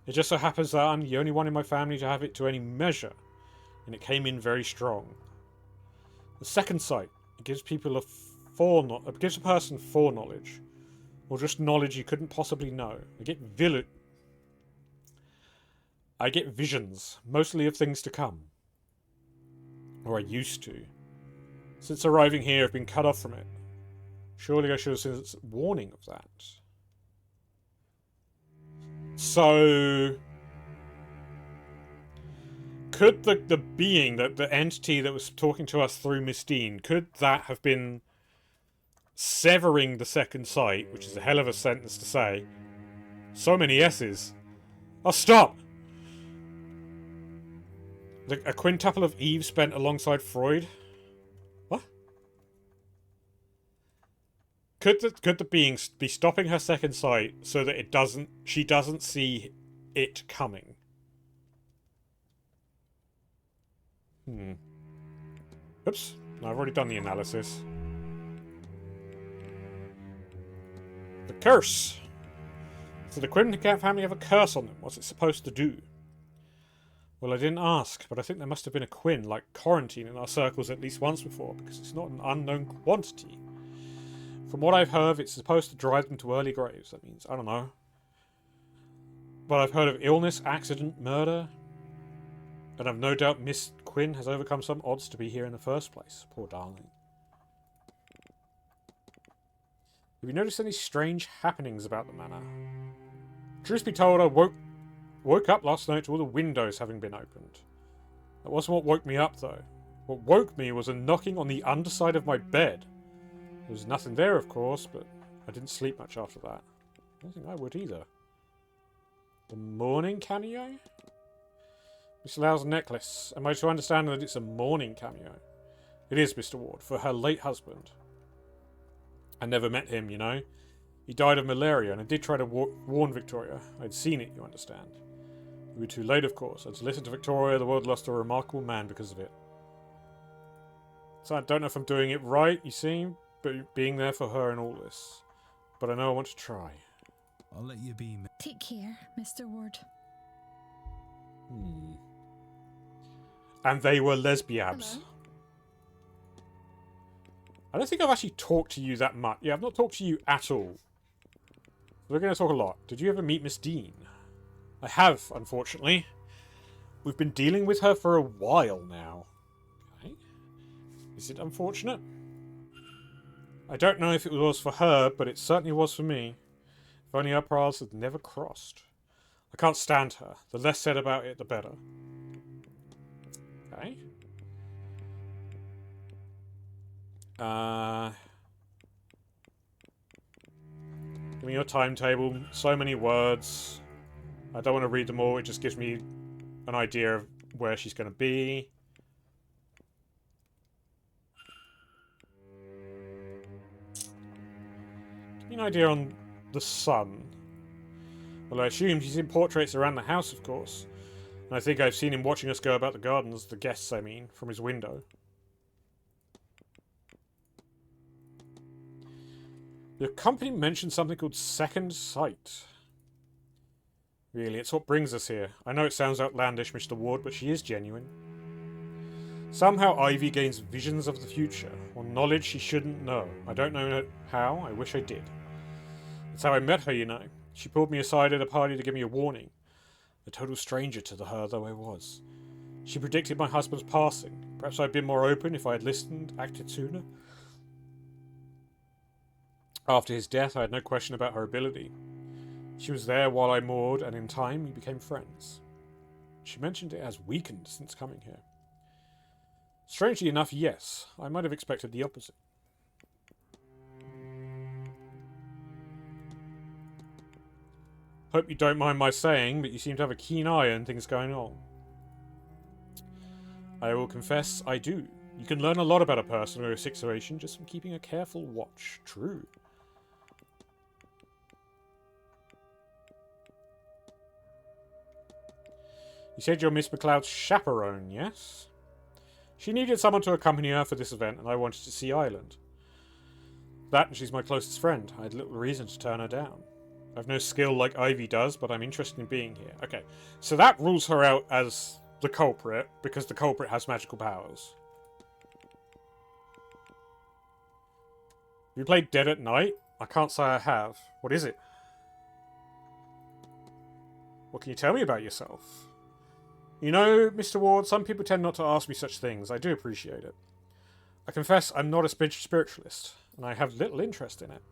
It just so happens that I'm the only one in my family to have it to any measure, and it came in very strong. The second sight, it gives people it gives a person foreknowledge, or just knowledge you couldn't possibly know. I get visions, mostly of things to come. Or I used to. Since arriving here, I've been cut off from it. Surely I should have seen a warning of that. So, could the being, the entity that was talking to us through Miss Dean, could that have been severing the second sight, which is a hell of a sentence to say? So many S's. Oh, stop! A quintuple of Eve spent alongside Freud? What? Could the being be stopping her second sight so that she doesn't see it coming? Oops. No, I've already done the analysis. The curse. So the Quinn family have a curse on them. What's it supposed to do? Well, I didn't ask, but I think there must have been a Quinn, like quarantine, in our circles at least once before, because it's not an unknown quantity. From what I've heard, it's supposed to drive them to early graves. That means, I don't know. But I've heard of illness, accident, murder. And I've no doubt Miss Quinn has overcome some odds to be here in the first place. Poor darling. Have you noticed any strange happenings about the manor? Truth be told, I woke up last night to all the windows having been opened. That wasn't what woke me up, though. What woke me was a knocking on the underside of my bed. There was nothing there, of course, but I didn't sleep much after that. I don't think I would either. The morning cameo? Miss Lau's necklace. Am I to understand that it's a morning cameo? It is, Mr. Ward, for her late husband. I never met him, you know. He died of malaria, and I did try to warn Victoria. I'd seen it, you understand. We were too late, of course, and to listen to Victoria, the world lost a remarkable man because of it. So I don't know if I'm doing it right, you see, but being there for her in all this. But I know I want to try. I'll let you be. Take care, Mr. Ward. And they were lesbiabs. Hello? I don't think I've actually talked to you that much. Yeah, I've not talked to you at all. We're going to talk a lot. Did you ever meet Miss Dean? I have, unfortunately. We've been dealing with her for a while now. Okay. Is it unfortunate? I don't know if it was for her, but it certainly was for me. If only our paths had never crossed. I can't stand her. The less said about it, the better. Okay. Give me your timetable. So many words. I don't want to read them all. It just gives me an idea of where she's going to be. Give me an idea on the sun. Well, I assume he's in portraits around the house, of course. And I think I've seen him watching us go about the gardens, the guests, I mean, from his window. The company mentioned something called Second Sight. Really, it's what brings us here. I know it sounds outlandish, Mr. Ward, but she is genuine. Somehow Ivy gains visions of the future, or knowledge she shouldn't know. I don't know how, I wish I did. That's how I met her, you know. She pulled me aside at a party to give me a warning. A total stranger to her though I was. She predicted my husband's passing. Perhaps I'd been more open if I had listened, acted sooner. After his death, I had no question about her ability. She was there while I moored, and in time we became friends. She mentioned it has weakened since coming here. Strangely enough, yes. I might have expected the opposite. Hope you don't mind my saying, but you seem to have a keen eye on things going on. I will confess, I do. You can learn a lot about a person or a situation just from keeping a careful watch. True. You said you're Miss McLeod's chaperone, yes? She needed someone to accompany her for this event, and I wanted to see Ireland. That, and she's my closest friend. I had little reason to turn her down. I've no skill like Ivy does, but I'm interested in being here. Okay, so that rules her out as the culprit, because the culprit has magical powers. Have you played Dead at Night? I can't say I have. What is it? What can you tell me about yourself? You know, Mr. Ward, some people tend not to ask me such things. I do appreciate it. I confess I'm not a spiritualist, and I have little interest in it.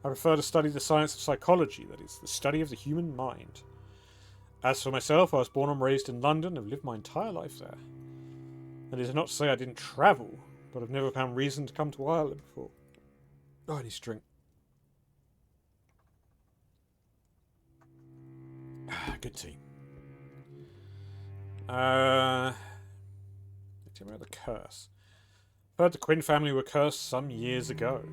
I prefer to study the science of psychology, that is, the study of the human mind. As for myself, I was born and raised in London and have lived my entire life there. That is not to say I didn't travel, but I've never found reason to come to Ireland before. Oh, I need to drink. Good tea. Tell me about the curse. I heard the Quinn family were cursed some years ago.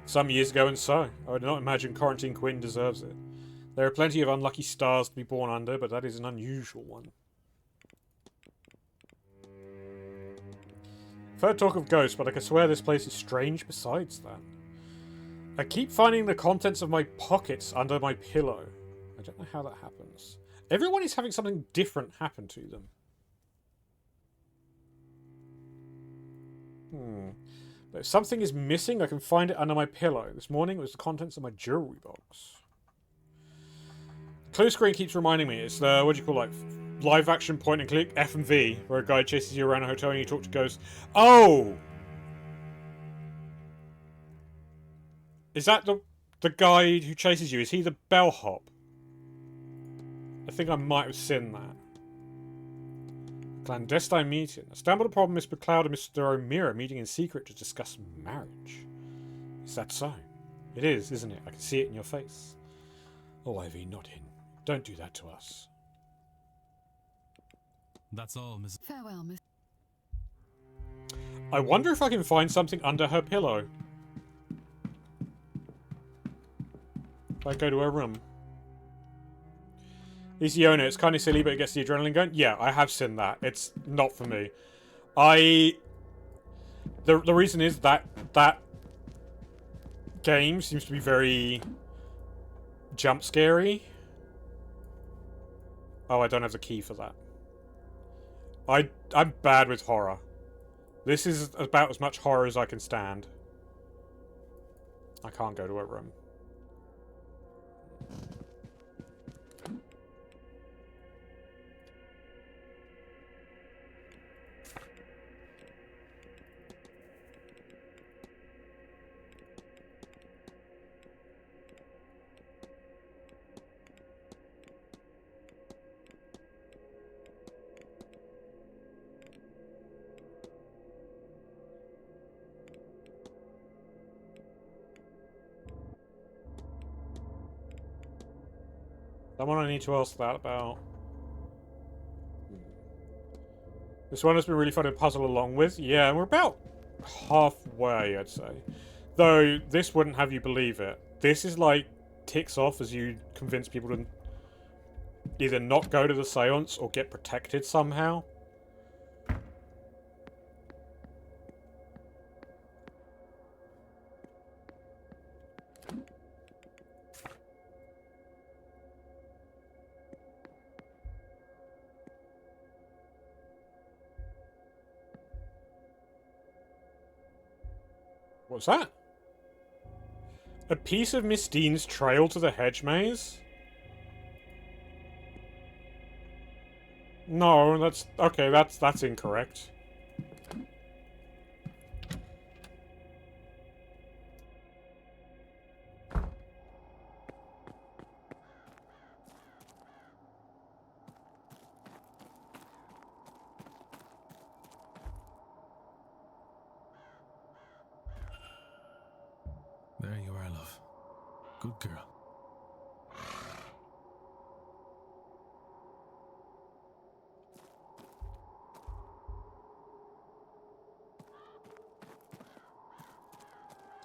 Some years ago, and so I would not imagine Quarantine Quinn deserves it. There are plenty of unlucky stars to be born under, but that is an unusual one. I've heard talk of ghosts, but I can swear this place is strange besides that. I keep finding the contents of my pockets under my pillow. I don't know how that happens. Everyone is having something different happen to them. But if something is missing, I can find it under my pillow. This morning it was the contents of my jewelry box. The clue screen keeps reminding me. It's the, what do you call it, live action point and click F&V, where a guy chases you around a hotel and you talk to ghosts. Oh! Is that the guy who chases you? Is he the bellhop? I think I might have seen that. Clandestine meeting. I stumbled upon Miss McLeod and Mr. O'Meara meeting in secret to discuss marriage. Is that so? It is, isn't it? I can see it in your face. Oh, Ivy, not in. Don't do that to us. That's all, Miss. Farewell, Miss. I wonder if I can find something under her pillow. If I go to her room. He's the owner. It's kind of silly, but it gets the adrenaline going. Yeah, I have seen that. It's not for me. The reason is that game seems to be very jump scary. Oh, I don't have the key for that. I'm bad with horror. This is about as much horror as I can stand. I can't go to her room. Someone I need to ask that about. This one has been really fun to puzzle along with. Yeah, we're about halfway, I'd say. Though, this wouldn't have you believe it. This is like, ticks off as you convince people to either not go to the seance or get protected somehow. What's that? A piece of Miss Dean's trail to the hedge maze? No, that's... Okay, that's incorrect. There you are, love. Good girl.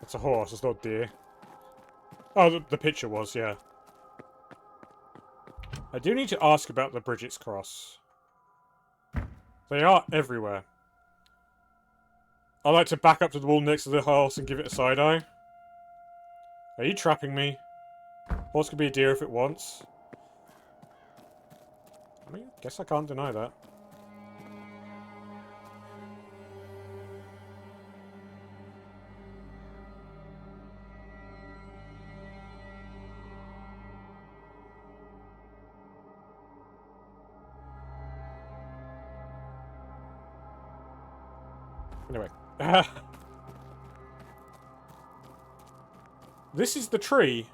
It's a horse, it's not deer. Oh, the picture was, yeah. I do need to ask about the Bridget's Cross. They are everywhere. I like to back up to the wall next to the horse and give it a side eye. Are you trapping me? Horse could be a deer if it wants. I mean, guess I can't deny that. Anyway. This is the tree.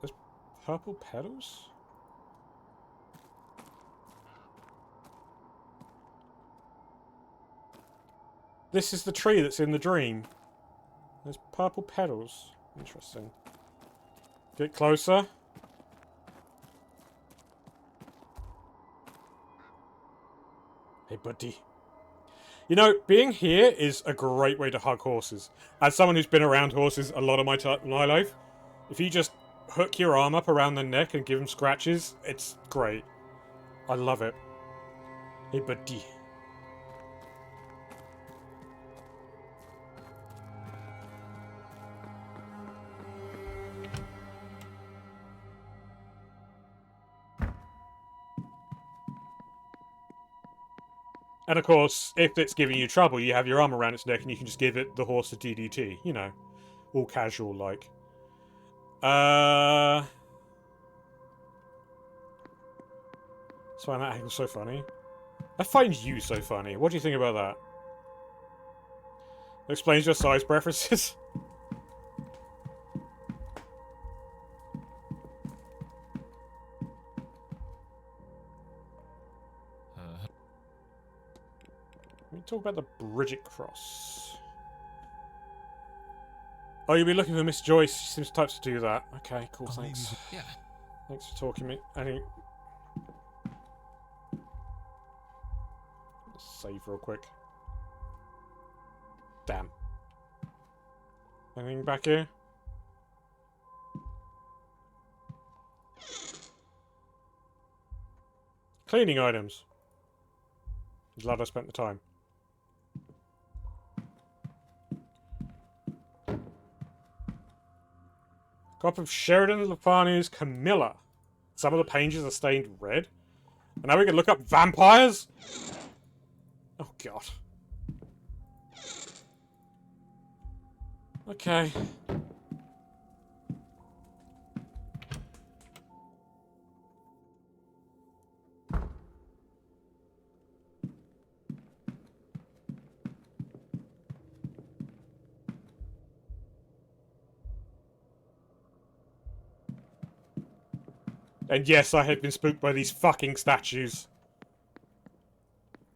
There's purple petals? This is the tree that's in the dream. There's purple petals. Interesting. Get closer. Hey, buddy. You know, being here is a great way to hug horses. As someone who's been around horses a lot of my life, if you just hook your arm up around their neck and give them scratches, it's great. I love it. Hey, buddy. And of course, if it's giving you trouble, you have your arm around its neck and you can just give it the horse a DDT. You know, all casual like. That's why that angle's so funny. I find you so funny. What do you think about that? That explains your size preferences. Let me talk about the Bridget Cross. Oh, you'll be looking for Miss Joyce. She seems types to do that. Okay, cool, thanks. Yeah. Thanks for talking to me. Any... Save real quick. Damn. Anything back here? Cleaning items. Glad I spent the time. Copy of Sheridan Lefani's Camilla. Some of the pages are stained red. And now we can look up vampires? Oh, God. Okay. And yes, I have been spooked by these fucking statues.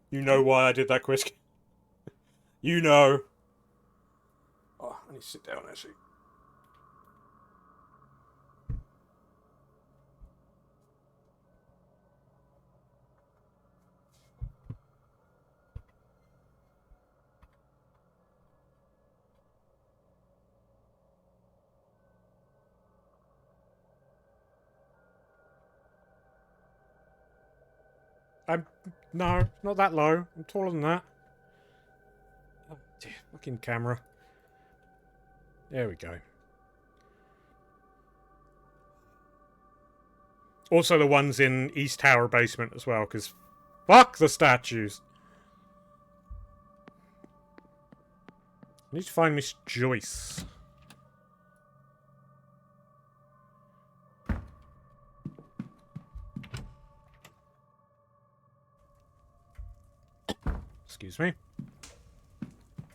You know why I did that, Quisk. You know. Oh, I need to sit down, actually. No, not that low. I'm taller than that. Oh, dear, fucking camera. There we go. Also the ones in East Tower basement as well, because fuck the statues. I need to find Miss Joyce. Excuse me.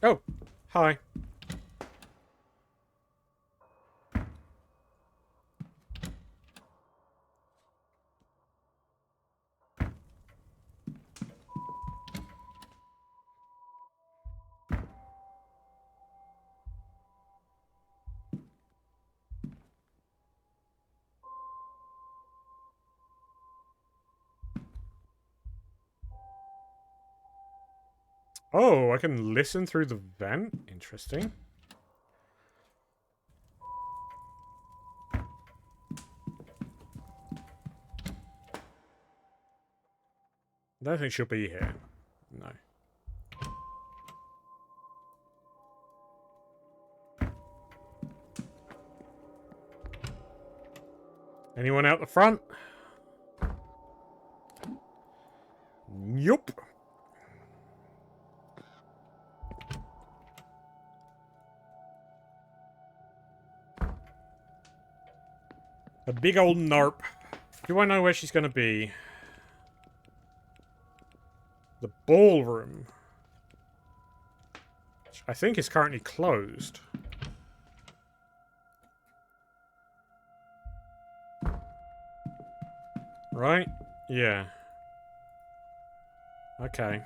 Oh, hi. Oh, I can listen through the vent? Interesting. I don't think she'll be here. No. Anyone out the front? Yup. A big old narp. Do I know where she's going to be? The ballroom. Which I think is currently closed. Right? Yeah. Okay.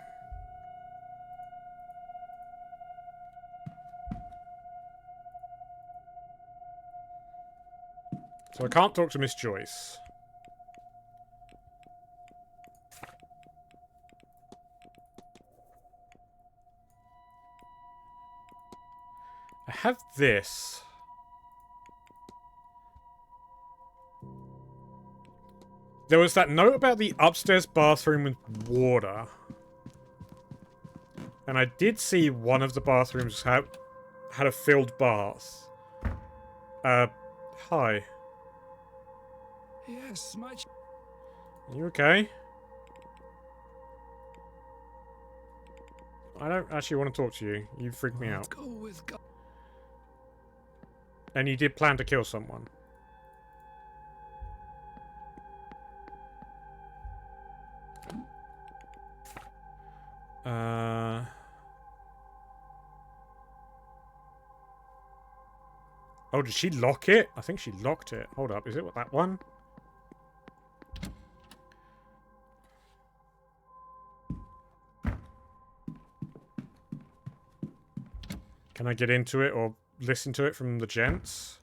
So I can't talk to Miss Joyce. I have this. There was that note about the upstairs bathroom with water. And I did see one of the bathrooms had a filled bath. Hi. Yes, my... Are you okay? I don't actually want to talk to you. You freaked me out. Go with God. And you did plan to kill someone. Oh, did she lock it? I think she locked it. Hold up, is it that one? Can I get into it or listen to it from the gents?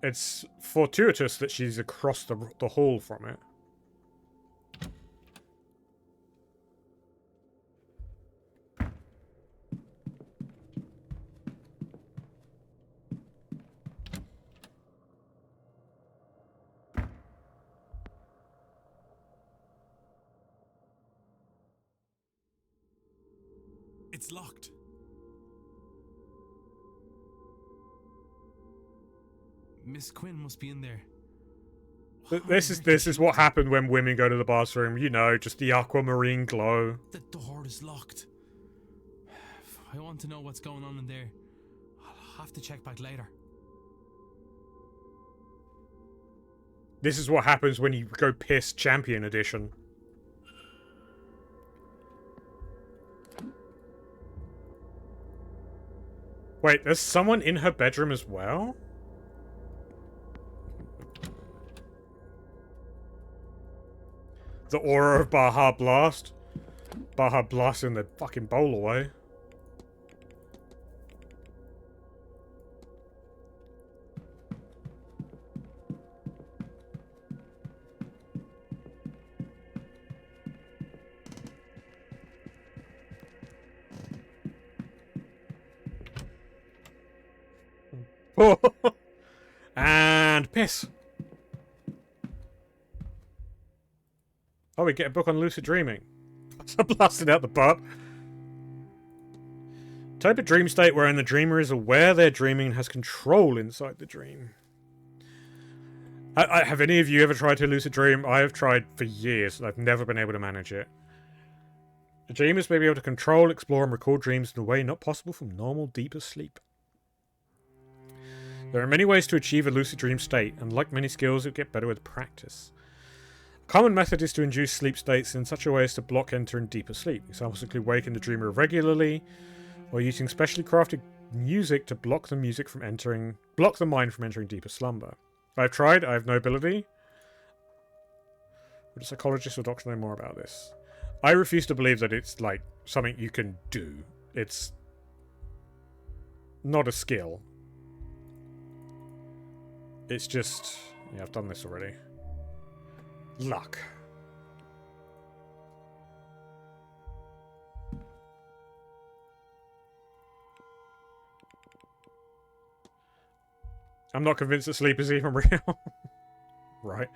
It's fortuitous that she's across the hall from it. It's locked. Miss Quinn must be in there. This is what happened when women go to the bathroom. You know, just the aquamarine glow. The door is locked. I want to know what's going on in there. I'll have to check back later. This is what happens when you go piss Champion Edition. Wait, there's someone in her bedroom as well? The aura of Baja Blast. Baja blasting the fucking bowl away. And piss. Oh, we get a book on lucid dreaming. I'm blasting out the butt. Type of dream state wherein the dreamer is aware they're dreaming and has control inside the dream. Have any of you ever tried to lucid dream? I have tried for years and I've never been able to manage it. The dreamers may be able to control, explore, and record dreams in a way not possible from normal, deeper sleep. There are many ways to achieve a lucid dream state, and like many skills, it get better with practice. A common method is to induce sleep states in such a way as to block entering deeper sleep. Examples include waking the dreamer regularly, or using specially crafted music to block the mind from entering deeper slumber. I've tried, I have no ability. Would a psychologist or doctor know more about this? I refuse to believe that it's like something you can do. It's not a skill. It's just... yeah, I've done this already. Luck. I'm not convinced that sleep is even real. Right.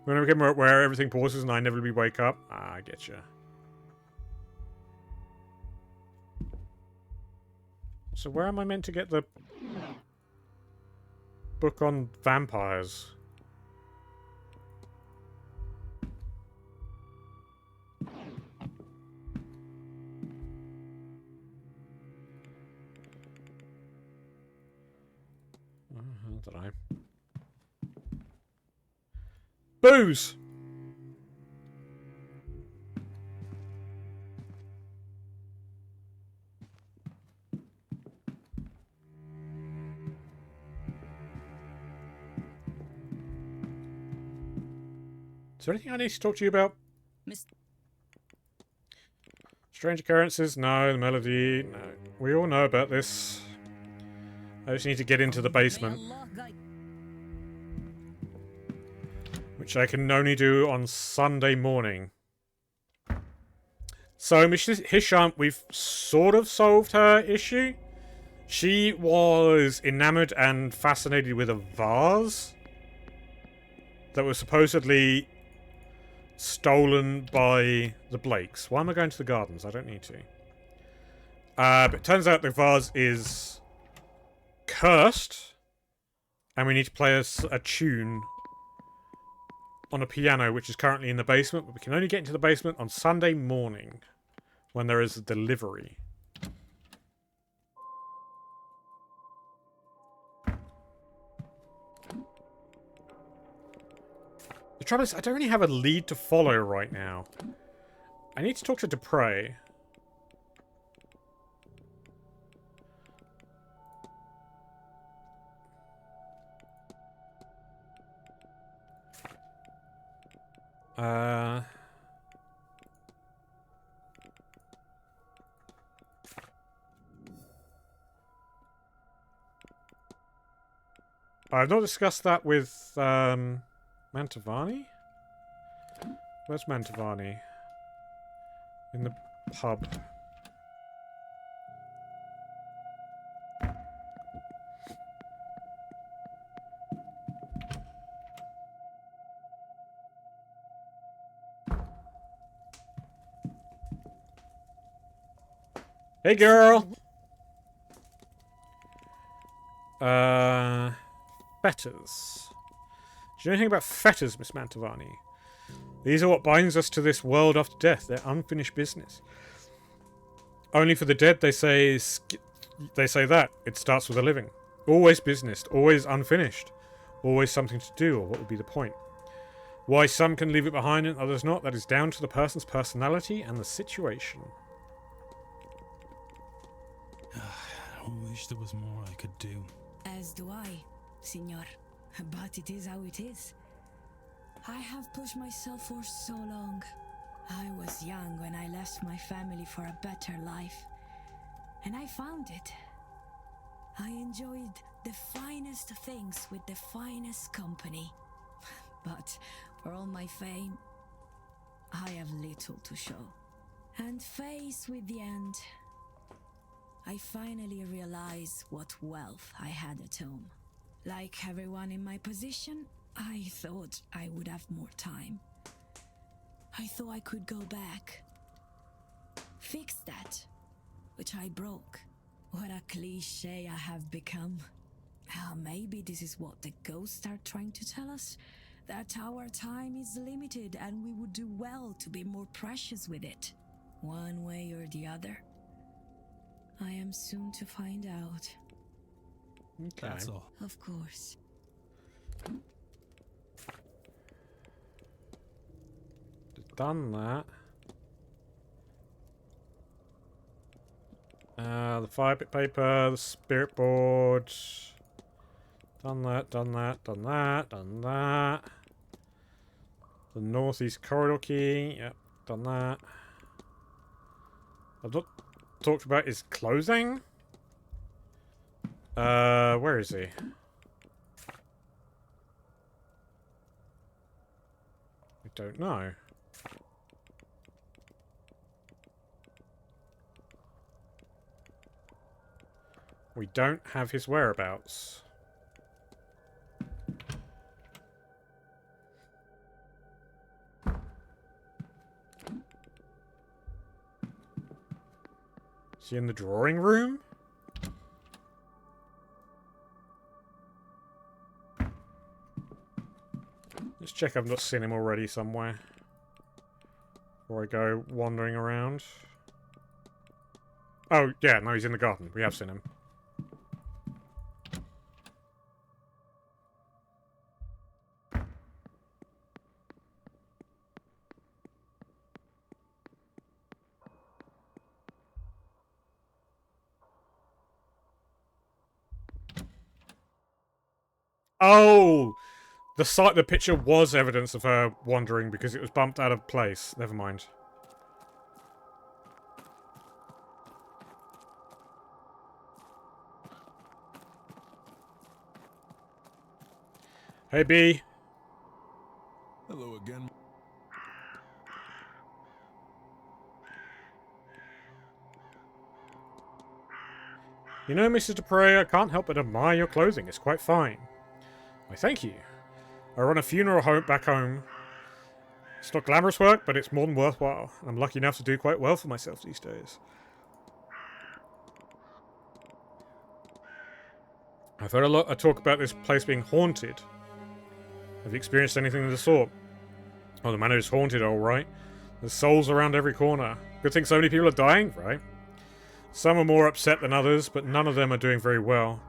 When I became where everything pauses and I inevitably wake up. Ah, I get you. So where am I meant to get the book on vampires? How did I? Booze! Is there anything I need to talk to you about? Strange occurrences? No. The melody? No. We all know about this. I just need to get into the basement. Which I can only do on Sunday morning. So, Miss Hisham, we've sort of solved her issue. She was enamored and fascinated with a vase that was supposedly stolen by the Blakes. Why am I going to the gardens? I don't need to. But it turns out the vase is cursed, and we need to play a tune on a piano, which is currently in the basement, but we can only get into the basement on Sunday morning when there is a delivery. The trouble is, I don't really have a lead to follow right now. I need to talk to Dupre. I've not discussed that with, Mantovani? Where's Mantovani? In the pub. Hey, girl! Fetters. Do you know anything about fetters, Miss Mantovani? These are what binds us to this world after death. They're unfinished business. Only for the dead, they say that. It starts with a living. Always business. Always unfinished. Always something to do, or what would be the point? Why some can leave it behind and others not, that is down to the person's personality and the situation. I wish there was more I could do. As do I, Signor. But it is how it is. I have pushed myself for so long. I was young when I left my family for a better life. And I found it. I enjoyed the finest things with the finest company. But for all my fame, I have little to show. And faced with the end, I finally realized what wealth I had at home. Like everyone in my position, I thought I would have more time. I thought I could go back. Fix that, which I broke. What a cliche I have become. Maybe this is what the ghosts are trying to tell us. That our time is limited and we would do well to be more precious with it. One way or the other. I am soon to find out. Okay. That's all. Of course. Done that. The fire pit paper, the spirit board. Done that, done that, done that, done that. The northeast corridor key. Yep, done that. I've not talked about his closing. Where is he? I don't know. We don't have his whereabouts. Is he in the drawing room? Let's check I've not seen him already somewhere. Before I go wandering around. Oh, yeah, no, he's in the garden. We have seen him. Oh! The picture was evidence of her wandering because it was bumped out of place. Never mind. Hey, B. Hello again. You know, Mrs. Dupre, I can't help but admire your clothing. It's quite fine. Why, thank you. I run a funeral home back home. It's not glamorous work, but it's more than worthwhile. I'm lucky enough to do quite well for myself these days. I've heard a lot of talk about this place being haunted. Have you experienced anything of the sort? Oh, the manor is haunted, alright. There's souls around every corner. Good thing so many people are dying, right? Some are more upset than others, but none of them are doing very well.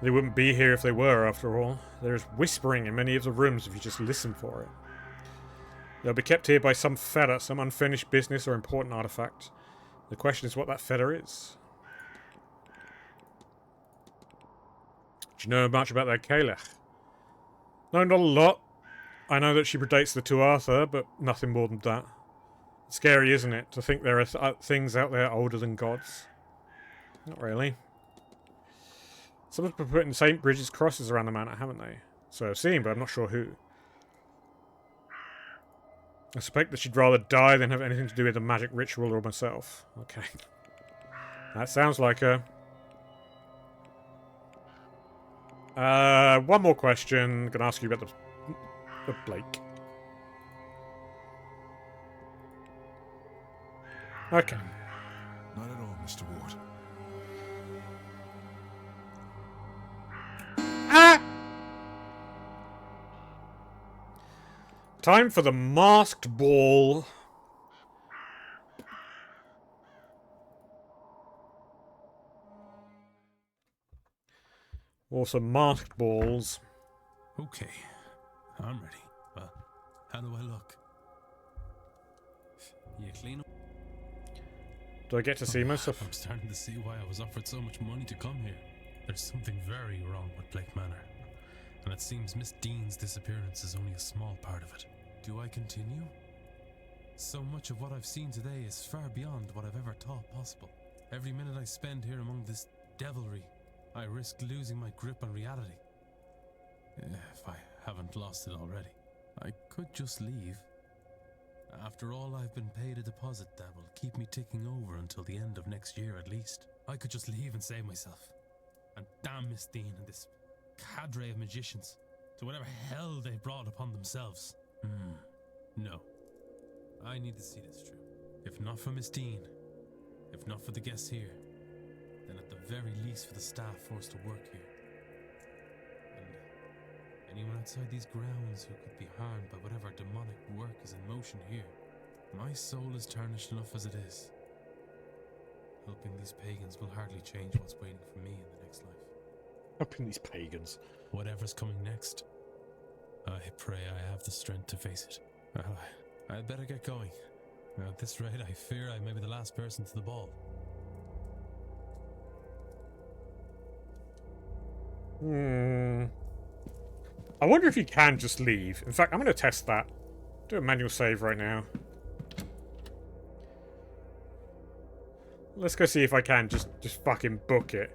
They wouldn't be here if they were, after all. There is whispering in many of the rooms if you just listen for it. They'll be kept here by some fetter, some unfinished business or important artifact. The question is what that fetter is. Do you know much about that Kalech? No, not a lot. I know that she predates the Tuatha, but nothing more than that. Scary, isn't it, to think there are things out there older than gods? Not really. Someone's been putting St. Bridget's crosses around the manor, haven't they? So I've seen, but I'm not sure who. I suspect that she'd rather die than have anything to do with the magic ritual or myself. Okay. That sounds like her. One more question. Gonna ask you about the Blake. Okay. Not at all, Mr. Ward. Ah! Time for the masked ball. Or some masked balls. Okay, I'm ready. How do I look? You clean? Do I get to see myself? I'm starting to see why I was offered so much money to come here. There's something very wrong with Blake Manor. And it seems Miss Dean's disappearance is only a small part of it. Do I continue? So much of what I've seen today is far beyond what I've ever thought possible. Every minute I spend here among this devilry, I risk losing my grip on reality. If I haven't lost it already. I could just leave. After all, I've been paid a deposit that will keep me ticking over until the end of next year at least. I could just leave and save myself. And damn Miss Dean and this cadre of magicians, to whatever hell they brought upon themselves. No. I need to see this through. If not for Miss Dean, if not for the guests here, then at the very least for the staff forced to work here. And anyone outside these grounds who could be harmed by whatever demonic work is in motion here. My soul is tarnished enough as it is. Helping these pagans will hardly change what's waiting for me in the next life. Helping these pagans. Whatever's coming next, I pray I have the strength to face it. I'd better get going. At this rate, I fear I may be the last person to the ball. I wonder if you can just leave. In fact, I'm going to test that. Do a manual save right now. Let's go see if I can just fucking book it.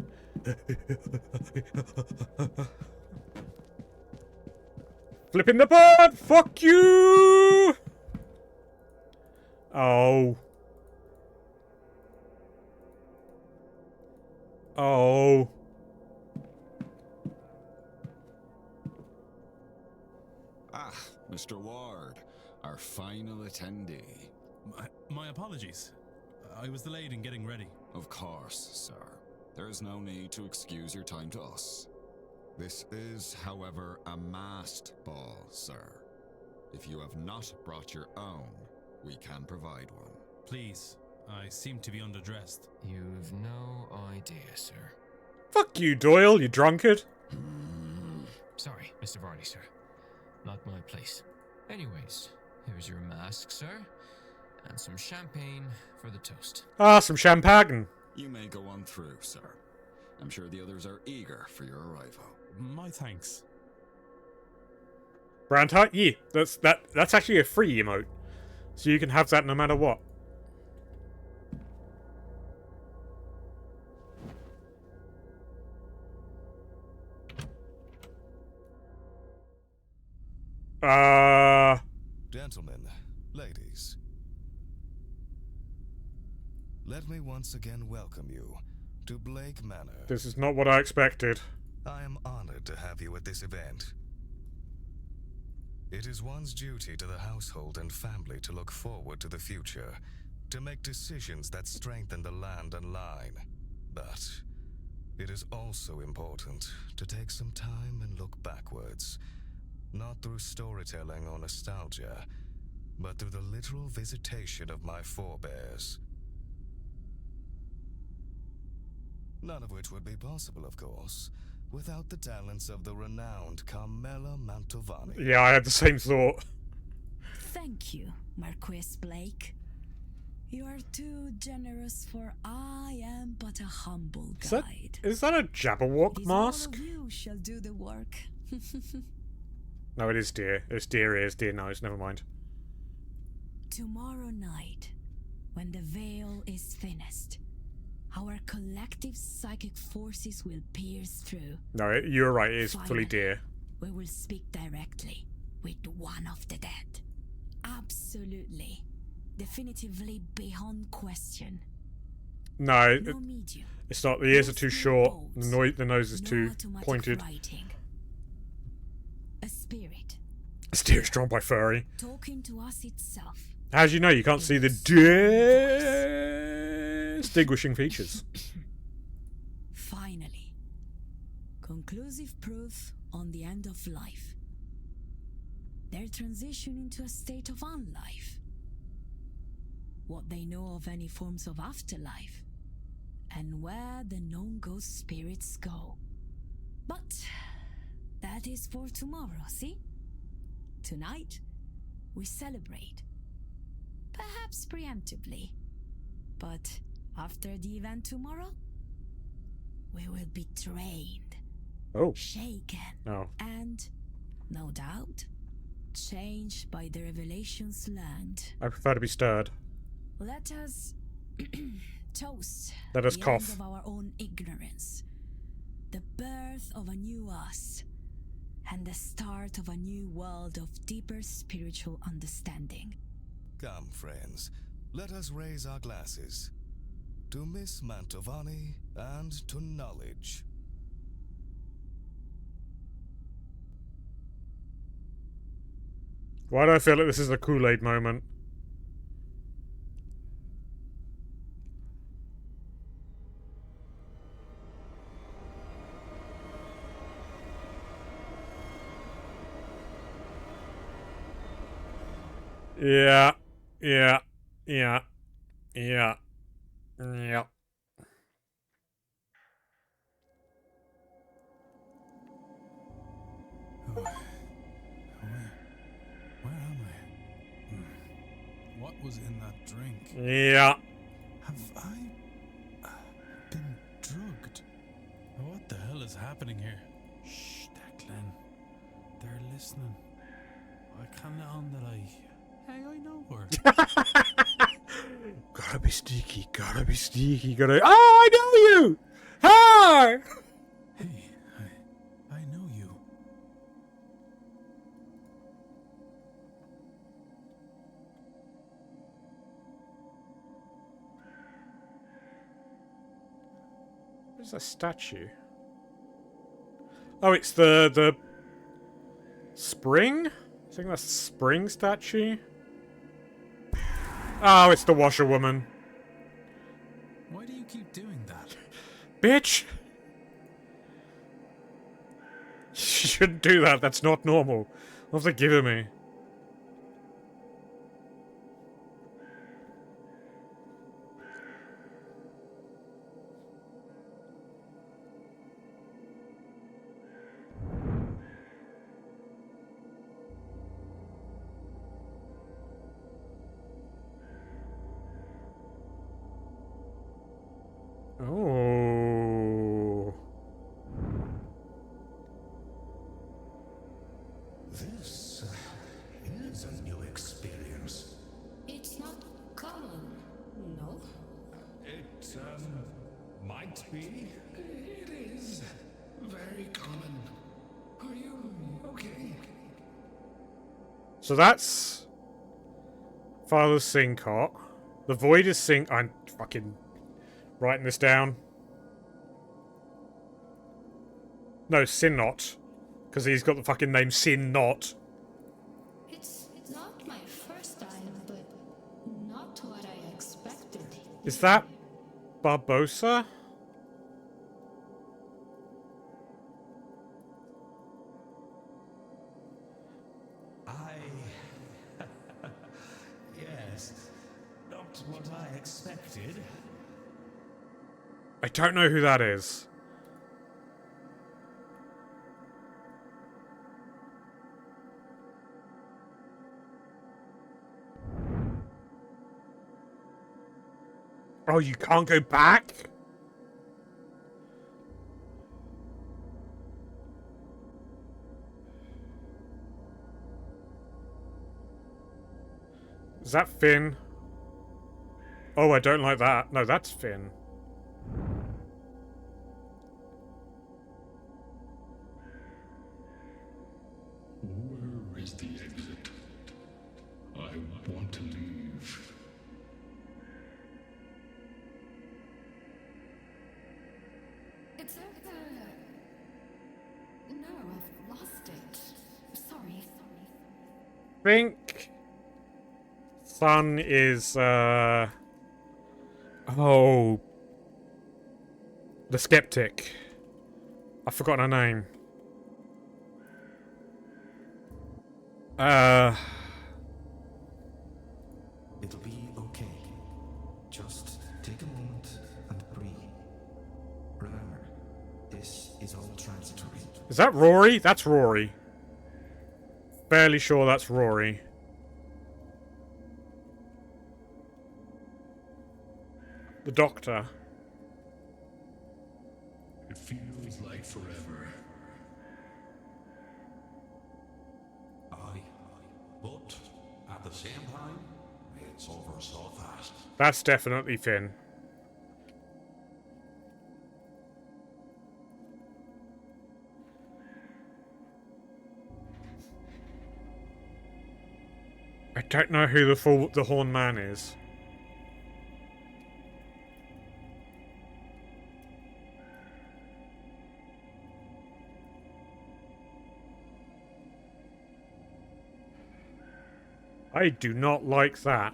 Flipping the bird! Fuck you! Oh. Oh. Ah, Mr. Ward, our final attendee. My apologies. I was delayed in getting ready. Of course, sir. There is no need to excuse your time to us. This is, however, a masked ball, sir. If you have not brought your own, we can provide one. Please, I seem to be underdressed. You've no idea, sir. Fuck you, Doyle, you drunkard. Sorry, Mr. Varney, sir. Not my place. Anyways, here's your mask, sir. And some champagne for the toast. Ah, some champagne. You may go on through, sir. I'm sure the others are eager for your arrival. My thanks. Brand height? Yeah, that's actually a free emote. So you can have that no matter what. Gentlemen, ladies. Let me once again welcome you to Blake Manor. This is not what I expected. I am honored to have you at this event. It is one's duty to the household and family to look forward to the future, to make decisions that strengthen the land and line. But it is also important to take some time and look backwards, not through storytelling or nostalgia, but through the literal visitation of my forebears. None of which would be possible, of course, without the talents of the renowned Carmela Mantovani. Yeah, I had the same thought. Thank you, Marquis Blake. You are too generous, for I am but a humble guide. Is that a Jabberwock mask? All of you shall do the work. No, it is dear. It's dear ears, dear nose. Never mind. Tomorrow night, when the veil is finished, our collective psychic forces will pierce through. No, you're right. It is Finally, fully dear. We will speak directly with one of the dead. Absolutely. Definitively beyond question. No, No medium. it's not. The ears are too short. The nose is too pointed. Writing. A spirit. Steer's drawn by furry. Talking to us itself. As you know, you can't see the distinguishing features. Finally. Conclusive proof on the end of life. Their transition into a state of unlife. What they know of any forms of afterlife. And where the known ghost spirits go. But that is for tomorrow, see? Tonight, we celebrate. Perhaps preemptively. But after the event tomorrow, we will be trained. Oh. Shaken. No. And, no doubt, changed by the revelations learned. I prefer to be stirred. Let us toast Let us the cough. end of our own ignorance, the birth of a new us, and the start of a new world of deeper spiritual understanding. Come, friends, let us raise our glasses to Miss Mantovani and to knowledge. Why do I feel like this is a Kool-Aid moment? Yeah. Yeah. Yeah. Yeah. Yeah. Where am I? What was in that drink? Yeah. Have I been drugged? What the hell is happening here? Shh, Declan. They're listening. I can't let on that Hey, I know her. Gotta be sneaky, gotta be sneaky, gotta... Oh, I know you! Hi! Hey, I know you. Where's that statue? Oh, it's the spring? I think that's the spring statue. Oh, it's the washerwoman. Why do you keep doing that? Bitch! You shouldn't do that, that's not normal. What's it giving me? Oh. This is a new experience. It's not common, no? It might be. It is very common. Are you okay? So that's Father Sincott. The Void is I'm fucking writing this down. No, Sinnot. Because he's got the fucking name Sinnot. It's not my first time, but not what I expected. Is that Barbosa? Yes, not what I expected. I don't know who that is. Oh, you can't go back? Is that Finn? Oh, I don't like that. No, that's Finn. Where is the exit? I want to leave. It's over there. No, I've lost it. Sorry. Think Sun is oh, the skeptic. I've forgotten her name. It'll be okay. Just take a moment and breathe. Remember, this is all transitory. Is that Rory? That's Rory. Fairly sure that's Rory. The Doctor. It feels like forever. But at the same time, it's over so fast. That's definitely Finn. I don't know who the Horn Man is. I do not like that.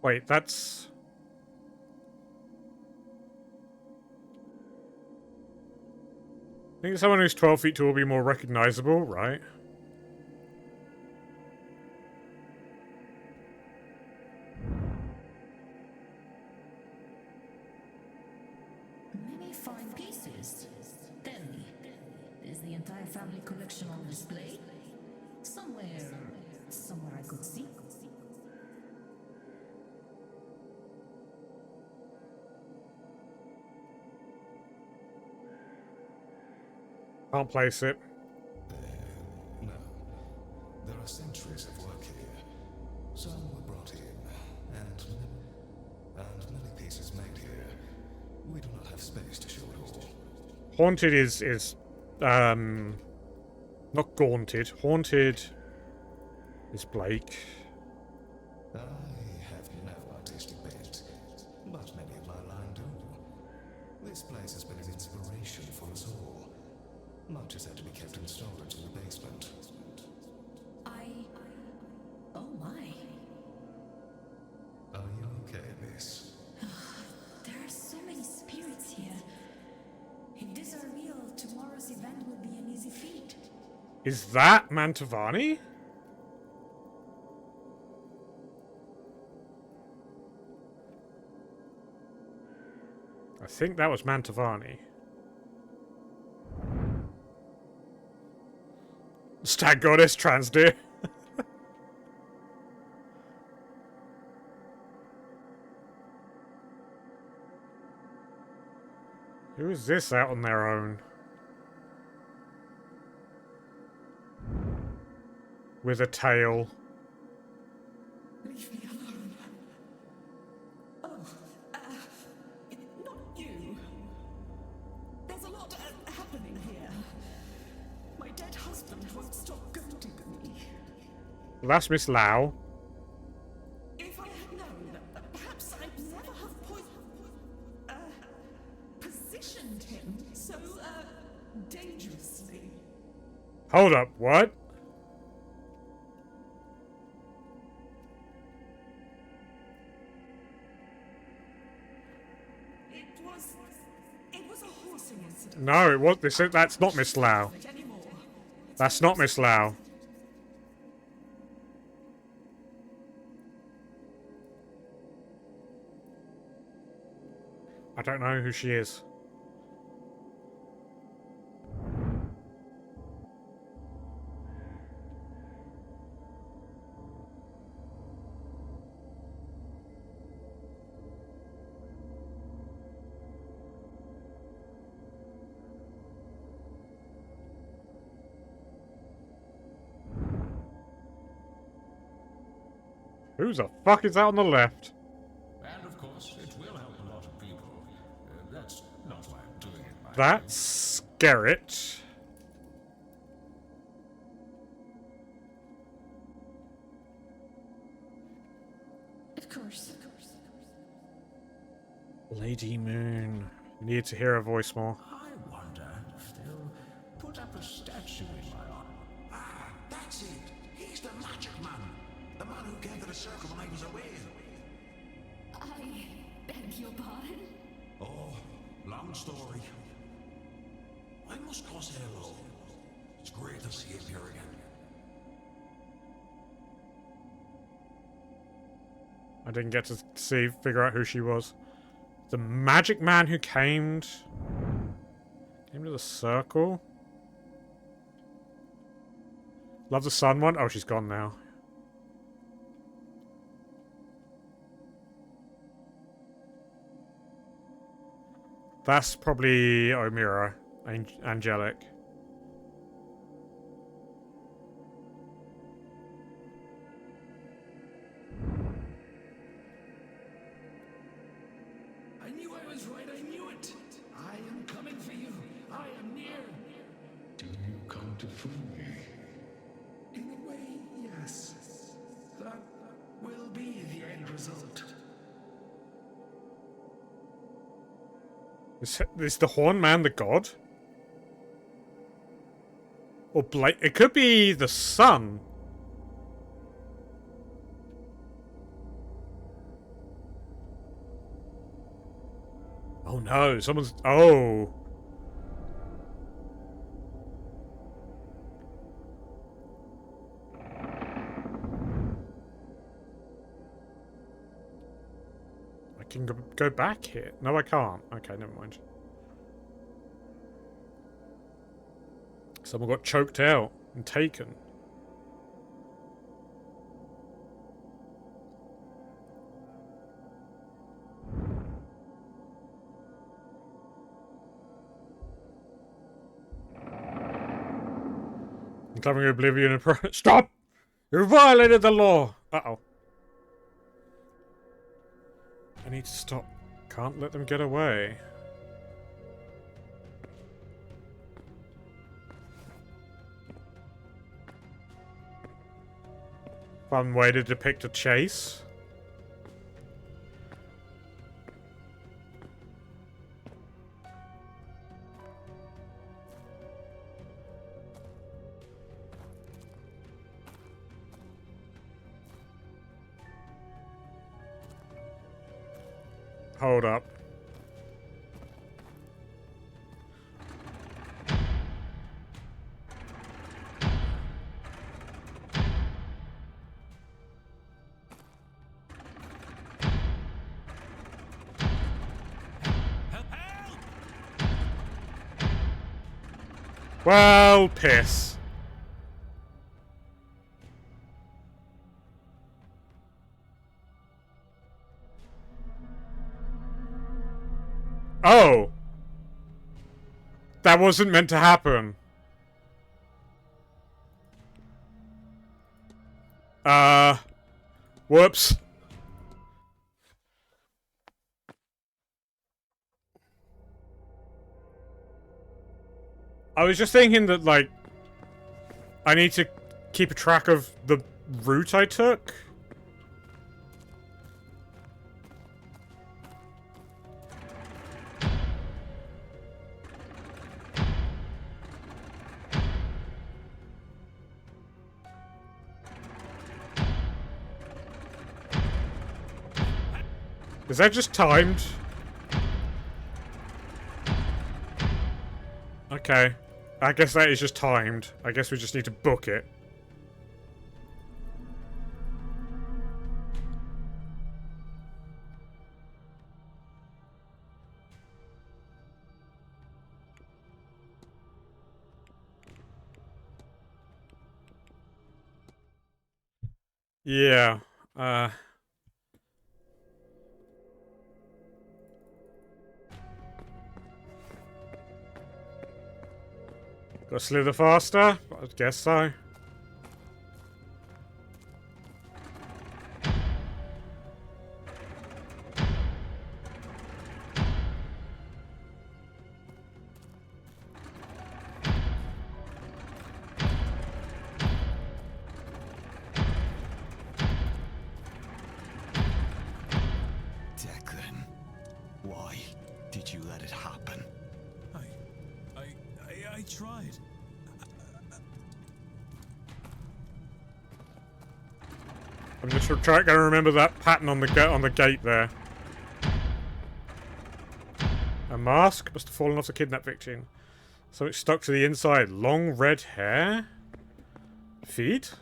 Wait, that's... I think someone who's 12 feet tall will be more recognizable, right? Many fine pieces. Tell me, is the entire family collection on display? Somewhere I could see. Can't place it. No. There are centuries of work here. Some were brought in, and many pieces made here. We do not have space to show it all. Haunted is not gaunted. Haunted is Blake. I have no artistic bent, but many of my line do. This place has been an inspiration for us all. Much has had to be kept in storage in the basement. Oh my. Are you okay, miss? There are so many spirits here. If these are real, tomorrow's event will be an easy feat. Is that Mantovani? I think that was Mantovani. Stag goddess, trans deer. Who is this out on their own? With a tail. Leave me alone. Oh, not you. There's a lot happening here. My dead husband won't stop goading me. Well, that's Miss Lau. If I had known, perhaps I'd never have positioned him so, dangerously. Hold up, what? It was a horsing incident. No, it was. That's not Miss Lau. That's not Miss Lau. I don't know who she is. Who the fuck is that on the left? And of course, it will help a lot of people. That's not why I'm doing it. That's Garrett. Of course. Lady Moon. Need to hear her voice more. I wonder if they'll put up a statue in my honor. Ah, that's it. He's the magic man. The man who came to the circle when I was away. I beg your pardon? Oh, long story. I must go say hello. It's great to see him here again. I didn't get to figure out who she was. The magic man who came to the circle? Love the sun one? Oh, she's gone now. That's probably Omira, Angelic. I knew I was right, I knew it. I am coming for you. I am near. Do you come to fool me? Is the Horn Man the god? Or it could be the sun. Oh no, someone's... Oh. I can go back here. No, I can't. Okay, never mind. Someone got choked out and taken. Uncovering oblivion and stop! You violated the law! Uh-oh. I need to stop. Can't let them get away. Fun way to depict a chase. Hold up. Well, piss. Oh! That wasn't meant to happen. Whoops. I was just thinking that, like, I need to keep a track of the route I took. Is that just timed? Okay. I guess that is just timed. I guess we just need to book it. Yeah. Got to slither faster? I guess so. Declan, why did you let it happen? I tried. I'm just trying to remember that pattern on the gate there. A mask must have fallen off the kidnapped victim. Something stuck to the inside. Long red hair? Feet?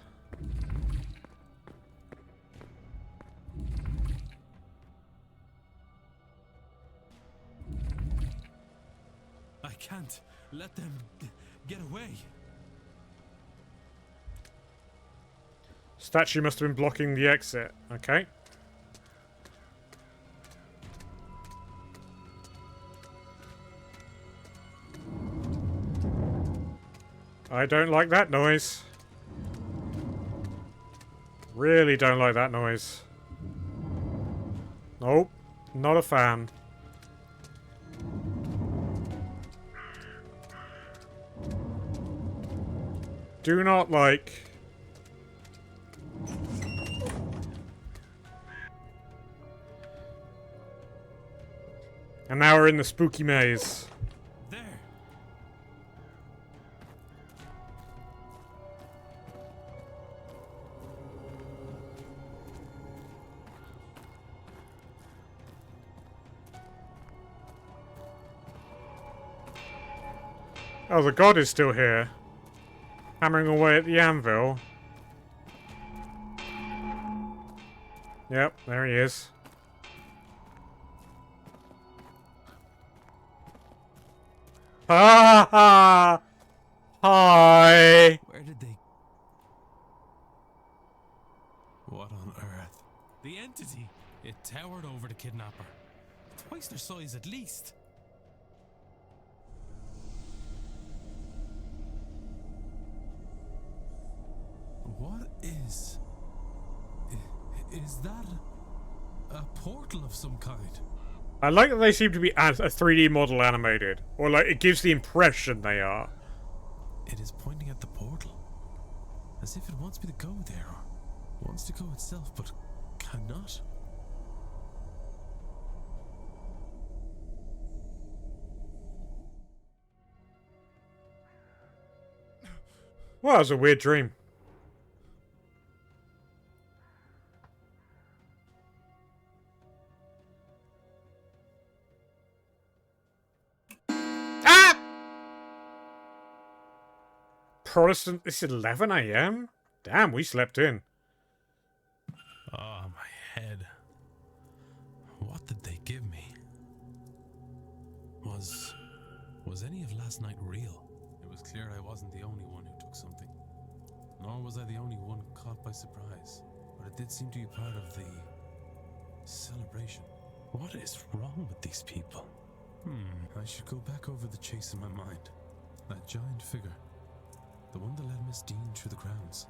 I can't let them get away. Statue must have been blocking the exit. Okay. I don't like that noise. Really don't like that noise. Nope. Not a fan. Do not like... And now we're in the spooky maze. There. Oh, the god is still here. Hammering away at the anvil. Yep, there he is. Ha ha! Hi! Where did they... What on earth? The entity! It towered over the kidnapper. Twice their size at least. What is... Is that a portal of some kind? I like that they seem to be a 3D model animated. Or like, it gives the impression they are. It is pointing at the portal. As if it wants me to go there, or wants to go itself, but cannot. Well, that was a weird dream. Ah! Protestant, it's 11 AM? Damn, we slept in. Oh, my head. What did they give me? Was any of last night real? It was clear I wasn't the only one who took something. Nor was I the only one caught by surprise. But it did seem to be part of the celebration. What is wrong with these people? I should go back over the chase in my mind. That giant figure. The one that led Miss Dean through the grounds.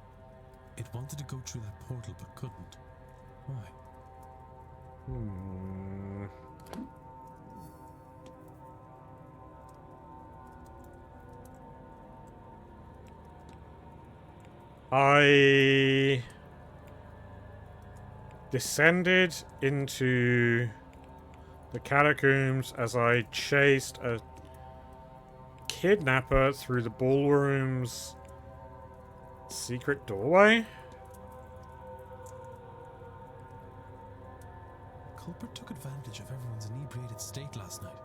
It wanted to go through that portal but couldn't. Why? I descended into the catacombs as I chased a kidnapper through the ballroom's secret doorway. The culprit took advantage of everyone's inebriated state last night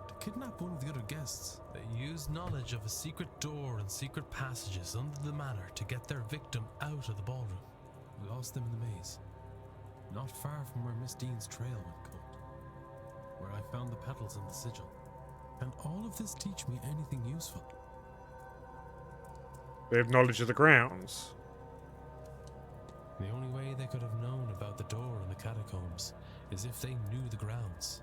to kidnap one of the other guests. They used knowledge of a secret door and secret passages under the manor to get their victim out of the ballroom. We lost them in the maze, not far from where Miss Dean's trail went cold, where I found the petals and the sigil. Can all of this teach me anything useful? They have knowledge of the grounds. The only way they could have known about the door in the catacombs is if they knew the grounds.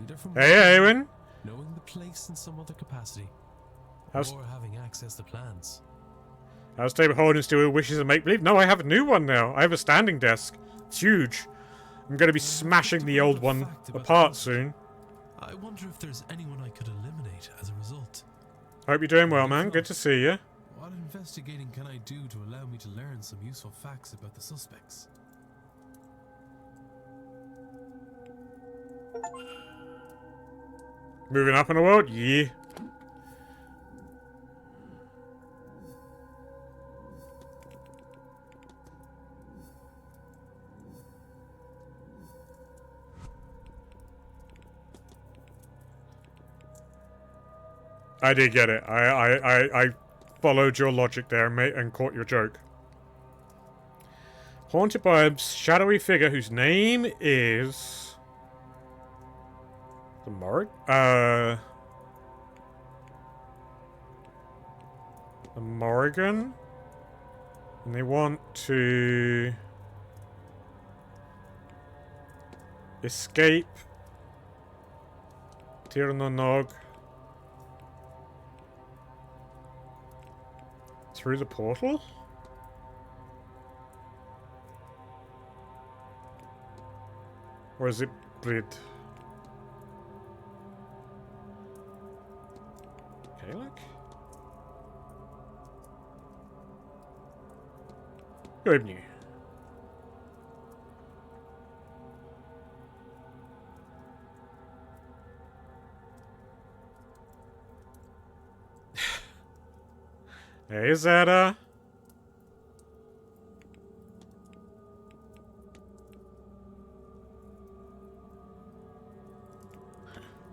Either from Hey, Eowyn. knowing the place in some other capacity, How's- or having access to plans. I'll stay behind and steal wishes and make believe. No, I have a new one now. I have a standing desk. It's huge. I'm going to be smashing the old one apart soon. I wonder if there's anyone I could eliminate as a result. Hope you're doing well, man. Good to see you. What investigating can I do to allow me to learn some useful facts about the suspects? Moving up in the world? Yeah. I did get it. I followed your logic there, mate, and caught your joke. Haunted by a shadowy figure whose name is... The Morrigan? And they want to... escape Tirnonog through the portal? Or is it Brid? Gaelic? Good news. Hey, Zeta.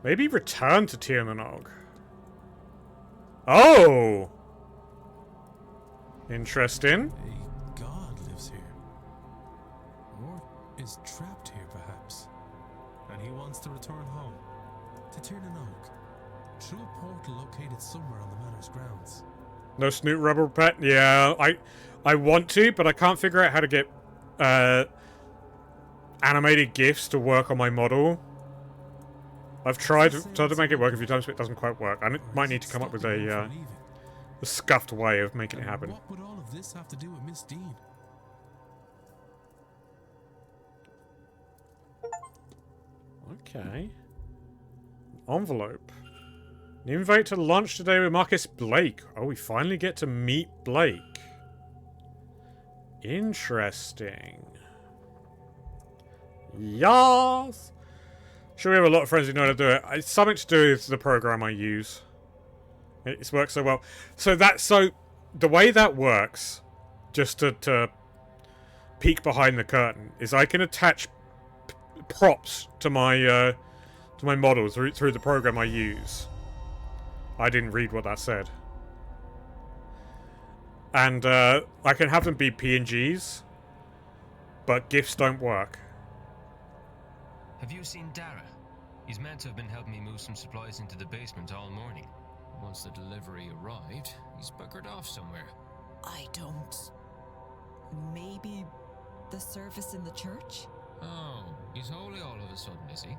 Maybe return to Tir na Nog. Oh! Interesting. A god lives here. Or is trapped here, perhaps. And he wants to return home. To Tir na Nog. Through a portal located somewhere on the Manor's grounds. No snoot rubber pet? Yeah, I want to, but I can't figure out how to get animated GIFs to work on my model. I've tried to make it work a few times, but it doesn't quite work. I might need to come up with a scuffed way of making it happen. What would all of this have to do with Miss Dean? Okay. Envelope. An invite to lunch today with Marcus Blake. Oh, we finally get to meet Blake. Interesting. Yes! Sure, we have a lot of friends who know how to do it. It's something to do with the program I use. It's worked so well. So the way that works, just to peek behind the curtain, is I can attach props to my model through the program I use. I didn't read what that said. And I can have them be PNGs, but GIFs don't work. Have you seen Dara? He's meant to have been helping me move some supplies into the basement all morning. Once the delivery arrived, he's buggered off somewhere. I don't. Maybe the service in the church? Oh, he's holy all of a sudden, is he?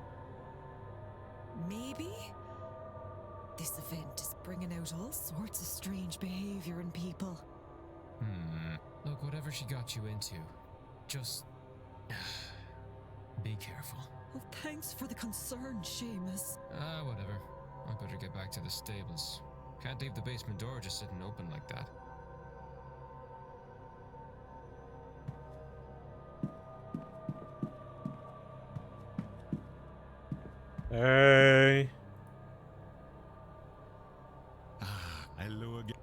Maybe? This event is bringing out all sorts of strange behavior in people. Look, whatever she got you into, just be careful. Oh, thanks for the concern, Seamus. Whatever. I better get back to the stables. Can't leave the basement door just sitting open like that. Hey. Hello again.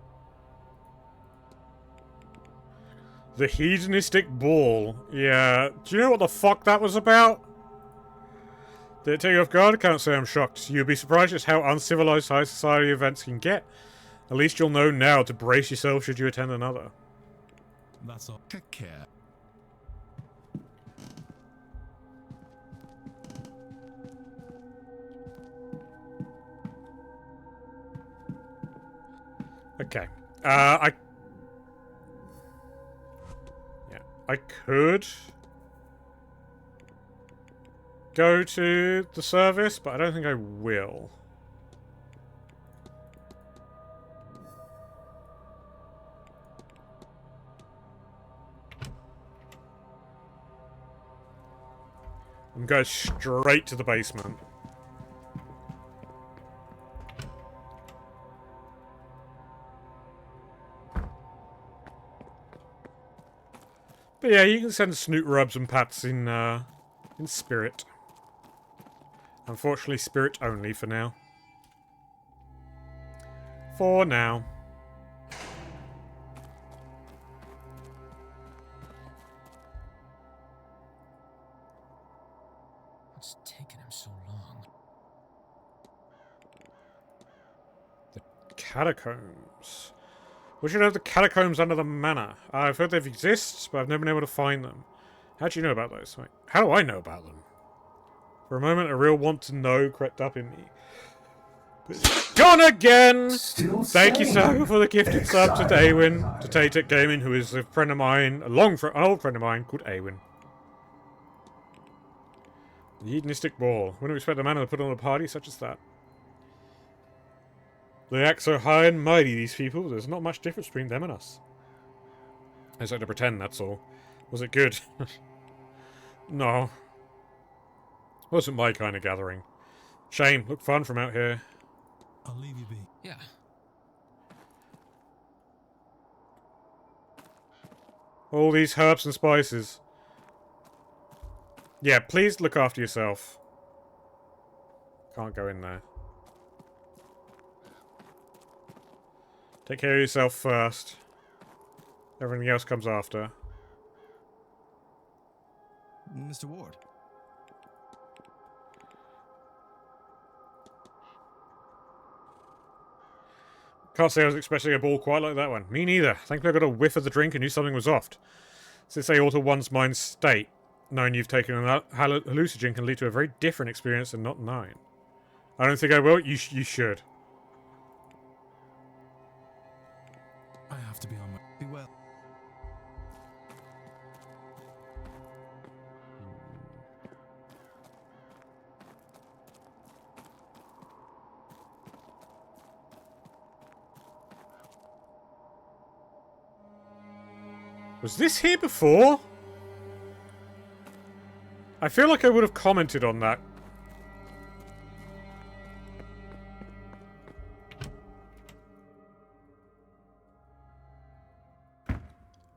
The hedonistic ball. Yeah. Do you know what the fuck that was about? Did it take you off guard? I can't say I'm shocked. You'll be surprised just how uncivilized high society events can get. At least you'll know now to brace yourself should you attend another. That's all. Take care. Okay. I could go to the service, but I don't think I will. I'm going straight to the basement. But yeah, you can send snoot rubs and pats in spirit. Unfortunately, spirit only for now. For now. What's taking him so long? The catacombs. We should have the catacombs under the manor. I've heard they exist, but I've never been able to find them. How do you know about those? Wait, how do I know about them? For a moment, a real want to know crept up in me. But it's gone again! Thank you, sir, for the gifted sub to Awen, to Tatek Gaming, who is a friend of mine, an old friend of mine, called Awen. The hedonistic ball. When do we expect the manor to put on a party such as that? They act so high and mighty, these people. There's not much difference between them and us. I just like to pretend, that's all. Was it good? No. Wasn't my kind of gathering. Shame. Looked fun from out here. I'll leave you be. Yeah. All these herbs and spices. Yeah, please look after yourself. Can't go in there. Take care of yourself first. Everything else comes after. Mr. Ward. Can't say I was expecting a ball quite like that one. Me neither. Thankfully I got a whiff of the drink and knew something was off. Since they alter one's mind's state, knowing you've taken a hallucinogen can lead to a very different experience than not knowing. I don't think I will. You should. I have to be on my... Be well. Was this here before? I feel like I would have commented on that.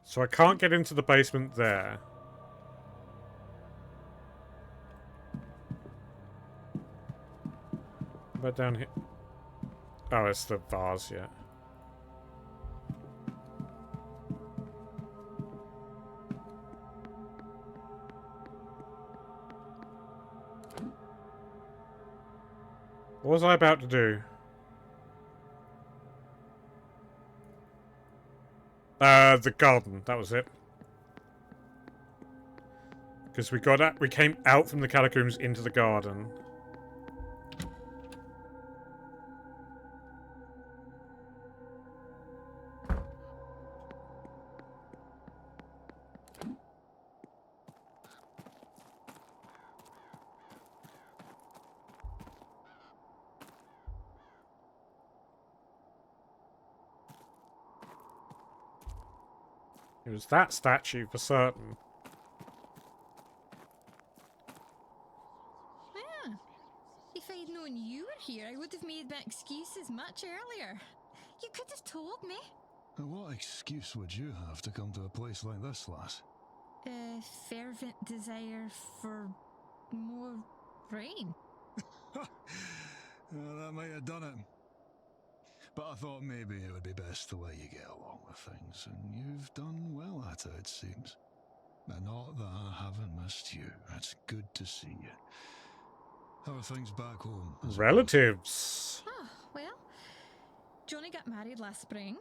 So I can't get into the basement there. But down here... Oh, it's the vase, yeah. What was I about to do? The garden. That was it. Because we came out from the catacombs into the garden. It was that statue for certain. Yeah. If I'd known you were here, I would have made my excuses much earlier. You could have told me. What excuse would you have to come to a place like this, lass? A fervent desire for more rain. That might have done it. But I thought maybe it would be best to let you get along with things, and you've done well at it, it seems. And not that I haven't missed you. It's good to see you. How are things back home? Relatives. Ah, well, Johnny got married last spring,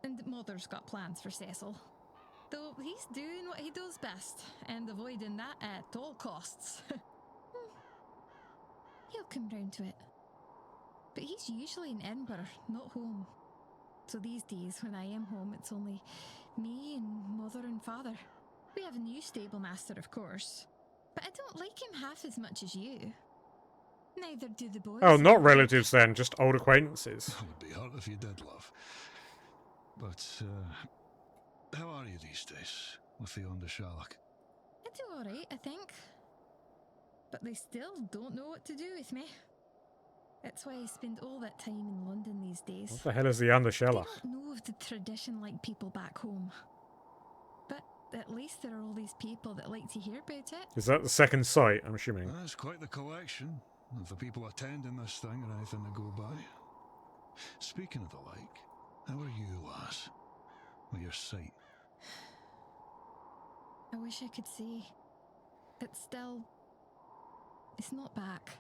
and Mother's got plans for Cecil. Though he's doing what he does best, and avoiding that at all costs. He'll come round to it. But he's usually in Edinburgh, not home. So these days, when I am home, it's only me and Mother and Father. We have a new stable master, of course. But I don't like him half as much as you. Neither do the boys. Oh, not relatives then, just old acquaintances. It would be hard if you did, love. But, how are you these days with the Sherlock? I do alright, I think. But they still don't know what to do with me. That's why I spend all that time in London these days. What the hell is the Undershellock? I don't know of the tradition like people back home. But at least there are all these people that like to hear about it. Is that the second site, I'm assuming? That's quite the collection of the people attending this thing or anything to go by. Speaking of the like, how are you, lass? With your sight? I wish I could see. It's still... It's not back.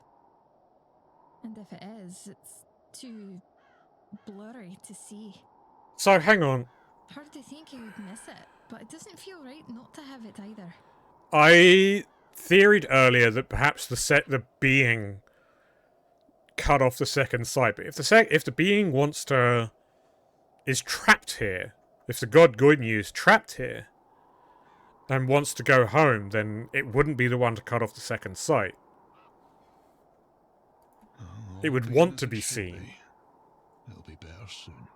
And if it is, it's too blurry to see. So, hang on. Hard to think I would miss it, but it doesn't feel right not to have it either. I theoried earlier that perhaps the being cut off the second sight, but if the being is trapped here, if the god Goidnu is trapped here and wants to go home, then it wouldn't be the one to cut off the second sight. It would want to be seen. It'll be better soon.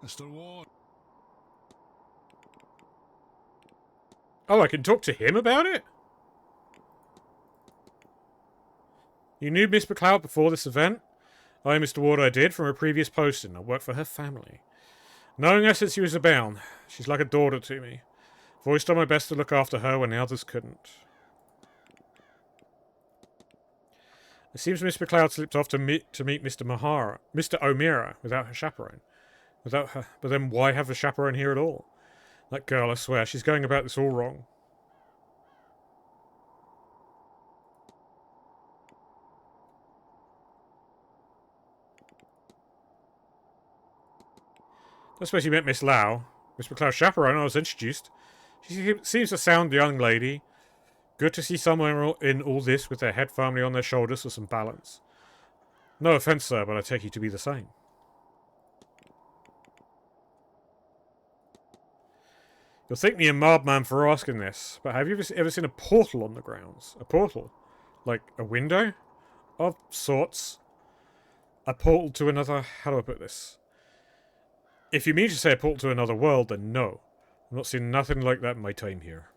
Mr. Ward. Oh, I can talk to him about it? You knew Miss McLeod before this event? I, Mr. Ward, I did, from a previous posting. I work for her family. Knowing her since she was abound, she's like a daughter to me. I've always done my best to look after her when the others couldn't. It seems Miss McLeod slipped off to meet Mr. O'Meara, without her chaperone. But then why have a chaperone here at all? That girl, I swear, she's going about this all wrong. I suppose you met Miss Lau. Miss McLeod's chaperone, I was introduced. She seems a sound young lady. Good to see someone in all this with their head firmly on their shoulders for some balance. No offence, sir, but I take you to be the same. You'll think me a madman for asking this, but have you ever seen a portal on the grounds? A portal? Like a window? Of sorts. A portal to another... How do I put this? If you mean to say a portal to another world, then no. I've not seen nothing like that in my time here.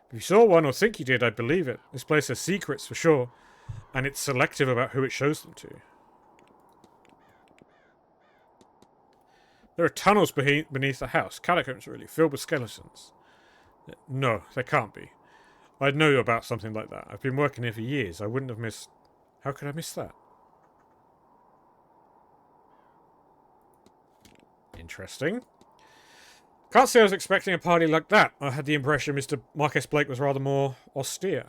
If you saw one or think you did, I'd believe it. This place has secrets for sure, and it's selective about who it shows them to. There are tunnels beneath the house, catacombs really, filled with skeletons. No, there can't be. I'd know about something like that. I've been working here for years. I wouldn't have missed... How could I miss that? Interesting. Can't say I was expecting a party like that. I had the impression Mr. Marcus Blake was rather more austere.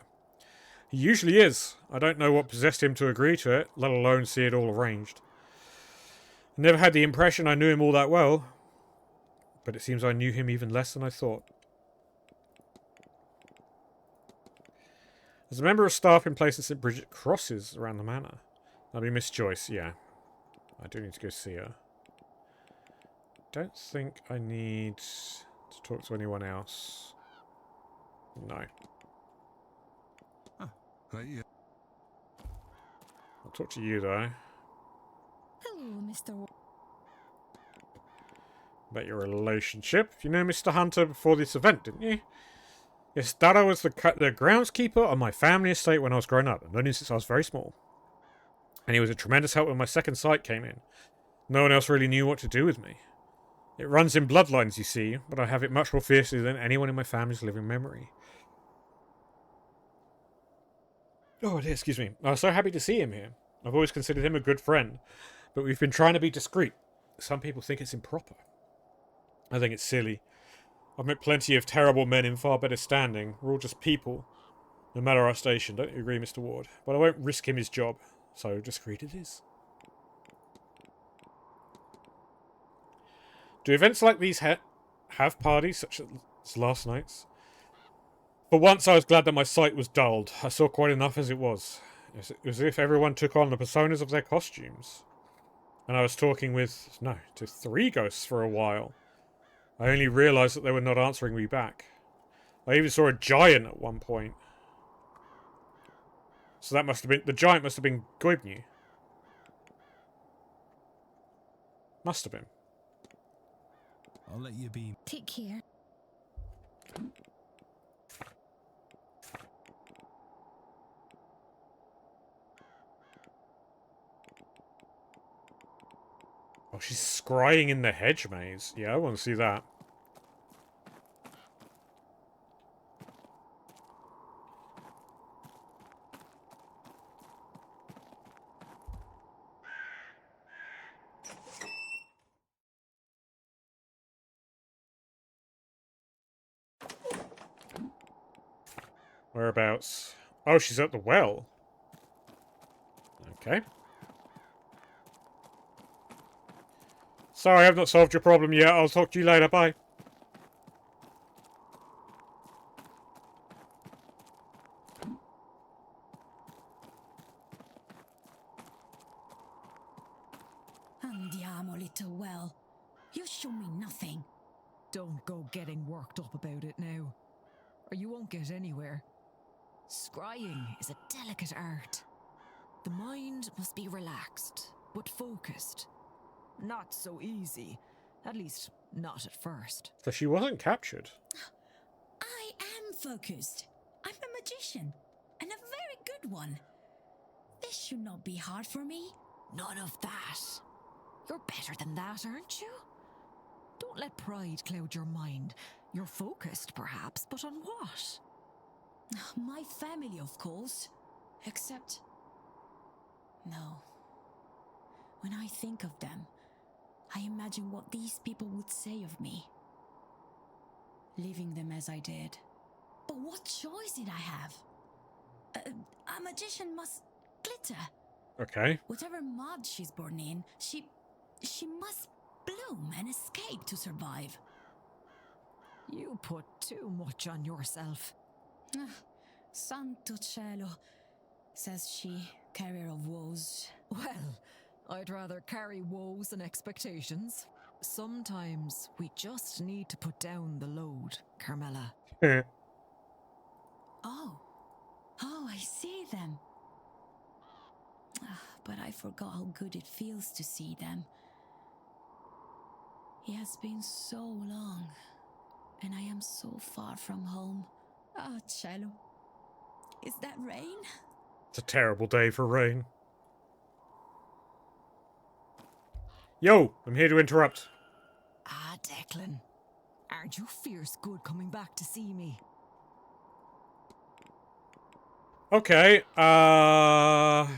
He usually is. I don't know what possessed him to agree to it, let alone see it all arranged. I never had the impression I knew him all that well, but it seems I knew him even less than I thought. As a member of staff in place at St. Bridget crosses around the manor. That'll be Miss Joyce, yeah. I do need to go see her. Don't think I need to talk to anyone else. No. Right, yeah. I'll talk to you, though. Hello, Mr. About your relationship. You know Mr. Hunter before this event, didn't you? Yes, Dada was the groundskeeper on my family estate when I was growing up. I've known him since I was very small. And he was a tremendous help when my second sight came in. No one else really knew what to do with me. It runs in bloodlines, you see, but I have it much more fiercely than anyone in my family's living memory. Oh, dear, excuse me. I was so happy to see him here. I've always considered him a good friend, but we've been trying to be discreet. Some people think it's improper. I think it's silly. I've met plenty of terrible men in far better standing. We're all just people, no matter our station. Don't you agree, Mr. Ward? But I won't risk him his job, so discreet it is. Do events like these have parties, such as last night's? For once, I was glad that my sight was dulled. I saw quite enough as it was. It was as if everyone took on the personas of their costumes. And I was talking to 3 ghosts for a while. I only realised that they were not answering me back. I even saw a giant at one point. So that must have been... The giant must have been Goibnu. Must have been. I'll let you be. Take care. Oh, she's scrying in the hedge maze. Yeah, I want to see that. Whereabouts? Oh, she's at the well. Okay. Sorry, I've not solved your problem yet. I'll talk to you later. Bye. Andiamo, little well. You show me nothing. Don't go getting worked up about it now, or you won't get anywhere. Scrying is a delicate art. The mind must be relaxed, but focused. Not so easy. At least, not at first. So she wasn't captured. I am focused. I'm a magician, and a very good one. This should not be hard for me. None of that. You're better than that, aren't you? Don't let pride cloud your mind. You're focused, perhaps, but on what? My family, of course. Except, No. When I think of them, I imagine what these people would say of me. Leaving them as I did. But what choice did I have? A magician must glitter. Okay. Whatever mud she's born in, she must bloom and escape to survive. You put too much on yourself. Santo cielo, says she, carrier of woes. Well, I'd rather carry woes than expectations. Sometimes we just need to put down the load, Carmela. Oh, I see them. But I forgot how good it feels to see them. It has been so long, and I am so far from home. Ah, cielo. Is that rain? It's a terrible day for rain. Yo, I'm here to interrupt. Ah, Declan. Aren't you fierce good coming back to see me? Okay, a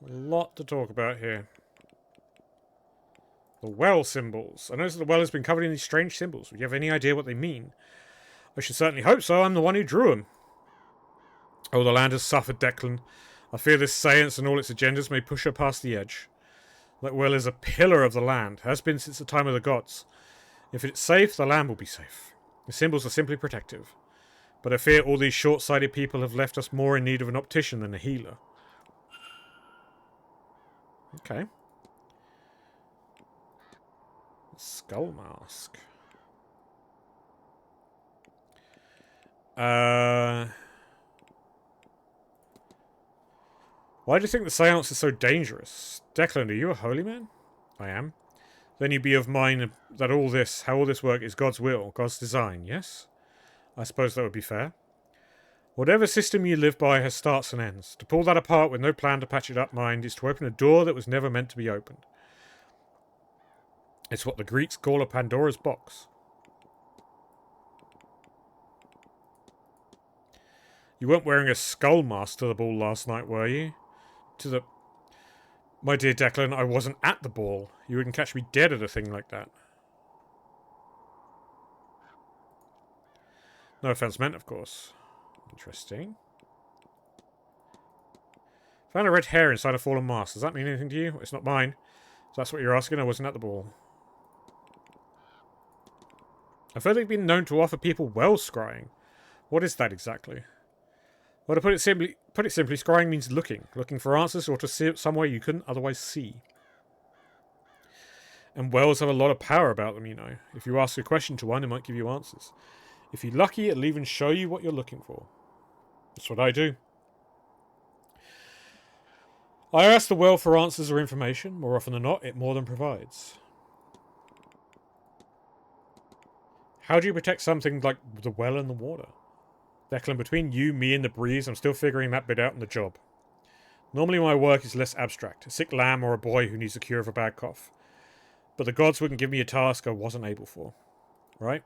lot to talk about here. The well symbols. I notice that the well has been covered in these strange symbols. Do you have any idea what they mean? I should certainly hope so. I'm the one who drew them. Oh, the land has suffered, Declan. I fear this seance and all its agendas may push her past the edge. That well is a pillar of the land. Has been since the time of the gods. If it's safe, the land will be safe. The symbols are simply protective. But I fear all these short-sighted people have left us more in need of an optician than a healer. Okay. Skull mask. Why do you think the seance is so dangerous? Declan, are you a holy man? I am. Then you be of mind that how all this work is God's will, God's design, yes? I suppose that would be fair. Whatever system you live by has starts and ends. To pull that apart with no plan to patch it up, mind, is to open a door that was never meant to be opened. It's what the Greeks call a Pandora's box. You weren't wearing a skull mask to the ball last night, were you? My dear Declan, I wasn't at the ball. You wouldn't catch me dead at a thing like that. No offense meant, of course. Interesting. Found a red hair inside a fallen mask. Does that mean anything to you? It's not mine. If that's what you're asking, I wasn't at the ball. I've heard they've been known to offer people well scrying. What is that exactly? Well, to put it simply, scrying means looking for answers or to see it somewhere you couldn't otherwise see. And wells have a lot of power about them, you know. If you ask a question to one, it might give you answers. If you're lucky, it'll even show you what you're looking for. That's what I do. I ask the well for answers or information. More often than not, it more than provides. How do you protect something like the well and the water? Declan, between you, me, and the breeze, I'm still figuring that bit out on the job. Normally my work is less abstract. A sick lamb or a boy who needs a cure of a bad cough. But the gods wouldn't give me a task I wasn't able for. Right?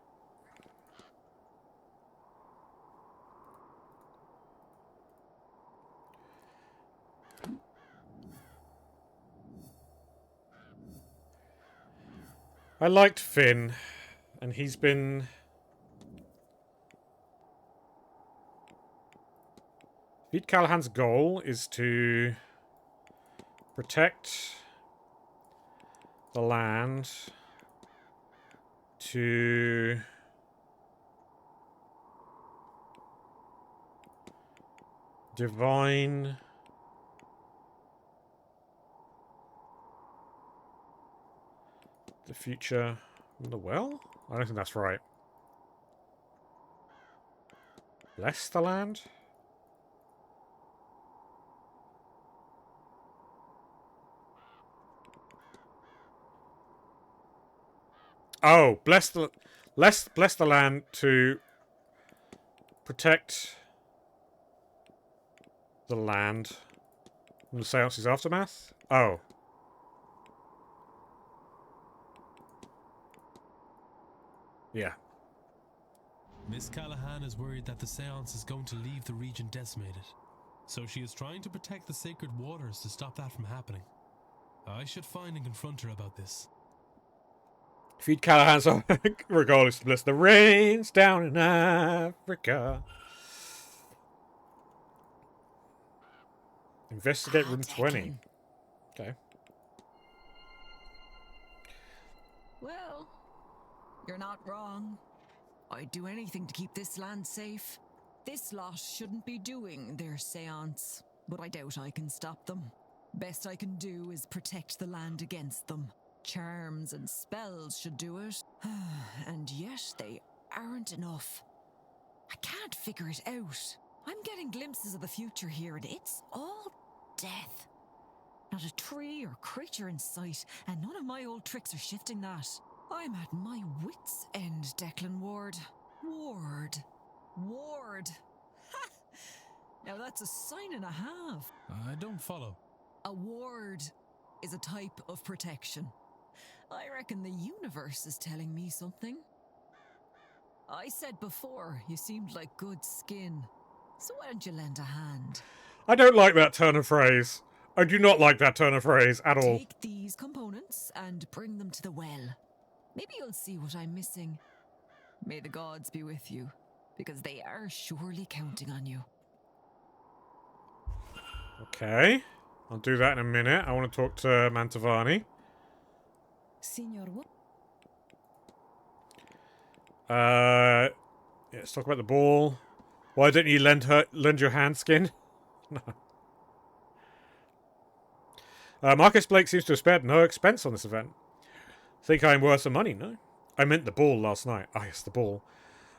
I liked Finn, and he's been... Pete Callahan's goal is to protect the land, to divine the future from the well? I don't think that's right. Bless the land? Oh, bless the land to protect the land from the seance's aftermath? Oh. Yeah. Miss Callahan is worried that the seance is going to leave the region decimated. So she is trying to protect the sacred waters to stop that from happening. I should find and confront her about this. Feed Callahan so regardless to bless the rains down in Africa. Investigate room 20. Okay. Well, you're not wrong. I'd do anything to keep this land safe. This lot shouldn't be doing their seance, but I doubt I can stop them. Best I can do is protect the land against them. Charms and spells should do it. And yet they aren't enough. I can't figure it out. I'm getting glimpses of the future here, and it's all death. Not a tree or creature in sight, and none of my old tricks are shifting that. I'm at my wits' end, Declan Ward. Ward. Ha! Now that's a sign and a half. I don't follow. A ward is a type of protection. I reckon the universe is telling me something. I said before, you seemed like good skin. So why don't you lend a hand? I don't like that turn of phrase. I do not like that turn of phrase at all. Take these components and bring them to the well. Maybe you'll see what I'm missing. May the gods be with you, because they are surely counting on you. Okay. I'll do that in a minute. I want to talk to Mantovani. Signor what? Yeah, let's talk about the ball. Why don't you lend your hand skin? No. Marcus Blake seems to have spared no expense on this event. Think I'm worth some money, no? I meant the ball last night. Ah, yes, the ball.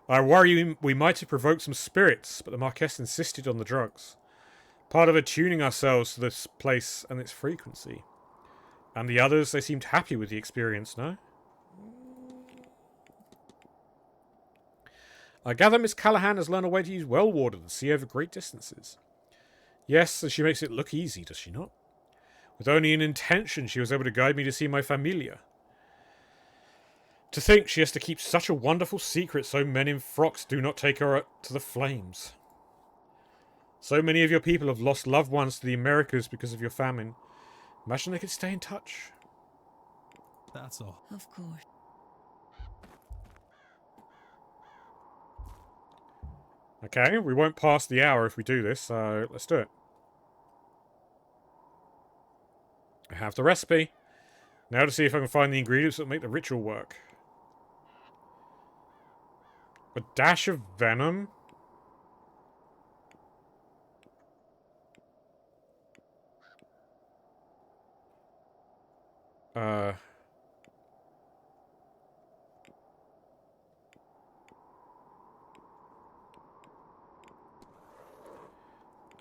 I worry we might have provoked some spirits, but the Marquess insisted on the drugs. Part of attuning ourselves to this place and its frequency. And the others, they seemed happy with the experience, no? I gather Miss Callahan has learned a way to use well water to see over great distances. Yes, and she makes it look easy, does she not? With only an intention, she was able to guide me to see my familia. To think she has to keep such a wonderful secret so men in frocks do not take her to the flames. So many of your people have lost loved ones to the Americas because of your famine. Imagine they could stay in touch. That's all. Of course. Okay, we won't pass the hour if we do this, so let's do it. I have the recipe. Now to see if I can find the ingredients that make the ritual work. A dash of venom? A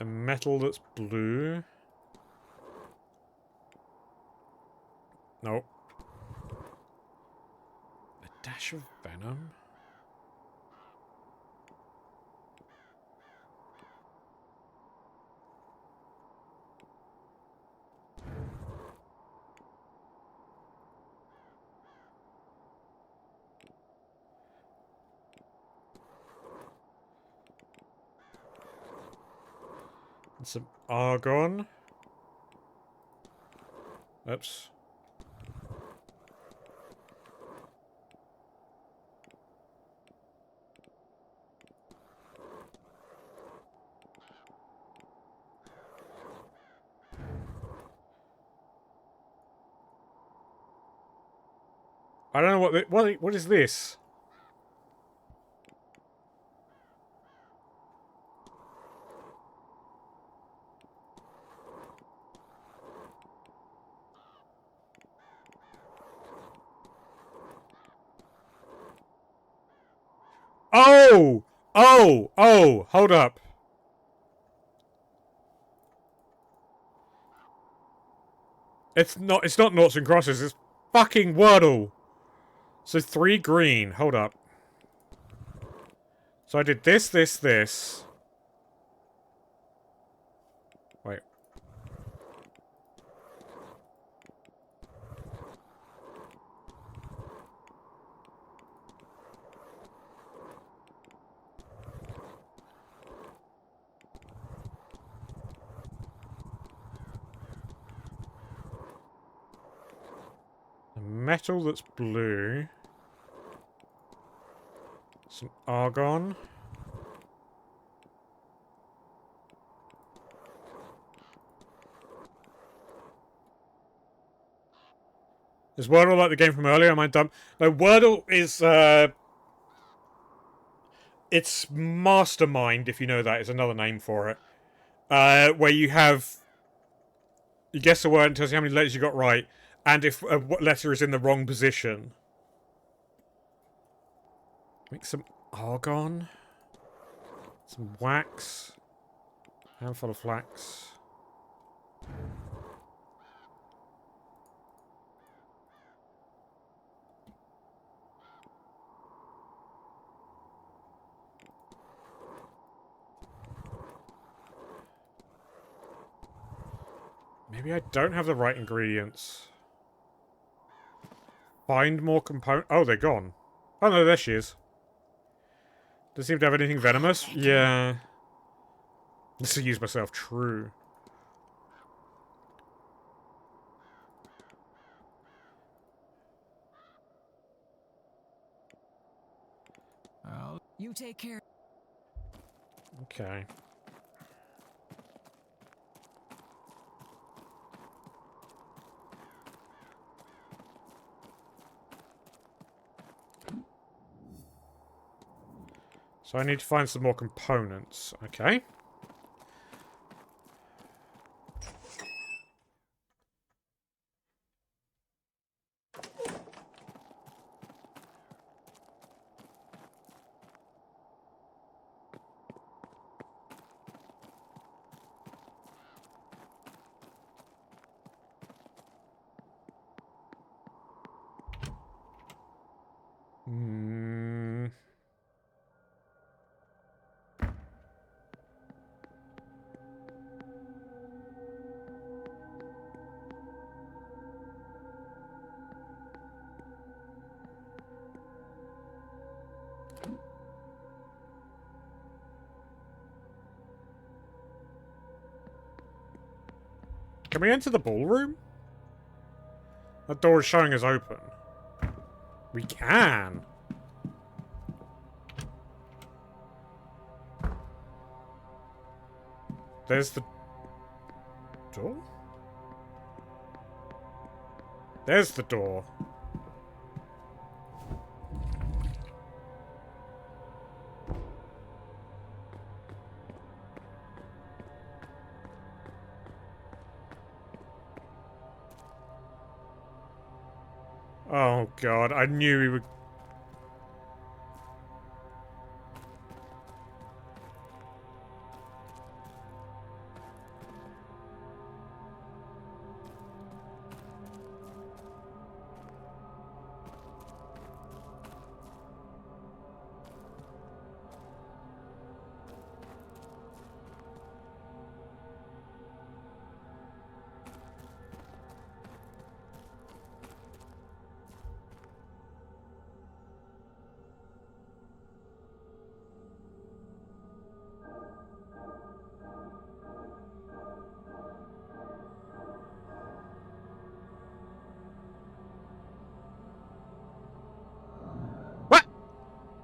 metal that's blue. Nope. A dash of venom? And some argon. Oops. I don't know what is this? Oh! Oh! Oh! Hold up. It's not noughts and crosses, it's fucking Wordle. So 3 green. Hold up. So I did this. Wait. metal that's blue. Some argon. Is Wordle like the game from earlier? Am I dumb? No, Wordle is, it's Mastermind, if you know that, is another name for it. Where you have... You guess the word and tells you how many letters you got right, and if a letter is in the wrong position. Make some argon. Some wax. Handful of flax. Maybe I don't have the right ingredients. Find more component. Oh, they're gone. Oh no, there she is. Does seem to have anything venomous? Yeah. Let's use myself. True. You take care. Okay. So I need to find some more components. Okay. Can we enter the ballroom? That door is showing us open. We can. There's the door? There's the door. Oh god, I knew we would...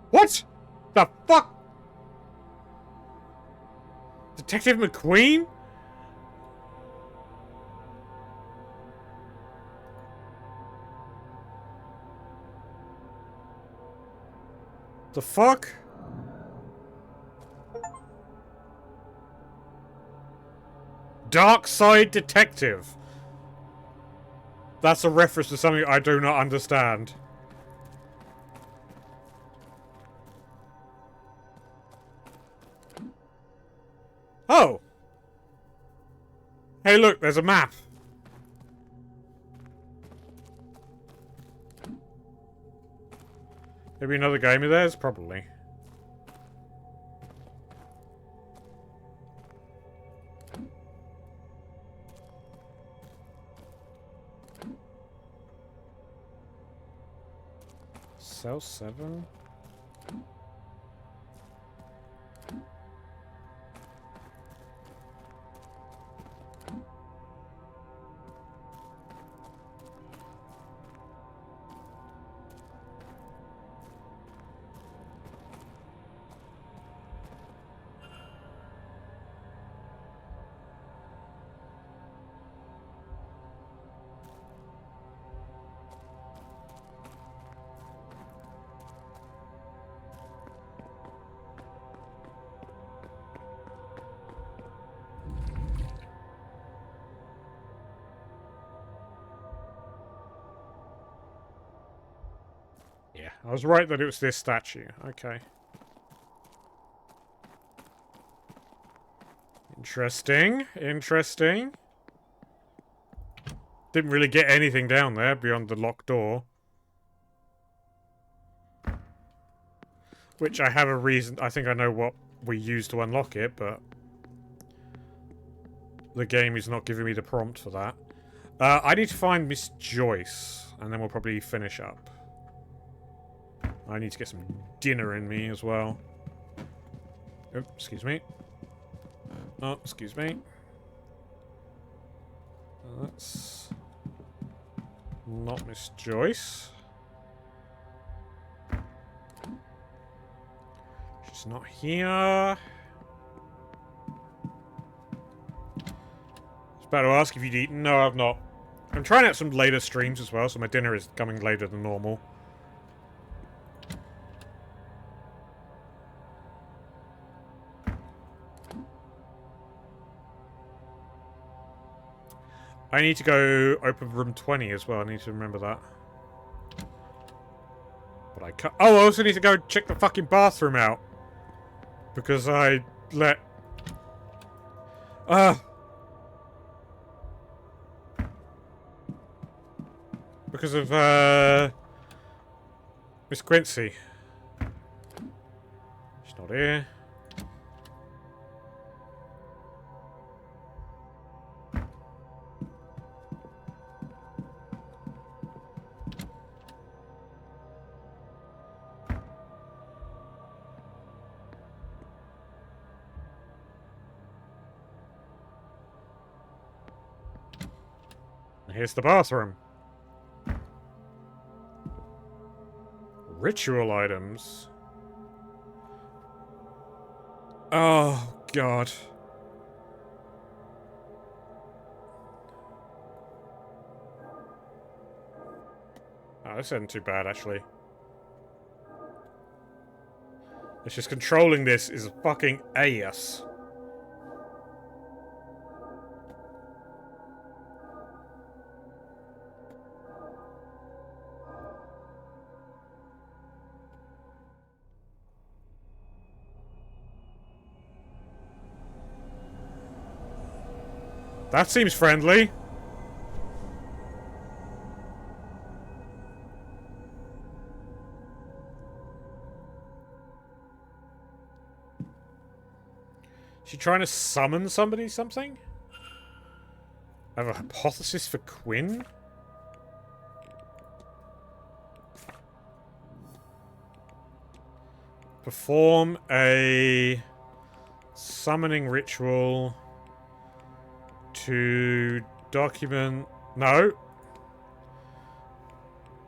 What? The fuck? Detective McQueen? The fuck? Dark Side Detective. That's a reference to something I do not understand. Oh! Hey look, there's a map. Maybe another game of theirs? Probably. Cell 7? Yeah, I was right that it was this statue. Okay. Interesting. Interesting. Didn't really get anything down there beyond the locked door. Which I have a reason. I think I know what we used to unlock it, but the game is not giving me the prompt for that. I need to find Miss Joyce, and then we'll probably finish up. I need to get some dinner in me as well. Oh, excuse me. Oh, excuse me. That's not Miss Joyce. She's not here. I was about to ask if you'd eaten. No, I've not. I'm trying out some later streams as well, so my dinner is coming later than normal. I need to go open room 20 as well. I need to remember that. But I can't. Oh, I also need to go check the fucking bathroom out. Because I let... Because of, Miss Quincy. She's not here. Here's the bathroom. Ritual items. Oh, God. Oh, this isn't too bad, actually. It's just controlling this is a fucking ass. That seems friendly. She trying to summon somebody, something? I have a hypothesis for Quinn? Perform a summoning ritual to document... No.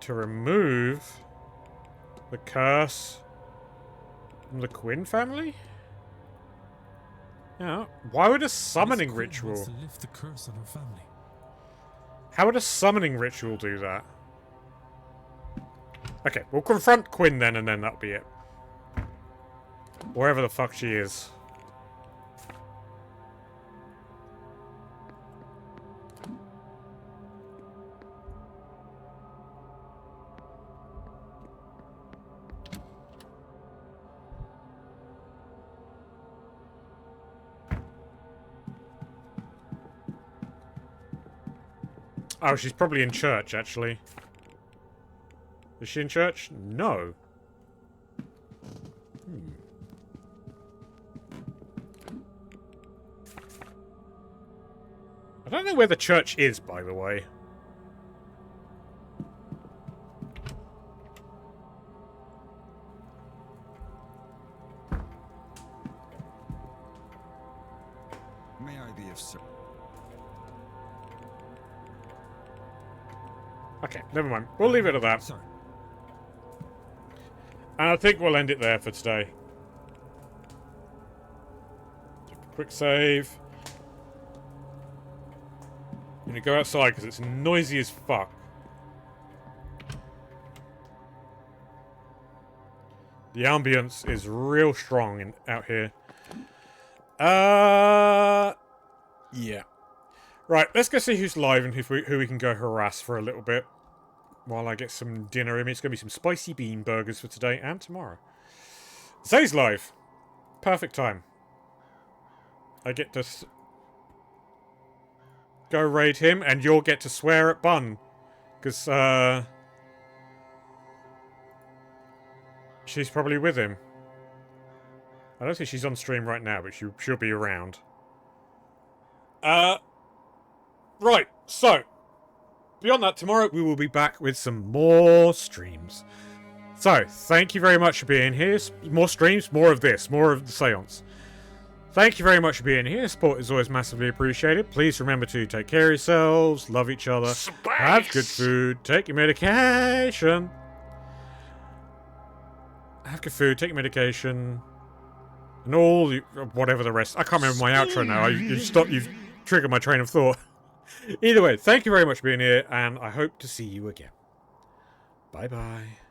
To remove the curse from the Quinn family? Yeah. Why would a summoning ritual... Wants to lift the curse on her family. How would a summoning ritual do that? Okay, we'll confront Quinn then, and then that'll be it. Wherever the fuck she is. Oh, she's probably in church, actually. Is she in church? No. I don't know where the church is, by the way. May I be of service? Okay, never mind. We'll leave it at that. Sorry. And I think we'll end it there for today. Quick save. I'm gonna go outside because it's noisy as fuck. The ambience is real strong out here. Yeah. Right, let's go see who's live and who we can go harass for a little bit. while I get some dinner in me. It's going to be some spicy bean burgers for today and tomorrow. Zay's live. Perfect time. I get to go raid him, and you'll get to swear at Bun. Because, she's probably with him. I don't think she's on stream right now, but she'll be around. Right, so, beyond that, tomorrow we will be back with some more streams. So, thank you very much for being here. More streams, more of this, more of the Seance. Thank you very much for being here. Support is always massively appreciated. Please remember to take care of yourselves, love each other, have good food, take your medication. Have good food, take your medication, and all whatever the rest. I can't remember my outro now. You've triggered my train of thought. Either way, thank you very much for being here, and I hope to see you again. Bye bye.